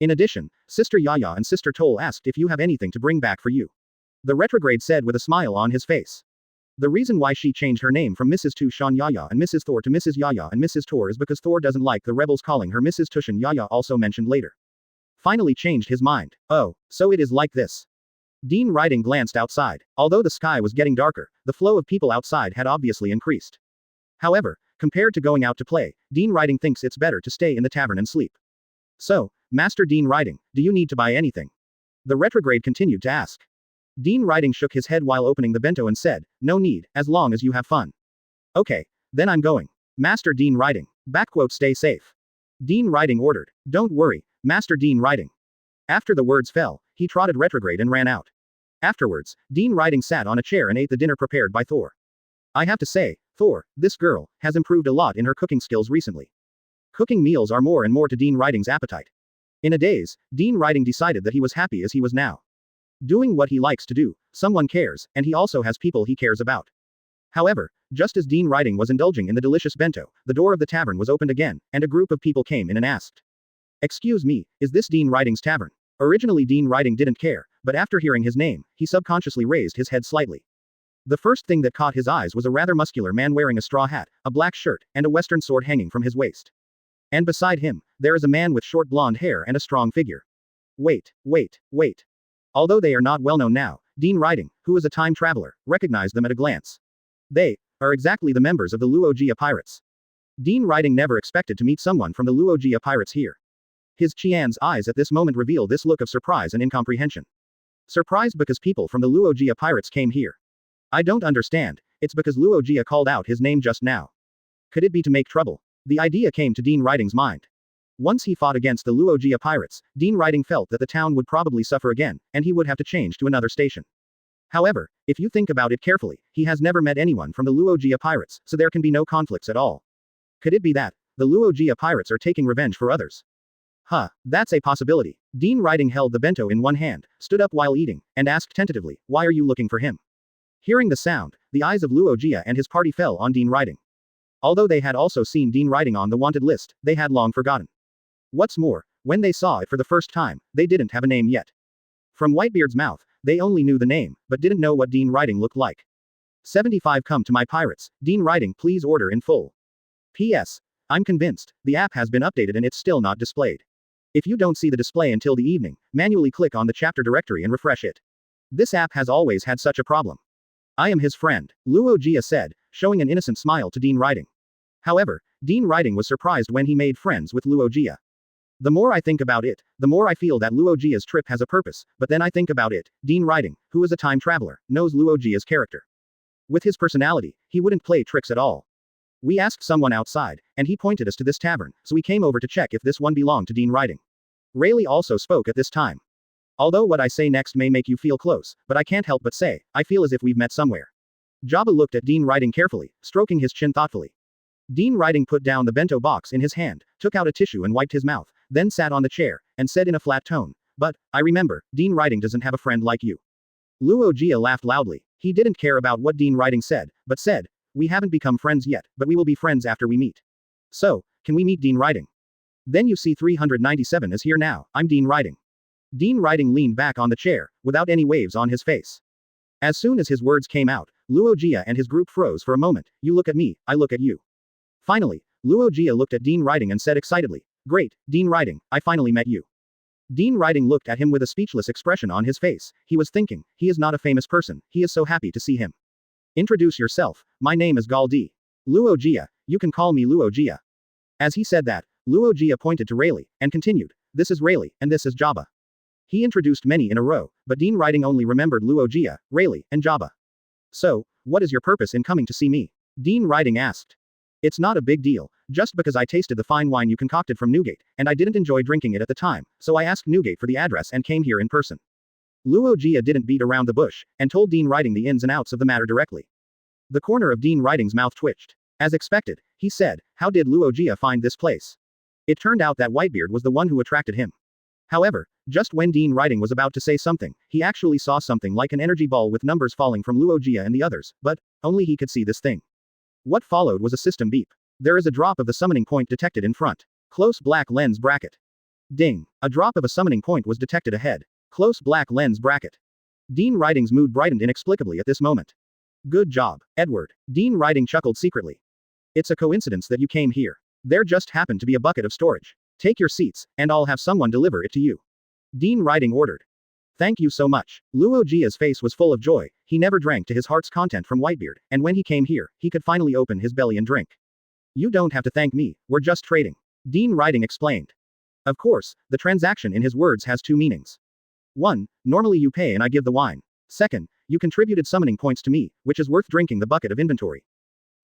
In addition, Sister Yaya and Sister Toll asked if you have anything to bring back for you. The retrograde said with a smile on his face. The reason why she changed her name from Mrs. Tushan Yaya and Mrs. Thor to Mrs. Yaya and Mrs. Tor is because Thor doesn't like the rebels calling her Mrs. Tushan Yaya, also mentioned later. finally changed his mind. Oh, so it is like this. Dean Riding glanced outside. Although the sky was getting darker, the flow of people outside had obviously increased. However, compared to going out to play, Dean Riding thinks it's better to stay in the tavern and sleep. So, Master Dean Riding, do you need to buy anything? The retrograde continued to ask. Dean Riding shook his head while opening the bento and said, no need, as long as you have fun. Okay, then I'm going. Master Dean Riding. Stay safe. Dean Riding ordered. Don't worry, Master Dean Riding. After the words fell, he trotted retrograde and ran out. Afterwards, Dean Riding sat on a chair and ate the dinner prepared by Thor. I have to say, Thor, this girl, has improved a lot in her cooking skills recently. Cooking meals are more and more to Dean Riding's appetite. In a daze, Dean Riding decided that he was happy as he was now. Doing what he likes to do, someone cares, and he also has people he cares about. However, just as Dean Riding was indulging in the delicious bento, the door of the tavern was opened again, and a group of people came in and asked. Excuse me, is this Dean Riding's tavern? Originally Dean Riding didn't care, but after hearing his name, he subconsciously raised his head slightly. The first thing that caught his eyes was a rather muscular man wearing a straw hat, a black shirt, and a western sword hanging from his waist. And beside him, there is a man with short blonde hair and a strong figure. Wait. Although they are not well known now, Dean Riding, who is a time traveler, recognized them at a glance. They are exactly the members of the Luuffy Pirates. Dean Riding never expected to meet someone from the Luuffy Pirates here. His Qian's eyes at this moment reveal this look of surprise and incomprehension. Surprised because people from the Luuffy Pirates came here. I don't understand, it's because Luuffy called out his name just now. Could it be to make trouble? The idea came to Dean Riding's mind. Once he fought against the Luuffy Pirates, Dean Riding felt that the town would probably suffer again, and he would have to change to another station. However, if you think about it carefully, he has never met anyone from the Luuffy Pirates, so there can be no conflicts at all. Could it be that the Luuffy Pirates are taking revenge for others? That's a possibility. Dean Riding held the bento in one hand, stood up while eating, and asked tentatively, why are you looking for him? Hearing the sound, the eyes of Luuffy and his party fell on Dean Riding. Although they had also seen Dean Riding on the wanted list, they had long forgotten. What's more, when they saw it for the first time, they didn't have a name yet. From Whitebeard's mouth, they only knew the name, but didn't know what Dean Riding looked like. 75 Come to my pirates, Dean Riding please order in full. P.S. I'm convinced, the app has been updated and it's still not displayed. If you don't see the display until the evening, manually click on the chapter directory and refresh it. This app has always had such a problem. I am his friend, Luuffy said, showing an innocent smile to Dean Riding. However, Dean Riding was surprised when he made friends with Luuffy. The more I think about it, the more I feel that Luuffy's trip has a purpose, but then I think about it, Dean Riding, who is a time traveler, knows Luuffy's character. With his personality, he wouldn't play tricks at all. We asked someone outside, and he pointed us to this tavern, so we came over to check if this one belonged to Dean Riding. Rayleigh also spoke at this time. Although what I say next may make you feel close, but I can't help but say, I feel as if we've met somewhere. Jabba looked at Dean Riding carefully, stroking his chin thoughtfully. Dean Riding put down the bento box in his hand, took out a tissue and wiped his mouth, then sat on the chair, and said in a flat tone, but, I remember, Dean Riding doesn't have a friend like you. Luuffy laughed loudly. He didn't care about what Dean Riding said, but said, we haven't become friends yet, but we will be friends after we meet. So, can we meet Dean Riding? Then you see 397 is here now, I'm Dean Riding. Dean Riding leaned back on the chair, without any waves on his face. As soon as his words came out, Luuffy and his group froze for a moment, you look at me, I look at you. Finally, Luuffy looked at Dean Riding and said excitedly, great, Dean Riding, I finally met you. Dean Riding looked at him with a speechless expression on his face, he was thinking, he is not a famous person, he is so happy to see him. Introduce yourself, my name is Galdi. Luuffy, you can call me Luuffy. As he said that, Luuffy pointed to Rayleigh, and continued, this is Rayleigh, and this is Jabba. He introduced many in a row, but Dean Riding only remembered Luuffy, Rayleigh, and Jabba. So, what is your purpose in coming to see me? Dean Riding asked. It's not a big deal, just because I tasted the fine wine you concocted from Newgate, and I didn't enjoy drinking it at the time, so I asked Newgate for the address and came here in person. Luuffy didn't beat around the bush, and told Dean Riding the ins and outs of the matter directly. The corner of Dean Riding's mouth twitched. As expected, he said, how did Luuffy find this place? It turned out that Whitebeard was the one who attracted him. However, just when Dean Riding was about to say something, he actually saw something like an energy ball with numbers falling from Luuffy and the others, but only he could see this thing. What followed was a system beep. There is a drop of the summoning point detected in front. Close black lens bracket. Ding. A drop of a summoning point was detected ahead. Close black lens bracket. Dean Riding's mood brightened inexplicably at this moment. Good job, Edward. Dean Riding chuckled secretly. It's a coincidence that you came here. There just happened to be a bucket of storage. Take your seats, and I'll have someone deliver it to you. Dean Riding ordered. Thank you so much. Luojia's face was full of joy. He never drank to his heart's content from Whitebeard, and when he came here, he could finally open his belly and drink. You don't have to thank me, we're just trading. Dean Riding explained. Of course, the transaction in his words has two meanings. 1. Normally you pay and I give the wine. 2nd, you contributed summoning points to me, which is worth drinking the bucket of inventory.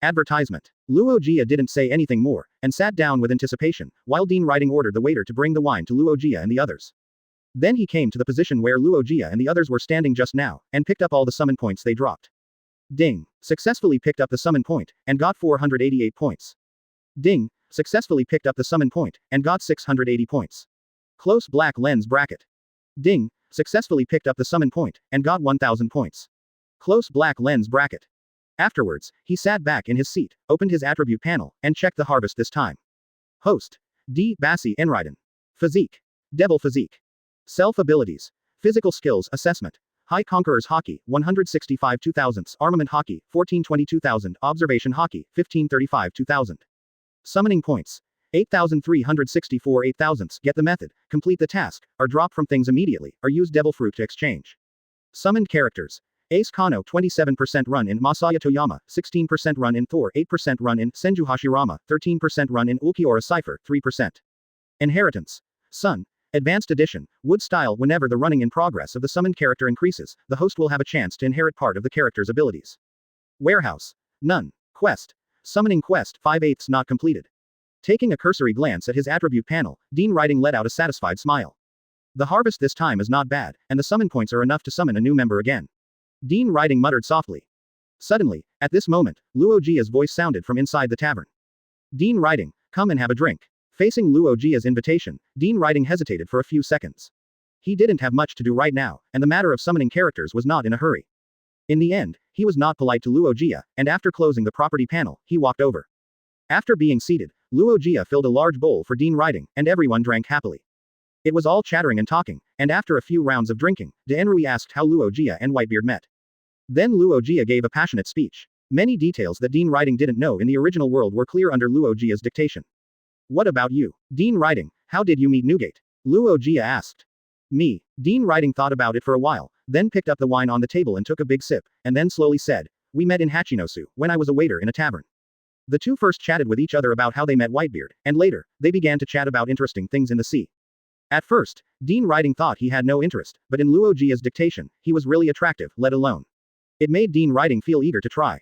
Advertisement. Luojia didn't say anything more, and sat down with anticipation, while Dean Riding ordered the waiter to bring the wine to Luojia and the others. Then he came to the position where Luojia and the others were standing just now, and picked up all the summon points they dropped. Ding. Successfully picked up the summon point, and got 488 points. Ding. Successfully picked up the summon point, and got 680 points. Close black lens bracket. Ding. Successfully picked up the summon point, and got 1000 points. Close black lens bracket. Afterwards, he sat back in his seat, opened his attribute panel, and checked the harvest this time. Host. D. Bassi Enriden. Physique. Devil Physique. Self-abilities. Physical skills assessment. High Conquerors Hockey, 165 2000s. Armament Hockey, 1420 2000. Observation Hockey, 1535 2000. Summoning points. 8,364 8000s. Get the method, complete the task, or drop from things immediately, or use Devil Fruit to exchange. Summoned characters. Ace Kano 27% run in Masaya Toyama, 16% run in Thor, 8% run in Senju Hashirama, 13% run in Ulquiorra Cipher, 3%. Inheritance. Sun. Advanced Edition, Wood Style. Whenever the running in progress of the summoned character increases, the host will have a chance to inherit part of the character's abilities. Warehouse. None. Quest. Summoning Quest, 5/8 not completed. Taking a cursory glance at his attribute panel, Dean Riding let out a satisfied smile. The harvest this time is not bad, and the summon points are enough to summon a new member again. Dean Riding muttered softly. Suddenly, at this moment, Luojia's voice sounded from inside the tavern. Dean Riding, come and have a drink. Facing Luojia's invitation, Dean Riding hesitated for a few seconds. He didn't have much to do right now, and the matter of summoning characters was not in a hurry. In the end, he was not polite to Luojia, and after closing the property panel, he walked over. After being seated, Luojia filled a large bowl for Dean Riding, and everyone drank happily. It was all chattering and talking, and after a few rounds of drinking, D'Enrui asked how Luojia and Whitebeard met. Then Luojia gave a passionate speech. Many details that Dean Riding didn't know in the original world were clear under Luojia's dictation. What about you? Dean Riding, how did you meet Newgate? Luojia asked. Me. Dean Riding thought about it for a while, then picked up the wine on the table and took a big sip, and then slowly said, we met in Hachinosu, when I was a waiter in a tavern. The two first chatted with each other about how they met Whitebeard, and later, they began to chat about interesting things in the sea. At first, Dean Riding thought he had no interest, but in Luojia's dictation, he was really attractive, let alone. It made Dean Riding feel eager to try.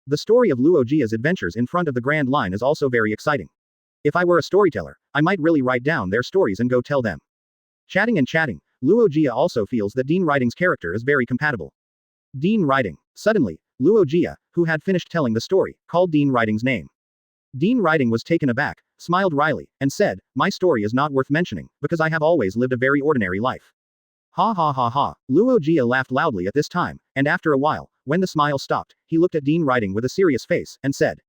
The story of Luojia's adventures in front of the Grand Line is also very exciting. If I were a storyteller, I might really write down their stories and go tell them. Chatting and chatting, Luojia also feels that Dean Riding's character is very compatible. Dean Riding. Suddenly, Luojia, who had finished telling the story, called Dean Riding's name. Dean Riding was taken aback, smiled wryly, and said, my story is not worth mentioning, because I have always lived a very ordinary life. Ha ha ha ha. Luojia laughed loudly at this time, and after a while, when the smile stopped, he looked at Dean Riding with a serious face, and said,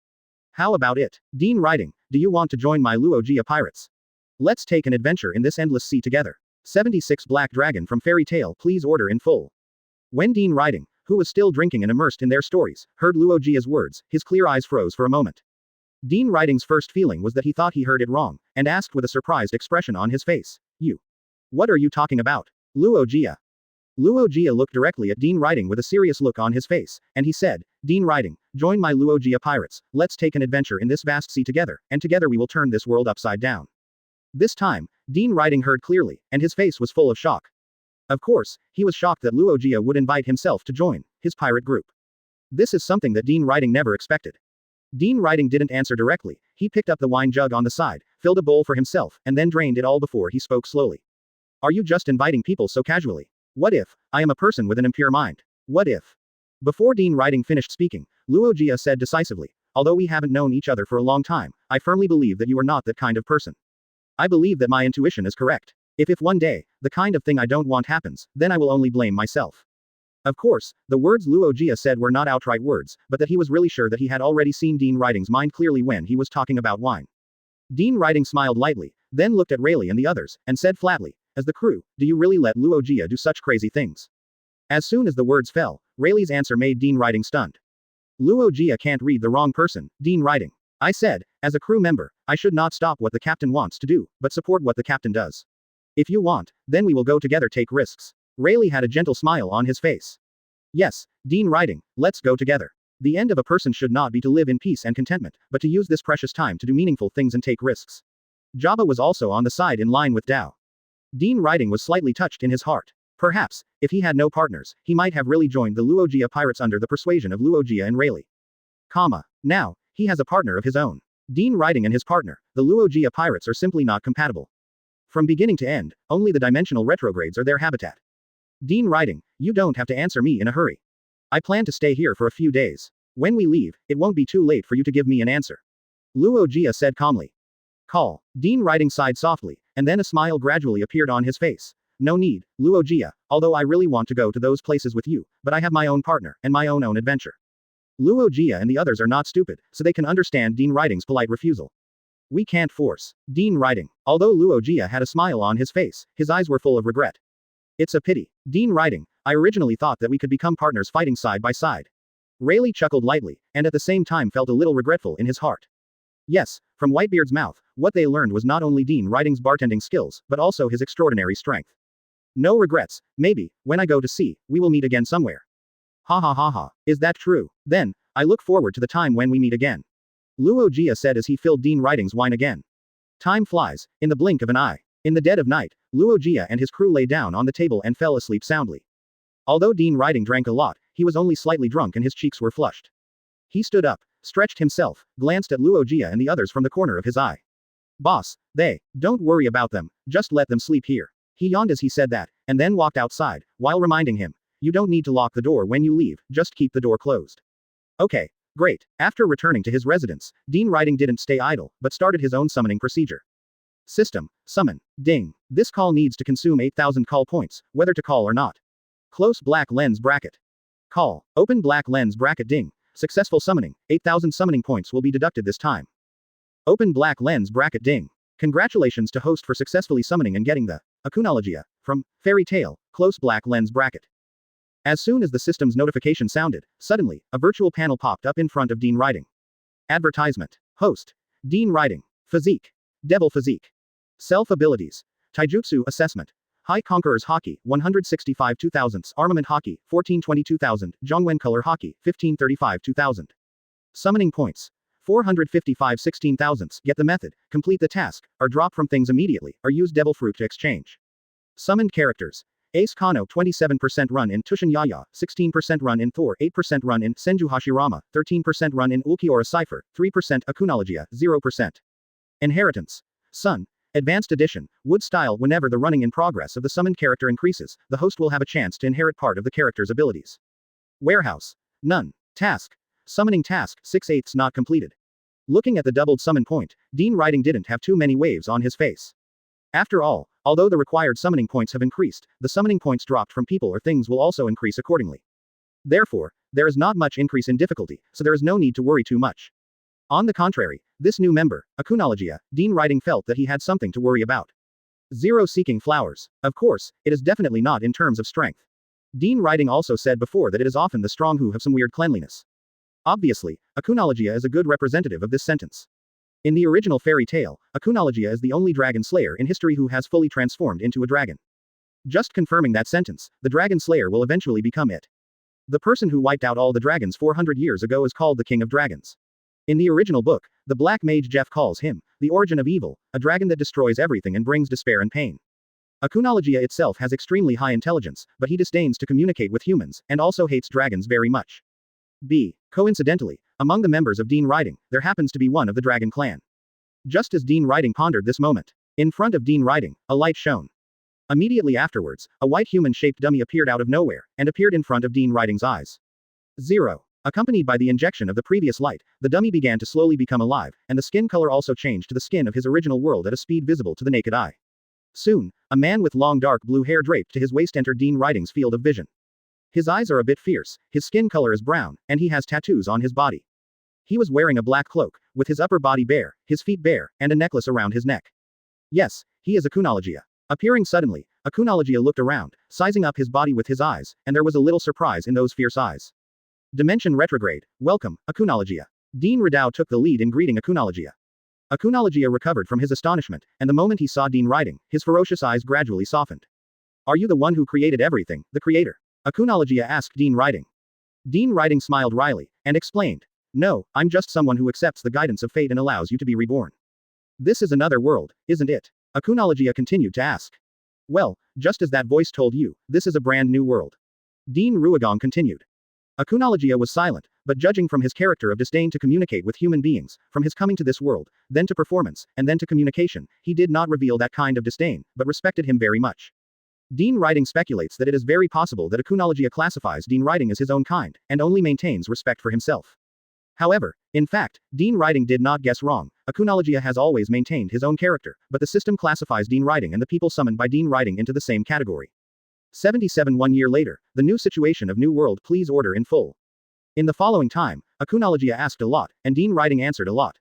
how about it? Dean Riding, do you want to join my Luoffy Pirates? Let's take an adventure in this endless sea together. 76 Black Dragon from Fairy Tail, please order in full. When Dean Riding, who was still drinking and immersed in their stories, heard Luojia's words, his clear eyes froze for a moment. Dean Riding's first feeling was that he thought he heard it wrong, and asked with a surprised expression on his face, you. What are you talking about? Luojia. Luojia looked directly at Dean Riding with a serious look on his face, and he said, Dean Riding, join my Luoffy Pirates, let's take an adventure in this vast sea together, and together we will turn this world upside down. This time, Dean Riding heard clearly, and his face was full of shock. Of course, he was shocked that Luojia would invite himself to join his pirate group. This is something that Dean Riding never expected. Dean Riding didn't answer directly, he picked up the wine jug on the side, filled a bowl for himself, and then drained it all before he spoke slowly. Are you just inviting people so casually? What if I am a person with an impure mind? What if? Before Dean Riding finished speaking, Luojia said decisively, although we haven't known each other for a long time, I firmly believe that you are not that kind of person. I believe that my intuition is correct. If one day, the kind of thing I don't want happens, then I will only blame myself. Of course, the words Luojia said were not outright words, but that he was really sure that he had already seen Dean Riding's mind clearly when he was talking about wine. Dean Riding smiled lightly, then looked at Rayleigh and the others, and said flatly, as the crew, do you really let Luojia do such crazy things? As soon as the words fell, Rayleigh's answer made Dean Riding stunned. Luojia can't read the wrong person, Dean Riding. I said, as a crew member, I should not stop what the captain wants to do, but support what the captain does. If you want, then we will go together take risks. Rayleigh had a gentle smile on his face. Yes, Dean Riding, let's go together. The end of a person should not be to live in peace and contentment, but to use this precious time to do meaningful things and take risks. Jabba was also on the side in line with Dao. Dean Riding was slightly touched in his heart. Perhaps, if he had no partners, he might have really joined the Luuffy Pirates under the persuasion of Luuffy and Rayleigh. Now, he has a partner of his own. Dean Riding and his partner, the Luuffy Pirates, are simply not compatible. From beginning to end, only the dimensional retrogrades are their habitat. Dean Riding, you don't have to answer me in a hurry. I plan to stay here for a few days. When we leave, it won't be too late for you to give me an answer. Luuffy said calmly. Call. Dean Riding sighed softly, and then a smile gradually appeared on his face. No need, Luuffy, although I really want to go to those places with you, but I have my own partner, and my own adventure. Luuffy and the others are not stupid, so they can understand Dean Riding's polite refusal. We can't force Dean Riding. Although Luuffy had a smile on his face, his eyes were full of regret. It's a pity. Dean Riding, I originally thought that we could become partners fighting side by side. Rayleigh chuckled lightly, and at the same time felt a little regretful in his heart. Yes, from Whitebeard's mouth, what they learned was not only Dean Riding's bartending skills, but also his extraordinary strength. No regrets, maybe, when I go to sea, we will meet again somewhere. Ha ha ha ha, is that true? Then, I look forward to the time when we meet again. Luuffy said as he filled Dean Riding's wine again. Time flies, in the blink of an eye. In the dead of night, Luuffy and his crew lay down on the table and fell asleep soundly. Although Dean Riding drank a lot, he was only slightly drunk and his cheeks were flushed. He stood up, stretched himself, glanced at Luuffy and the others from the corner of his eye. Boss, don't worry about them, just let them sleep here. He yawned as he said that, and then walked outside, while reminding him, you don't need to lock the door when you leave, just keep the door closed. Okay, great. After returning to his residence, Dean Riding didn't stay idle, but started his own summoning procedure. System, summon, ding. This call needs to consume 8,000 call points, whether to call or not. Close black lens bracket. Call, open black lens bracket ding. Successful summoning, 8,000 summoning points will be deducted this time. Open black lens bracket ding. Congratulations to host for successfully summoning and getting the Akunologia from Fairy Tale, close black lens bracket. As soon as the system's notification sounded, suddenly, a virtual panel popped up in front of Dean Riding. Advertisement. Host. Dean Riding. Physique. Devil Physique. Self-abilities. Taijutsu Assessment. High Conquerors Hockey, 165 2000s. Armament Hockey, 1420 2000. Zhongwen Color Hockey, 1535 2000. Summoning Points. 455 16,000s. Get the method, complete the task, or drop from things immediately, or use Devil Fruit to exchange. Summoned Characters. Ace Kano 27% run in Tushin Yaya, 16% run in Thor, 8% run in Senju Hashirama, 13% run in Ulquiorra Cipher, 3% Akunologia, 0%. Inheritance. Sun. Advanced Edition, Wood Style. Whenever the running in progress of the summoned character increases, the host will have a chance to inherit part of the character's abilities. Warehouse. None. Task. Summoning task, 6/8 not completed. Looking at the doubled summon point, Dean Riding didn't have too many waves on his face. After all, although the required summoning points have increased, the summoning points dropped from people or things will also increase accordingly. Therefore, there is not much increase in difficulty, so there is no need to worry too much. On the contrary, this new member, Akunologia, Dean Riding felt that he had something to worry about. Zero seeking flowers. Of course, it is definitely not in terms of strength. Dean Riding also said before that it is often the strong who have some weird cleanliness. Obviously, Akunologia is a good representative of this sentence. In the original fairy tale, Akunologia is the only dragon slayer in history who has fully transformed into a dragon. Just confirming that sentence, the dragon slayer will eventually become it. The person who wiped out all the dragons 400 years ago is called the King of Dragons. In the original book, the Black Mage Jeff calls him the origin of evil, a dragon that destroys everything and brings despair and pain. Akunologia itself has extremely high intelligence, but he disdains to communicate with humans, and also hates dragons very much. Coincidentally, among the members of Dean Riding, there happens to be one of the Dragon Clan. Just as Dean Riding pondered this moment, in front of Dean Riding, a light shone. Immediately afterwards, a white human-shaped dummy appeared out of nowhere, and appeared in front of Dean Riding's eyes. 0. Accompanied by the injection of the previous light, the dummy began to slowly become alive, and the skin color also changed to the skin of his original world at a speed visible to the naked eye. Soon, a man with long dark blue hair draped to his waist entered Dean Riding's field of vision. His eyes are a bit fierce, his skin color is brown, and he has tattoos on his body. He was wearing a black cloak, with his upper body bare, his feet bare, and a necklace around his neck. Yes, he is Akunologia. Appearing suddenly, Akunologia looked around, sizing up his body with his eyes, and there was a little surprise in those fierce eyes. Dimension retrograde, welcome, Akunologia. Dean Ridao took the lead in greeting Akunologia. Akunologia recovered from his astonishment, and the moment he saw Dean writing, his ferocious eyes gradually softened. Are you the one who created everything, the creator? Akunologia asked Dean writing. Dean writing smiled wryly, and explained. No, I'm just someone who accepts the guidance of fate and allows you to be reborn. This is another world, isn't it? Akunologia continued to ask. Well, just as that voice told you, this is a brand new world. Dean Ruigong continued. Akunologia was silent, but judging from his character of disdain to communicate with human beings, from his coming to this world, then to performance, and then to communication, he did not reveal that kind of disdain, but respected him very much. Dean writing speculates that it is very possible that Akunologia classifies Dean writing as his own kind, and only maintains respect for himself. However, in fact, Dean writing did not guess wrong. Akunologia has always maintained his own character, but the system classifies Dean writing and the people summoned by Dean writing into the same category. 77 1 year later, the new situation of New World, please order in full. In the following time, Akunologia asked a lot, and Dean writing answered a lot.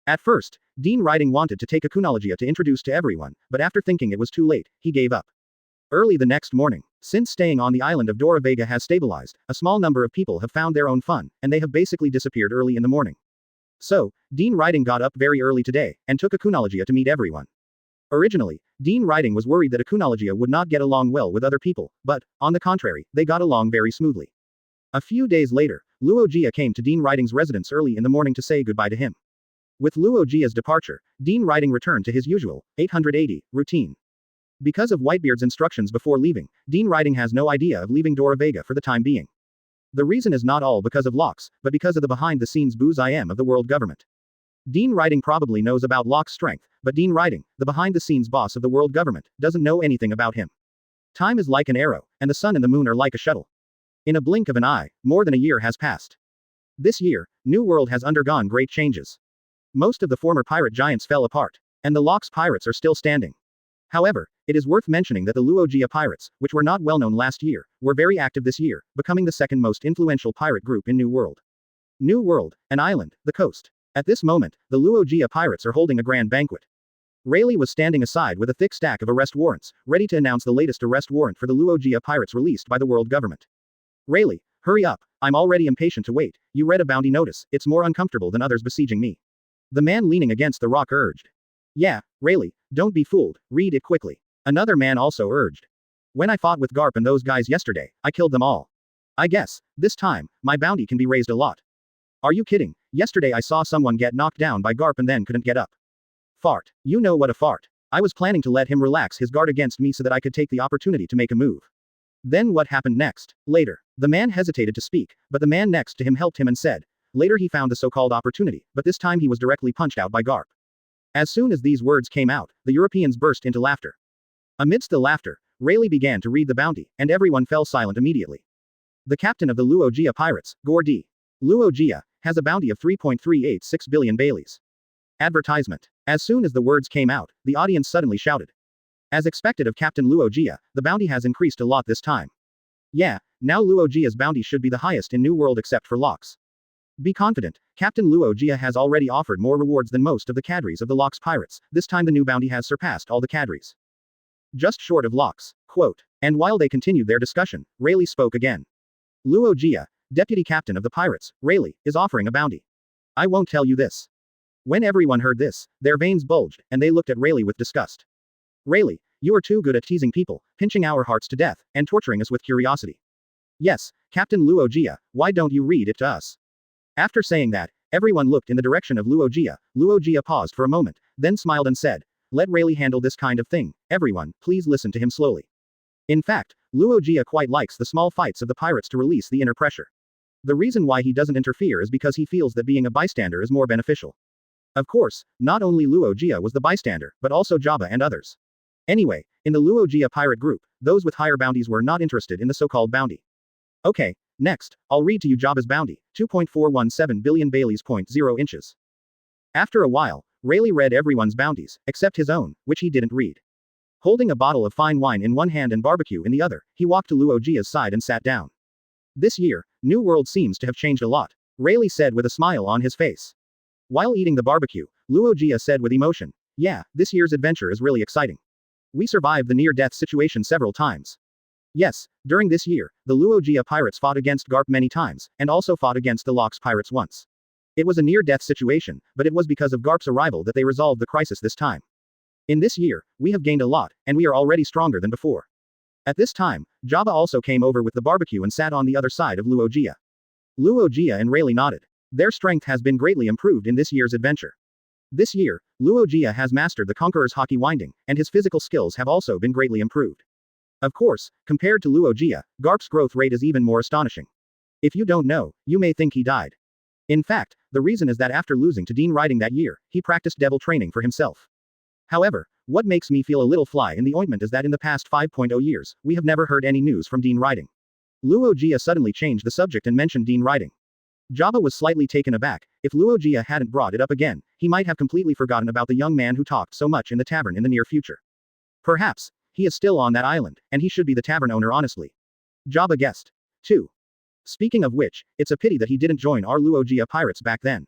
At first, Dean writing wanted to take Akunologia to introduce to everyone, but after thinking it was too late, he gave up. Early the next morning, since staying on the island of Dora Vega has stabilized, a small number of people have found their own fun, and they have basically disappeared early in the morning. So, Dean writing got up very early today, and took Akunologia to meet everyone. Originally, Dean writing was worried that Akunologia would not get along well with other people, but, on the contrary, they got along very smoothly. A few days later, Luogia came to Dean writing's residence early in the morning to say goodbye to him. With Luogia's departure, Dean writing returned to his usual, 880, routine. Because of Whitebeard's instructions before leaving, Dean writing has no idea of leaving Dora Vega for the time being. The reason is not all because of Locke's, but because of the behind-the-scenes booze I am of the world government. Dean writing probably knows about Locke's strength, but Dean writing, the behind-the-scenes boss of the world government, doesn't know anything about him. Time is like an arrow, and the sun and the moon are like a shuttle. In a blink of an eye, more than a year has passed. This year, New World has undergone great changes. Most of the former pirate giants fell apart, and the Locke's pirates are still standing. However, it is worth mentioning that the Luogia Pirates, which were not well known last year, were very active this year, becoming the second most influential pirate group in New World. New World, an island, the coast. At this moment, the Luogia Pirates are holding a grand banquet. Rayleigh was standing aside with a thick stack of arrest warrants, ready to announce the latest arrest warrant for the Luogia Pirates released by the world government. Rayleigh, hurry up, I'm already impatient to wait, you read a bounty notice, it's more uncomfortable than others besieging me. The man leaning against the rock urged. Yeah, Rayleigh, don't be fooled, read it quickly. Another man also urged. When I fought with Garp and those guys yesterday, I killed them all. I guess, this time, my bounty can be raised a lot. Are you kidding? Yesterday I saw someone get knocked down by Garp and then couldn't get up. Fart. You know what a fart. I was planning to let him relax his guard against me so that I could take the opportunity to make a move. Then what happened next? Later. The man hesitated to speak, but the man next to him helped him and said. Later he found the so-called opportunity, but this time he was directly punched out by Garp. As soon as these words came out, the Europeans burst into laughter. Amidst the laughter, Rayleigh began to read the bounty, and everyone fell silent immediately. The captain of the Luogia Pirates, Gordy Luogia, has a bounty of 3.386 billion Baileys. Advertisement. As soon as the words came out, the audience suddenly shouted. As expected of Captain Luogia, the bounty has increased a lot this time. Yeah, now Luogia's bounty should be the highest in New World except for Locke's. Be confident, Captain Luogia has already offered more rewards than most of the cadres of the Locke's pirates, this time the new bounty has surpassed all the cadres. Just short of Locke's. Quote. And while they continued their discussion, Rayleigh spoke again. Luogia, deputy captain of the pirates, Rayleigh, is offering a bounty. I won't tell you this. When everyone heard this, their veins bulged, and they looked at Rayleigh with disgust. Rayleigh, you are too good at teasing people, pinching our hearts to death, and torturing us with curiosity. Yes, Captain Luogia, why don't you read it to us? After saying that, everyone looked in the direction of Luogia. Luogia paused for a moment, then smiled and said, let Rayleigh handle this kind of thing, everyone, please listen to him slowly. In fact, Luogia quite likes the small fights of the pirates to release the inner pressure. The reason why he doesn't interfere is because he feels that being a bystander is more beneficial. Of course, not only Luogia was the bystander, but also Jabba and others. Anyway, in the Luogia pirate group, those with higher bounties were not interested in the so-called bounty. Okay, next, I'll read to you Jabba's bounty, 2.417 billion Baileys, 0 inches. After a while, Rayleigh read everyone's bounties, except his own, which he didn't read. Holding a bottle of fine wine in one hand and barbecue in the other, he walked to Luogia's side and sat down. This year, New World seems to have changed a lot, Rayleigh said with a smile on his face. While eating the barbecue, Luogia said with emotion, yeah, this year's adventure is really exciting. We survived the near-death situation several times. Yes, during this year, the Luogia Pirates fought against Garp many times, and also fought against the Locke's Pirates once. It was a near-death situation, but it was because of Garp's arrival that they resolved the crisis this time. In this year, we have gained a lot, and we are already stronger than before. At this time, Jabba also came over with the barbecue and sat on the other side of Luuffy. Luuffy and Rayleigh nodded. Their strength has been greatly improved in this year's adventure. This year, Luuffy has mastered the Conqueror's Haki winding, and his physical skills have also been greatly improved. Of course, compared to Luuffy, Garp's growth rate is even more astonishing. If you don't know, you may think he died. In fact, the reason is that after losing to Dean Riding that year, he practiced devil training for himself. However, what makes me feel a little fly in the ointment is that in the past 5.0 years, we have never heard any news from Dean Riding. Luuffy suddenly changed the subject and mentioned Dean Riding. Jabba was slightly taken aback. If Luuffy hadn't brought it up again, he might have completely forgotten about the young man who talked so much in the tavern in the near future. Perhaps, he is still on that island, and he should be the tavern owner honestly. Jabba guessed. 2. Speaking of which, it's a pity that he didn't join our Luuffy Pirates back then.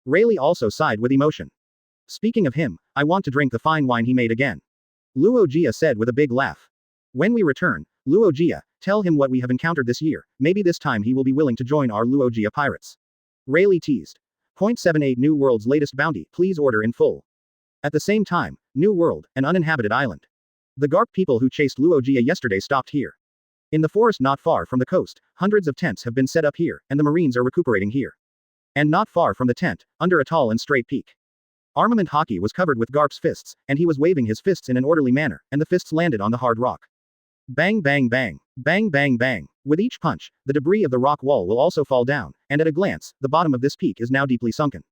Rayleigh also sighed with emotion. Speaking of him, I want to drink the fine wine he made again. Luuffy said with a big laugh. When we return, Luuffy, tell him what we have encountered this year, maybe this time he will be willing to join our Luuffy Pirates. Rayleigh teased. .78 New World's latest bounty, please order in full. At the same time, New World, an uninhabited island. The Garp people who chased Luuffy yesterday stopped here. In the forest not far from the coast, hundreds of tents have been set up here, and the Marines are recuperating here. And not far from the tent, under a tall and straight peak. Armament Haki was covered with Garp's fists, and he was waving his fists in an orderly manner, and the fists landed on the hard rock. Bang bang bang, bang bang bang. With each punch, the debris of the rock wall will also fall down, and at a glance, the bottom of this peak is now deeply sunken.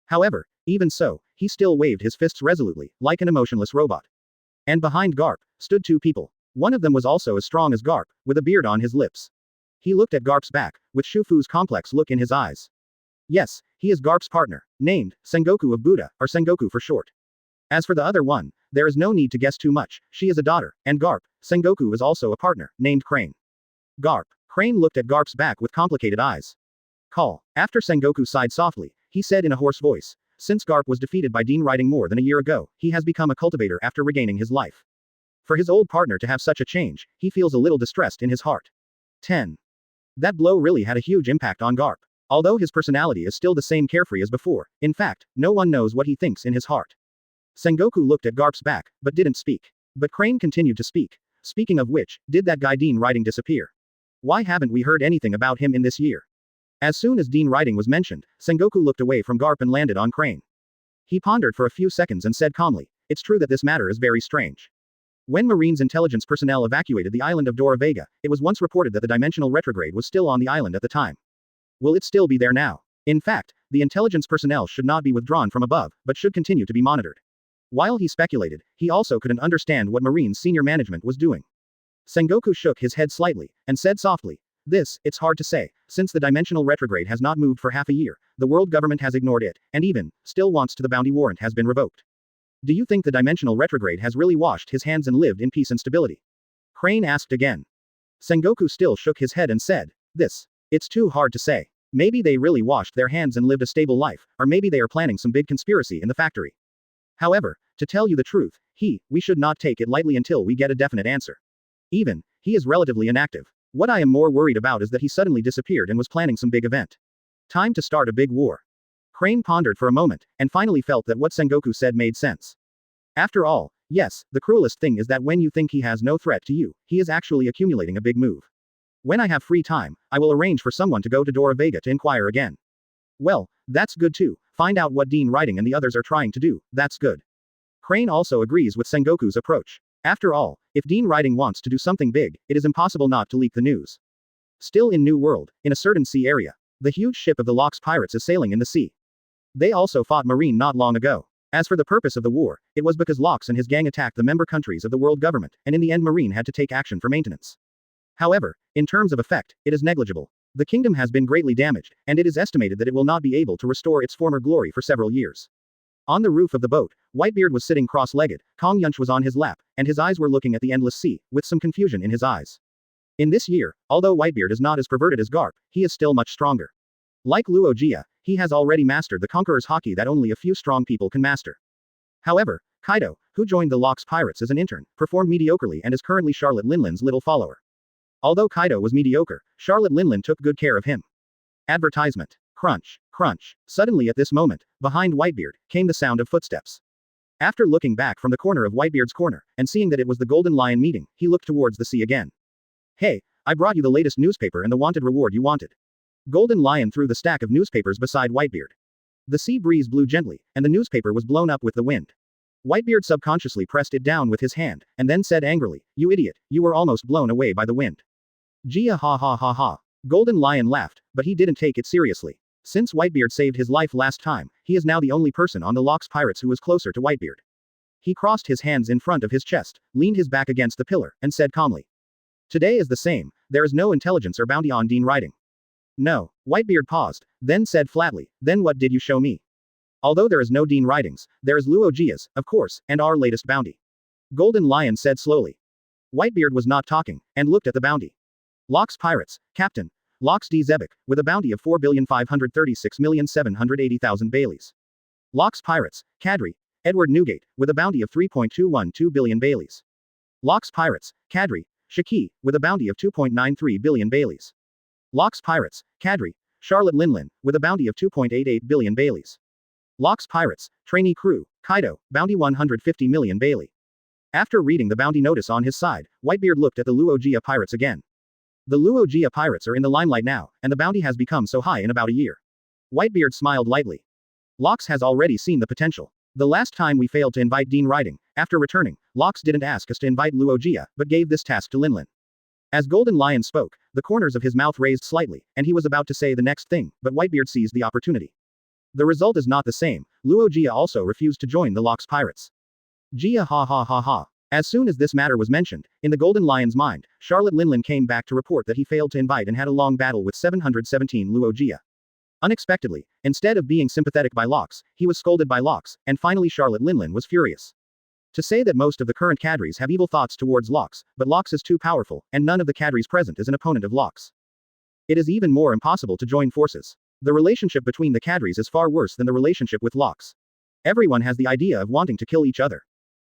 However, even so, he still waved his fists resolutely, like an emotionless robot. And behind Garp, stood 2 people. One of them was also as strong as Garp, with a beard on his lips. He looked at Garp's back, with Shufu's complex look in his eyes. Yes, he is Garp's partner, named Sengoku of Buddha, or Sengoku for short. As for the other one, there is no need to guess too much, she is a daughter, and Garp, Sengoku is also a partner, named Crane. Garp. Crane looked at Garp's back with complicated eyes. Call. After Sengoku sighed softly, he said in a hoarse voice, since Garp was defeated by Dean Riding more than a year ago, he has become a cultivator after regaining his life. For his old partner to have such a change, he feels a little distressed in his heart. 10. That blow really had a huge impact on Garp. Although his personality is still the same carefree as before, in fact, no one knows what he thinks in his heart. Sengoku looked at Garp's back, but didn't speak. But Crane continued to speak. Speaking of which, did that guy Dean Riding disappear? Why haven't we heard anything about him in this year? As soon as Dean Riding was mentioned, Sengoku looked away from Garp and landed on Crane. He pondered for a few seconds and said calmly, it's true that this matter is very strange. When Marine's intelligence personnel evacuated the island of Dora Vega, it was once reported that the dimensional retrograde was still on the island at the time. Will it still be there now? In fact, the intelligence personnel should not be withdrawn from above, but should continue to be monitored. While he speculated, he also couldn't understand what Marine's senior management was doing. Sengoku shook his head slightly, and said softly, it's hard to say, since the dimensional retrograde has not moved for half a year, the world government has ignored it, and even, still wants to the bounty warrant has been revoked. Do you think the dimensional retrograde has really washed his hands and lived in peace and stability? Crane asked again. Sengoku still shook his head and said, it's too hard to say. Maybe they really washed their hands and lived a stable life, or maybe they are planning some big conspiracy in the factory. However, to tell you the truth, we should not take it lightly until we get a definite answer. Even, he is relatively inactive. What I am more worried about is that he suddenly disappeared and was planning some big event. Time to start a big war. Crane pondered for a moment, and finally felt that what Sengoku said made sense. After all, yes, the cruelest thing is that when you think he has no threat to you, he is actually accumulating a big move. When I have free time, I will arrange for someone to go to Dora Vega to inquire again. Well, that's good too, find out what Dean Riding and the others are trying to do, that's good. Crane also agrees with Sengoku's approach. After all, if Dean Riding wants to do something big, it is impossible not to leak the news. Still in New World, in a certain sea area, the huge ship of the Luffy Pirates is sailing in the sea. They also fought Marine not long ago. As for the purpose of the war, it was because Luffy and his gang attacked the member countries of the world government, and in the end Marine had to take action for maintenance. However, in terms of effect, it is negligible. The kingdom has been greatly damaged, and it is estimated that it will not be able to restore its former glory for several years. On the roof of the boat, Whitebeard was sitting cross-legged, Kong Yunch was on his lap, and his eyes were looking at the endless sea, with some confusion in his eyes. In this year, although Whitebeard is not as perverted as Garp, he is still much stronger. Like Luuffy, he has already mastered the Conqueror's Haki that only a few strong people can master. However, Kaido, who joined the Luuffy Pirates as an intern, performed mediocrely and is currently Charlotte Linlin's little follower. Although Kaido was mediocre, Charlotte Linlin took good care of him. Advertisement. Crunch, crunch. Suddenly at this moment, behind Whitebeard, came the sound of footsteps. After looking back from the corner of Whitebeard's corner, and seeing that it was the Golden Lion meeting, he looked towards the sea again. Hey, I brought you the latest newspaper and the wanted reward you wanted. Golden Lion threw the stack of newspapers beside Whitebeard. The sea breeze blew gently, and the newspaper was blown up with the wind. Whitebeard subconsciously pressed it down with his hand, and then said angrily, "You idiot, you were almost blown away by the wind." Gia ha ha ha ha. Golden Lion laughed, but he didn't take it seriously. Since Whitebeard saved his life last time, he is now the only person on the Luffy Pirates who was closer to Whitebeard. He crossed his hands in front of his chest, leaned his back against the pillar, and said calmly. Today is the same, there is no intelligence or bounty on Dean Riding. No. Whitebeard paused, then said flatly, then what did you show me? Although there is no Dean Ridings, there is Luojia's, of course, and our latest bounty. Golden Lion said slowly. Whitebeard was not talking, and looked at the bounty. Luffy Pirates, Captain. Luffy D. Zebek, with a bounty of 4,536,780,000 Baileys. Luffy Pirates, Kadri. Edward Newgate, with a bounty of 3.212 billion Baileys. Luffy Pirates, Kadri. Shiki, with a bounty of 2.93 billion Baileys. Luffy Pirates, Kadri. Charlotte Linlin, with a bounty of 2.88 billion Baileys. Luffy Pirates, Trainee Crew, Kaido, bounty 150 million Bailey. After reading the bounty notice on his side, Whitebeard looked at the Luoffy Pirates again. The Luoffy Pirates are in the limelight now, and the bounty has become so high in about a year. Whitebeard smiled lightly. Luffy has already seen the potential. The last time we failed to invite Dean Riding, after returning, Luffy didn't ask us to invite Luoffy, but gave this task to Linlin. As Golden Lion spoke, the corners of his mouth raised slightly, and he was about to say the next thing, but Whitebeard seized the opportunity. The result is not the same. Luoffy also refused to join the Luffy Pirates. Gia ha ha ha ha. As soon as this matter was mentioned, in the Golden Lion's mind, Charlotte Linlin came back to report that he failed to invite and had a long battle with 717 Luoffy. Unexpectedly, instead of being sympathetic by Luffy, he was scolded by Luffy, and finally Charlotte Linlin was furious. To say that most of the current cadres have evil thoughts towards Luffy, but Luffy is too powerful, and none of the cadres present is an opponent of Luffy. It is even more impossible to join forces. The relationship between the cadres is far worse than the relationship with Luffy. Everyone has the idea of wanting to kill each other.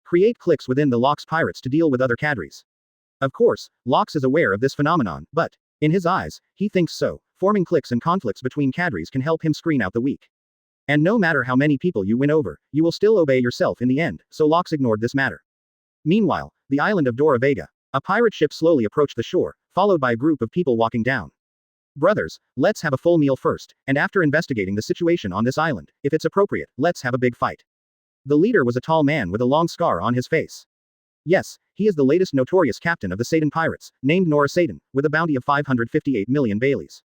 Create cliques within the Luffy Pirates to deal with other cadres. Of course, Luffy is aware of this phenomenon, but, in his eyes, he thinks so, forming cliques and conflicts between cadres can help him screen out the weak. And no matter how many people you win over, you will still obey yourself in the end, so Luffy ignored this matter. Meanwhile, the island of Dora Vega. A pirate ship slowly approached the shore, followed by a group of people walking down. Brothers, let's have a full meal first, and after investigating the situation on this island, if it's appropriate, let's have a big fight. The leader was a tall man with a long scar on his face. Yes, he is the latest notorious captain of the Satan Pirates, named Nora Satan, with a bounty of 558 million Baileys.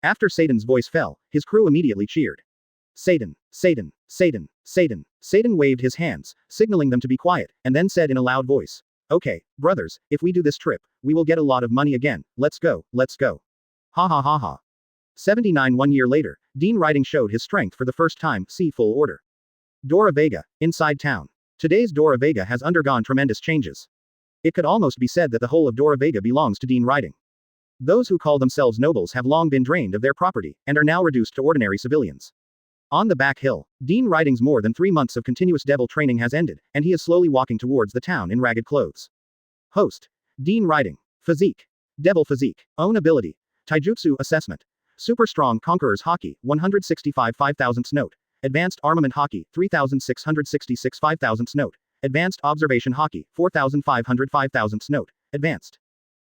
After Satan's voice fell, his crew immediately cheered. Satan, Satan, Satan, Satan. Satan waved his hands, signaling them to be quiet, and then said in a loud voice, "Okay, brothers, if we do this trip, we will get a lot of money again, let's go, let's go." Ha ha ha ha. 79 1 year later, Dean Riding showed his strength for the first time, see full order. Dora Vega, inside town. Today's Dora Vega has undergone tremendous changes. It could almost be said that the whole of Dora Vega belongs to Dean Riding. Those who call themselves nobles have long been drained of their property, and are now reduced to ordinary civilians. On the back hill, Dean Riding's more than 3 months of continuous devil training has ended, and he is slowly walking towards the town in ragged clothes. Host. Dean Riding. Physique. Devil physique. Own ability. Taijutsu assessment. Super strong conquerors hockey, 165 5,000th note. Advanced armament hockey, 3,666 5,000th note. Advanced observation hockey, 4,500 5,000th note. Advanced.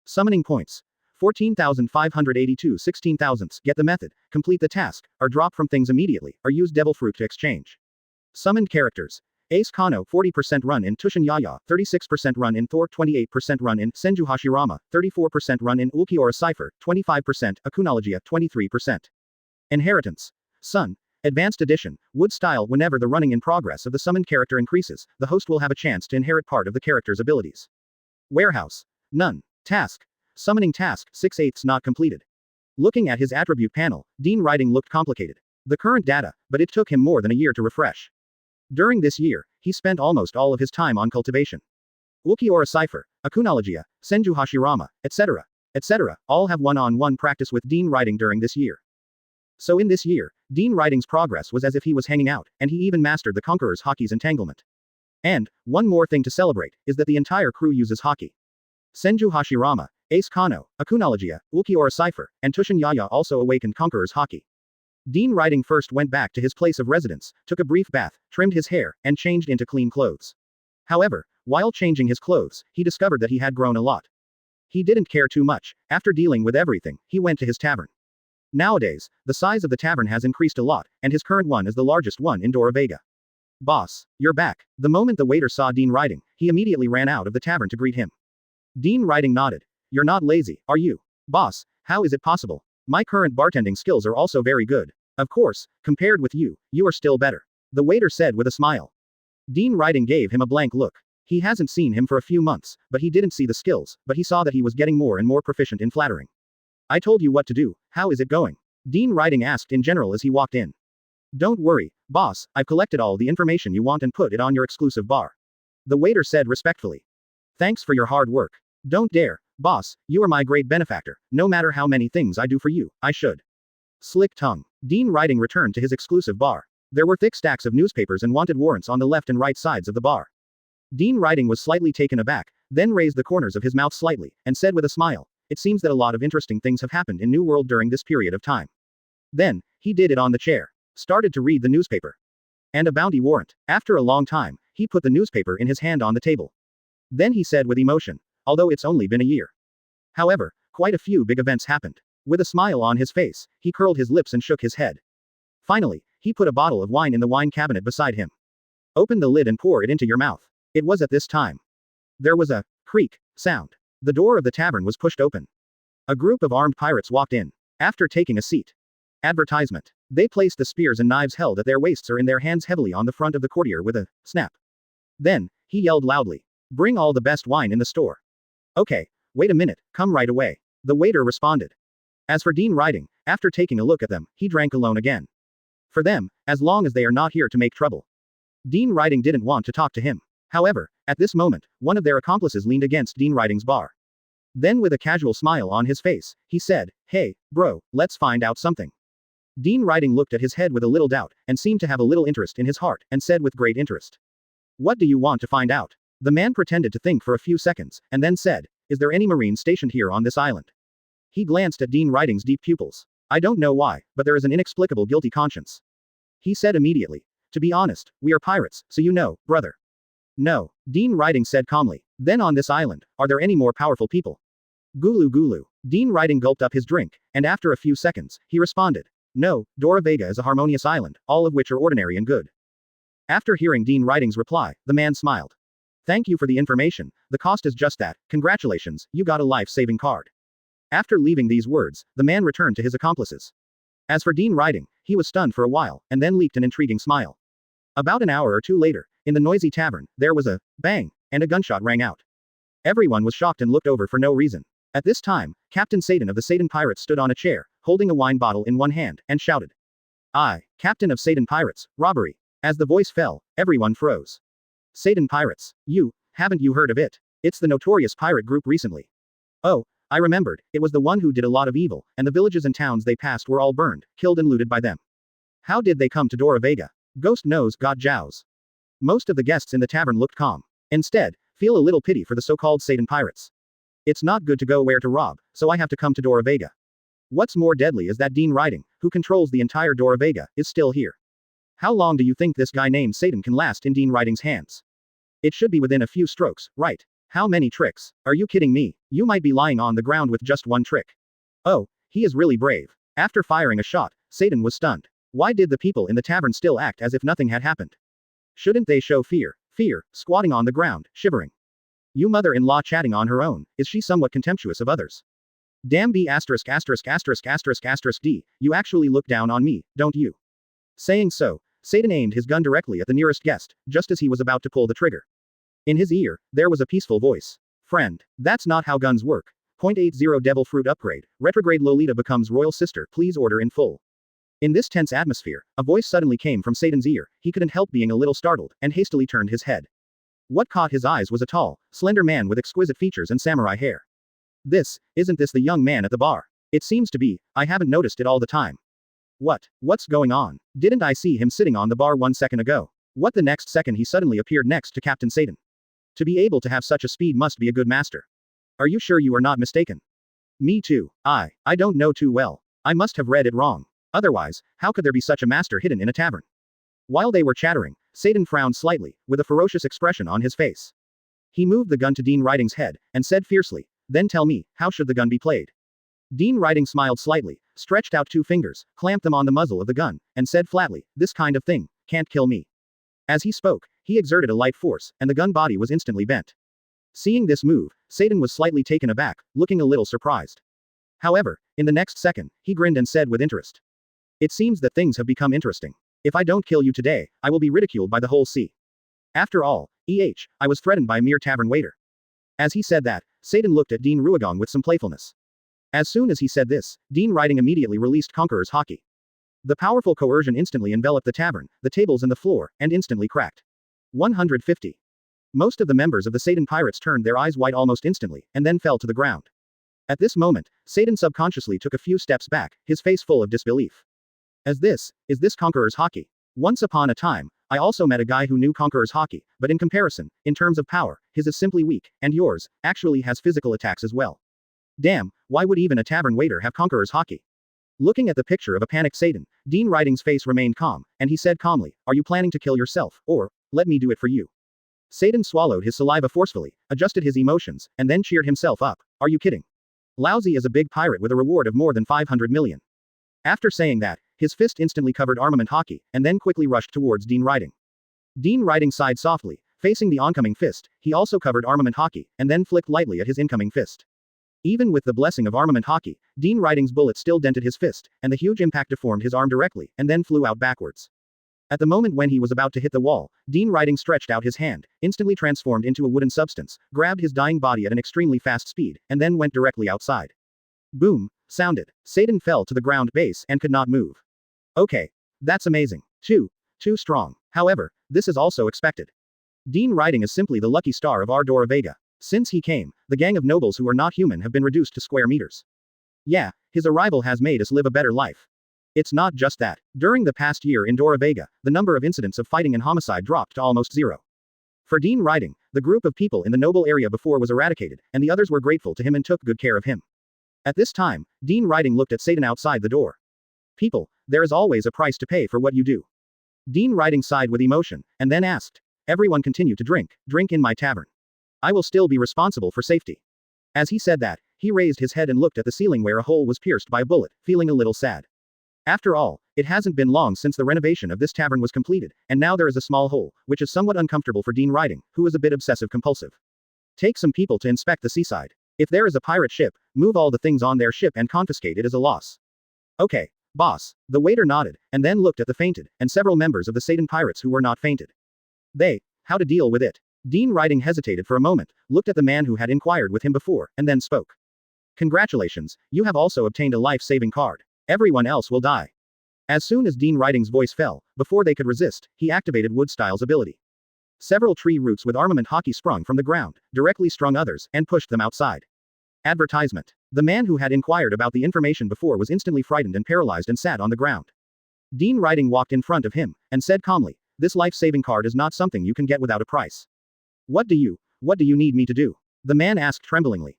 Summoning points. 14,582 16,000ths. Get the method, complete the task, or drop from things immediately, or use devil fruit to exchange. Summoned characters. Ace Kano 40% run in Tushin Yaya, 36% run in Thor, 28% run in Senju Hashirama, 34% run in Ulquiorra Cipher, 25% Akunologia, 23%. Inheritance. Sun. Advanced Edition, Wood Style. Whenever the running in progress of the summoned character increases, the host will have a chance to inherit part of the character's abilities. Warehouse. None. Task. Summoning task, 6/8 not completed. Looking at his attribute panel, Dean Riding looked complicated. The current data, but it took him more than a year to refresh. During this year, he spent almost all of his time on cultivation. Ulquiorra Cipher, Akunologia, Senju Hashirama, etc., etc., all have one-on-one practice with Dean Riding during this year. So in this year, Dean Riding's progress was as if he was hanging out, and he even mastered the Conqueror's hockey's entanglement. And, one more thing to celebrate, is that the entire crew uses hockey. Senju Hashirama, Ace Kano, Akunologia, Ulquiorra Cipher, and Tushin Yaya also awakened Conqueror's hockey. Dean Riding first went back to his place of residence, took a brief bath, trimmed his hair, and changed into clean clothes. However, while changing his clothes, he discovered that he had grown a lot. He didn't care too much. After dealing with everything, he went to his tavern. Nowadays, the size of the tavern has increased a lot, and his current one is the largest one in Dora Vega. Boss, you're back. The moment the waiter saw Dean Riding, he immediately ran out of the tavern to greet him. Dean Riding nodded. You're not lazy, are you? Boss, how is it possible? My current bartending skills are also very good. Of course, compared with you, you are still better. The waiter said with a smile. Dean Riding gave him a blank look. He hasn't seen him for a few months, but he didn't see the skills, but he saw that he was getting more and more proficient in flattering. I told you what to do, how is it going? Dean Riding asked in general as he walked in. Don't worry, boss, I've collected all the information you want and put it on your exclusive bar. The waiter said respectfully. Thanks for your hard work. Don't dare, boss, you are my great benefactor, no matter how many things I do for you, I should. Slick tongue. Dean Riding returned to his exclusive bar. There were thick stacks of newspapers and wanted warrants on the left and right sides of the bar. Dean Riding was slightly taken aback, then raised the corners of his mouth slightly, and said with a smile, it seems that a lot of interesting things have happened in New World during this period of time. Then, he did it on the chair. Started to read the newspaper. And a bounty warrant. After a long time, he put the newspaper in his hand on the table. Then he said with emotion, although it's only been a year. However, quite a few big events happened. With a smile on his face, he curled his lips and shook his head. Finally, he put a bottle of wine in the wine cabinet beside him. Open the lid and pour it into your mouth. It was at this time. There was a creak sound. The door of the tavern was pushed open. A group of armed pirates walked in. After taking a seat. Advertisement. They placed the spears and knives held at their waists or in their hands heavily on the front of the courtier with a snap. Then, he yelled loudly. Bring all the best wine in the store. Okay, wait a minute, come right away. The waiter responded. As for Dean Riding, after taking a look at them, he drank alone again. For them, as long as they are not here to make trouble. Dean Riding didn't want to talk to him. However, at this moment, one of their accomplices leaned against Dean Riding's bar. Then with a casual smile on his face, he said, hey, bro, let's find out something. Dean Riding looked at his head with a little doubt, and seemed to have a little interest in his heart, and said with great interest. What do you want to find out? The man pretended to think for a few seconds, and then said, is there any marine stationed here on this island? He glanced at Dean Riding's deep pupils. I don't know why, but there is an inexplicable guilty conscience. He said immediately. To be honest, we are pirates, so you know, brother. No, Dean Riding said calmly. Then on this island, are there any more powerful people? Gulu gulu. Dean Riding gulped up his drink, and after a few seconds, he responded. No, Dora Vega is a harmonious island, all of which are ordinary and good. After hearing Dean Riding's reply, the man smiled. Thank you for the information, the cost is just that, congratulations, you got a life-saving card. After leaving these words, the man returned to his accomplices. As for Dean Riding, he was stunned for a while, and then leaked an intriguing smile. About an hour or two later, in the noisy tavern, there was a bang, and a gunshot rang out. Everyone was shocked and looked over for no reason. At this time, Captain Satan of the Satan Pirates stood on a chair, holding a wine bottle in one hand, and shouted. I, Captain of Satan Pirates, robbery. As the voice fell, everyone froze. Satan Pirates, haven't you heard of it? It's the notorious pirate group recently. Oh, I remembered, it was the one who did a lot of evil, and the villages and towns they passed were all burned, killed and looted by them. How did they come to Dora Vega? Ghost knows, God jows. Most of the guests in the tavern looked calm. Instead, feel a little pity for the so-called Satan Pirates. It's not good to go where to rob, so I have to come to Dora Vega. What's more deadly is that Dean Riding, who controls the entire Dora Vega, is still here. How long do you think this guy named Satan can last in Dean Riding's hands? It should be within a few strokes, right? How many tricks? Are you kidding me? You might be lying on the ground with just one trick. Oh, he is really brave. After firing a shot, Satan was stunned. Why did the people in the tavern still act as if nothing had happened? Shouldn't they show fear, squatting on the ground, shivering? You mother-in-law chatting on her own, is she somewhat contemptuous of others? Damn B******************** D, you actually look down on me, don't you? Saying so, Satan aimed his gun directly at the nearest guest, just as he was about to pull the trigger. In his ear, there was a peaceful voice. Friend, that's not how guns work. .80 Devil Fruit upgrade, retrograde Lolita becomes royal sister, please order in full. In this tense atmosphere, a voice suddenly came from Satan's ear, he couldn't help being a little startled, and hastily turned his head. What caught his eyes was a tall, slender man with exquisite features and samurai hair. Isn't this the young man at the bar? It seems to be, I haven't noticed it all the time. What's going on? Didn't I see him sitting on the bar 1 second ago? What the next second he suddenly appeared next to Captain Satan. To be able to have such a speed must be a good master. Are you sure you are not mistaken? Me too, I don't know too well. I must have read it wrong. Otherwise, how could there be such a master hidden in a tavern? While they were chattering, Satan frowned slightly, with a ferocious expression on his face. He moved the gun to Dean Riding's head, and said fiercely, "Then tell me, how should the gun be played?" Dean Riding smiled slightly, stretched out 2 fingers, clamped them on the muzzle of the gun, and said flatly, "This kind of thing can't kill me." As he spoke, he exerted a light force, and the gun body was instantly bent. Seeing this move, Satan was slightly taken aback, looking a little surprised. However, in the next second, he grinned and said with interest, "It seems that things have become interesting. If I don't kill you today, I will be ridiculed by the whole sea. After all, I was threatened by a mere tavern waiter." As he said that, Satan looked at Dean Ruigong with some playfulness. As soon as he said this, Dean Riding immediately released Conqueror's Haki. The powerful coercion instantly enveloped the tavern, the tables and the floor, and instantly cracked. 150. Most of the members of the Satan Pirates turned their eyes white almost instantly, and then fell to the ground. At this moment, Satan subconsciously took a few steps back, his face full of disbelief. Is this Conqueror's Haki? Once upon a time, I also met a guy who knew Conqueror's Haki, but in comparison, in terms of power, his is simply weak, and yours, actually has physical attacks as well. Damn, why would even a tavern waiter have Conqueror's Haki? Looking at the picture of a panicked Satan, Dean Riding's face remained calm, and he said calmly, "Are you planning to kill yourself, or, let me do it for you?" Satan swallowed his saliva forcefully, adjusted his emotions, and then cheered himself up. "Are you kidding? Lousy is a big pirate with a reward of more than 500 million. After saying that, his fist instantly covered armament Haki, and then quickly rushed towards Dean Riding. Dean Riding sighed softly, facing the oncoming fist, he also covered armament Haki, and then flicked lightly at his incoming fist. Even with the blessing of armament Haki, Dean Riding's bullet still dented his fist, and the huge impact deformed his arm directly, and then flew out backwards. At the moment when he was about to hit the wall, Dean Riding stretched out his hand, instantly transformed into a wooden substance, grabbed his dying body at an extremely fast speed, and then went directly outside. Boom, sounded. Satan fell to the ground base and could not move. Okay. That's amazing. Too strong. However, this is also expected. Dean Riding is simply the lucky star of Ardora Vega. Since he came, the gang of nobles who are not human have been reduced to square meters. Yeah, his arrival has made us live a better life. It's not just that. During the past year in Dora Vega, the number of incidents of fighting and homicide dropped to almost 0. For Dean Riding, the group of people in the noble area before was eradicated, and the others were grateful to him and took good care of him. At this time, Dean Riding looked at Satan outside the door. People, there is always a price to pay for what you do. Dean Riding sighed with emotion, and then asked, "Everyone continue to drink in my tavern. I will still be responsible for safety." As he said that, he raised his head and looked at the ceiling where a hole was pierced by a bullet, feeling a little sad. After all, it hasn't been long since the renovation of this tavern was completed, and now there is a small hole, which is somewhat uncomfortable for Dean Riding, who is a bit obsessive-compulsive. Take some people to inspect the seaside. If there is a pirate ship, move all the things on their ship and confiscate it as a loss. Okay, boss. The waiter nodded, and then looked at the fainted, and several members of the Satan Pirates who were not fainted. How to deal with it? Dean Riding hesitated for a moment, looked at the man who had inquired with him before, and then spoke. "Congratulations, you have also obtained a life-saving card. Everyone else will die." As soon as Dean Riding's voice fell, before they could resist, he activated Woodstyle's ability. Several tree roots with armament Haki sprung from the ground, directly strung others, and pushed them outside. Advertisement. The man who had inquired about the information before was instantly frightened and paralyzed and sat on the ground. Dean Riding walked in front of him, and said calmly, "This life-saving card is not something you can get without a price." What do you need me to do?" The man asked tremblingly.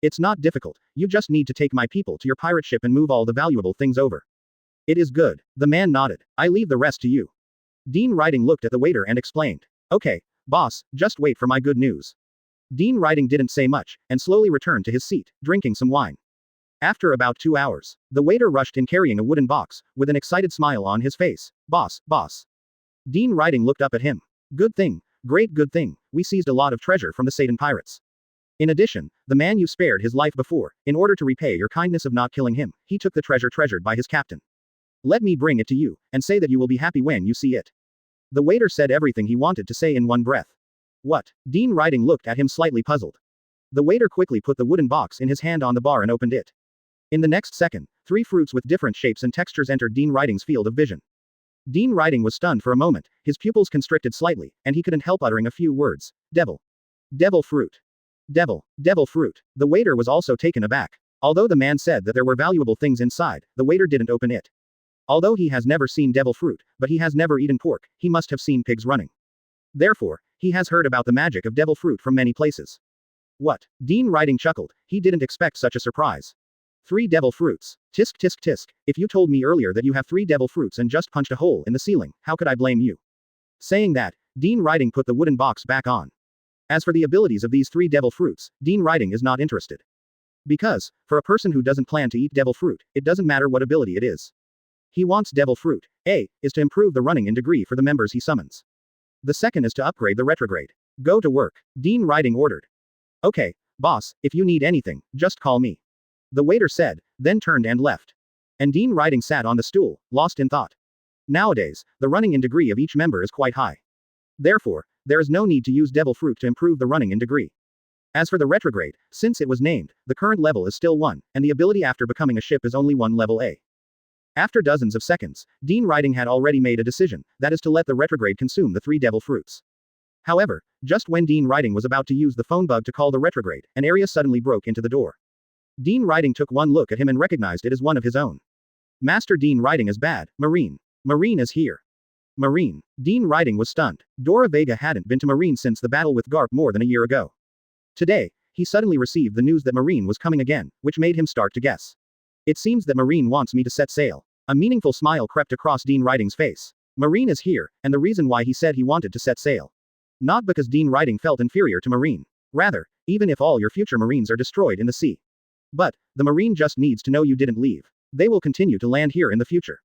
"It's not difficult, you just need to take my people to your pirate ship and move all the valuable things over." "It is good." The man nodded. "I leave the rest to you." Dean Riding looked at the waiter and explained. "Okay, boss, just wait for my good news." Dean Riding didn't say much, and slowly returned to his seat, drinking some wine. After about 2 hours, the waiter rushed in carrying a wooden box, with an excited smile on his face. Boss. Dean Riding looked up at him. "Good thing. Great good thing, we seized a lot of treasure from the Satan Pirates. In addition, the man you spared his life before, in order to repay your kindness of not killing him, he took the treasure treasured by his captain. Let me bring it to you, and say that you will be happy when you see it." The waiter said everything he wanted to say in one breath. What? Dean Riding looked at him slightly puzzled. The waiter quickly put the wooden box in his hand on the bar and opened it. In the next second, 3 fruits with different shapes and textures entered Dean Riding's field of vision. Dean Riding was stunned for a moment, his pupils constricted slightly, and he couldn't help uttering a few words. Devil. Devil fruit. Devil fruit. The waiter was also taken aback. Although the man said that there were valuable things inside, the waiter didn't open it. Although he has never seen devil fruit, but he has never eaten pork, he must have seen pigs running. Therefore, he has heard about the magic of devil fruit from many places. What? Dean Riding chuckled, he didn't expect such a surprise. 3 devil fruits. Tisk tisk tisk. If you told me earlier that you have 3 devil fruits and just punched a hole in the ceiling, how could I blame you? Saying that, Dean Riding put the wooden box back on. As for the abilities of these 3 devil fruits, Dean Riding is not interested. Because, for a person who doesn't plan to eat devil fruit, it doesn't matter what ability it is. He wants devil fruit. A is to improve the running in degree for the members he summons. The second is to upgrade the retrograde. Go to work, Dean Riding ordered. Okay, boss, if you need anything, just call me. The waiter said, then turned and left. And Dean Riding sat on the stool, lost in thought. Nowadays, the running in degree of each member is quite high. Therefore, there is no need to use devil fruit to improve the running in degree. As for the retrograde, since it was named, the current level is still 1, and the ability after becoming a ship is only 1 level A. After dozens of seconds, Dean Riding had already made a decision, that is to let the retrograde consume the 3 devil fruits. However, just when Dean Riding was about to use the phone bug to call the retrograde, an area suddenly broke into the door. Dean Riding took one look at him and recognized it as one of his own. Master Dean Riding is bad, Marine. Marine is here. Marine. Dean Riding was stunned. Dora Vega hadn't been to Marine since the battle with Garp more than a year ago. Today, he suddenly received the news that Marine was coming again, which made him start to guess. It seems that Marine wants me to set sail. A meaningful smile crept across Dean Riding's face. Marine is here, and the reason why he said he wanted to set sail. Not because Dean Riding felt inferior to Marine. Rather, even if all your future Marines are destroyed in the sea. But, the Marine just needs to know you didn't leave. They will continue to land here in the future.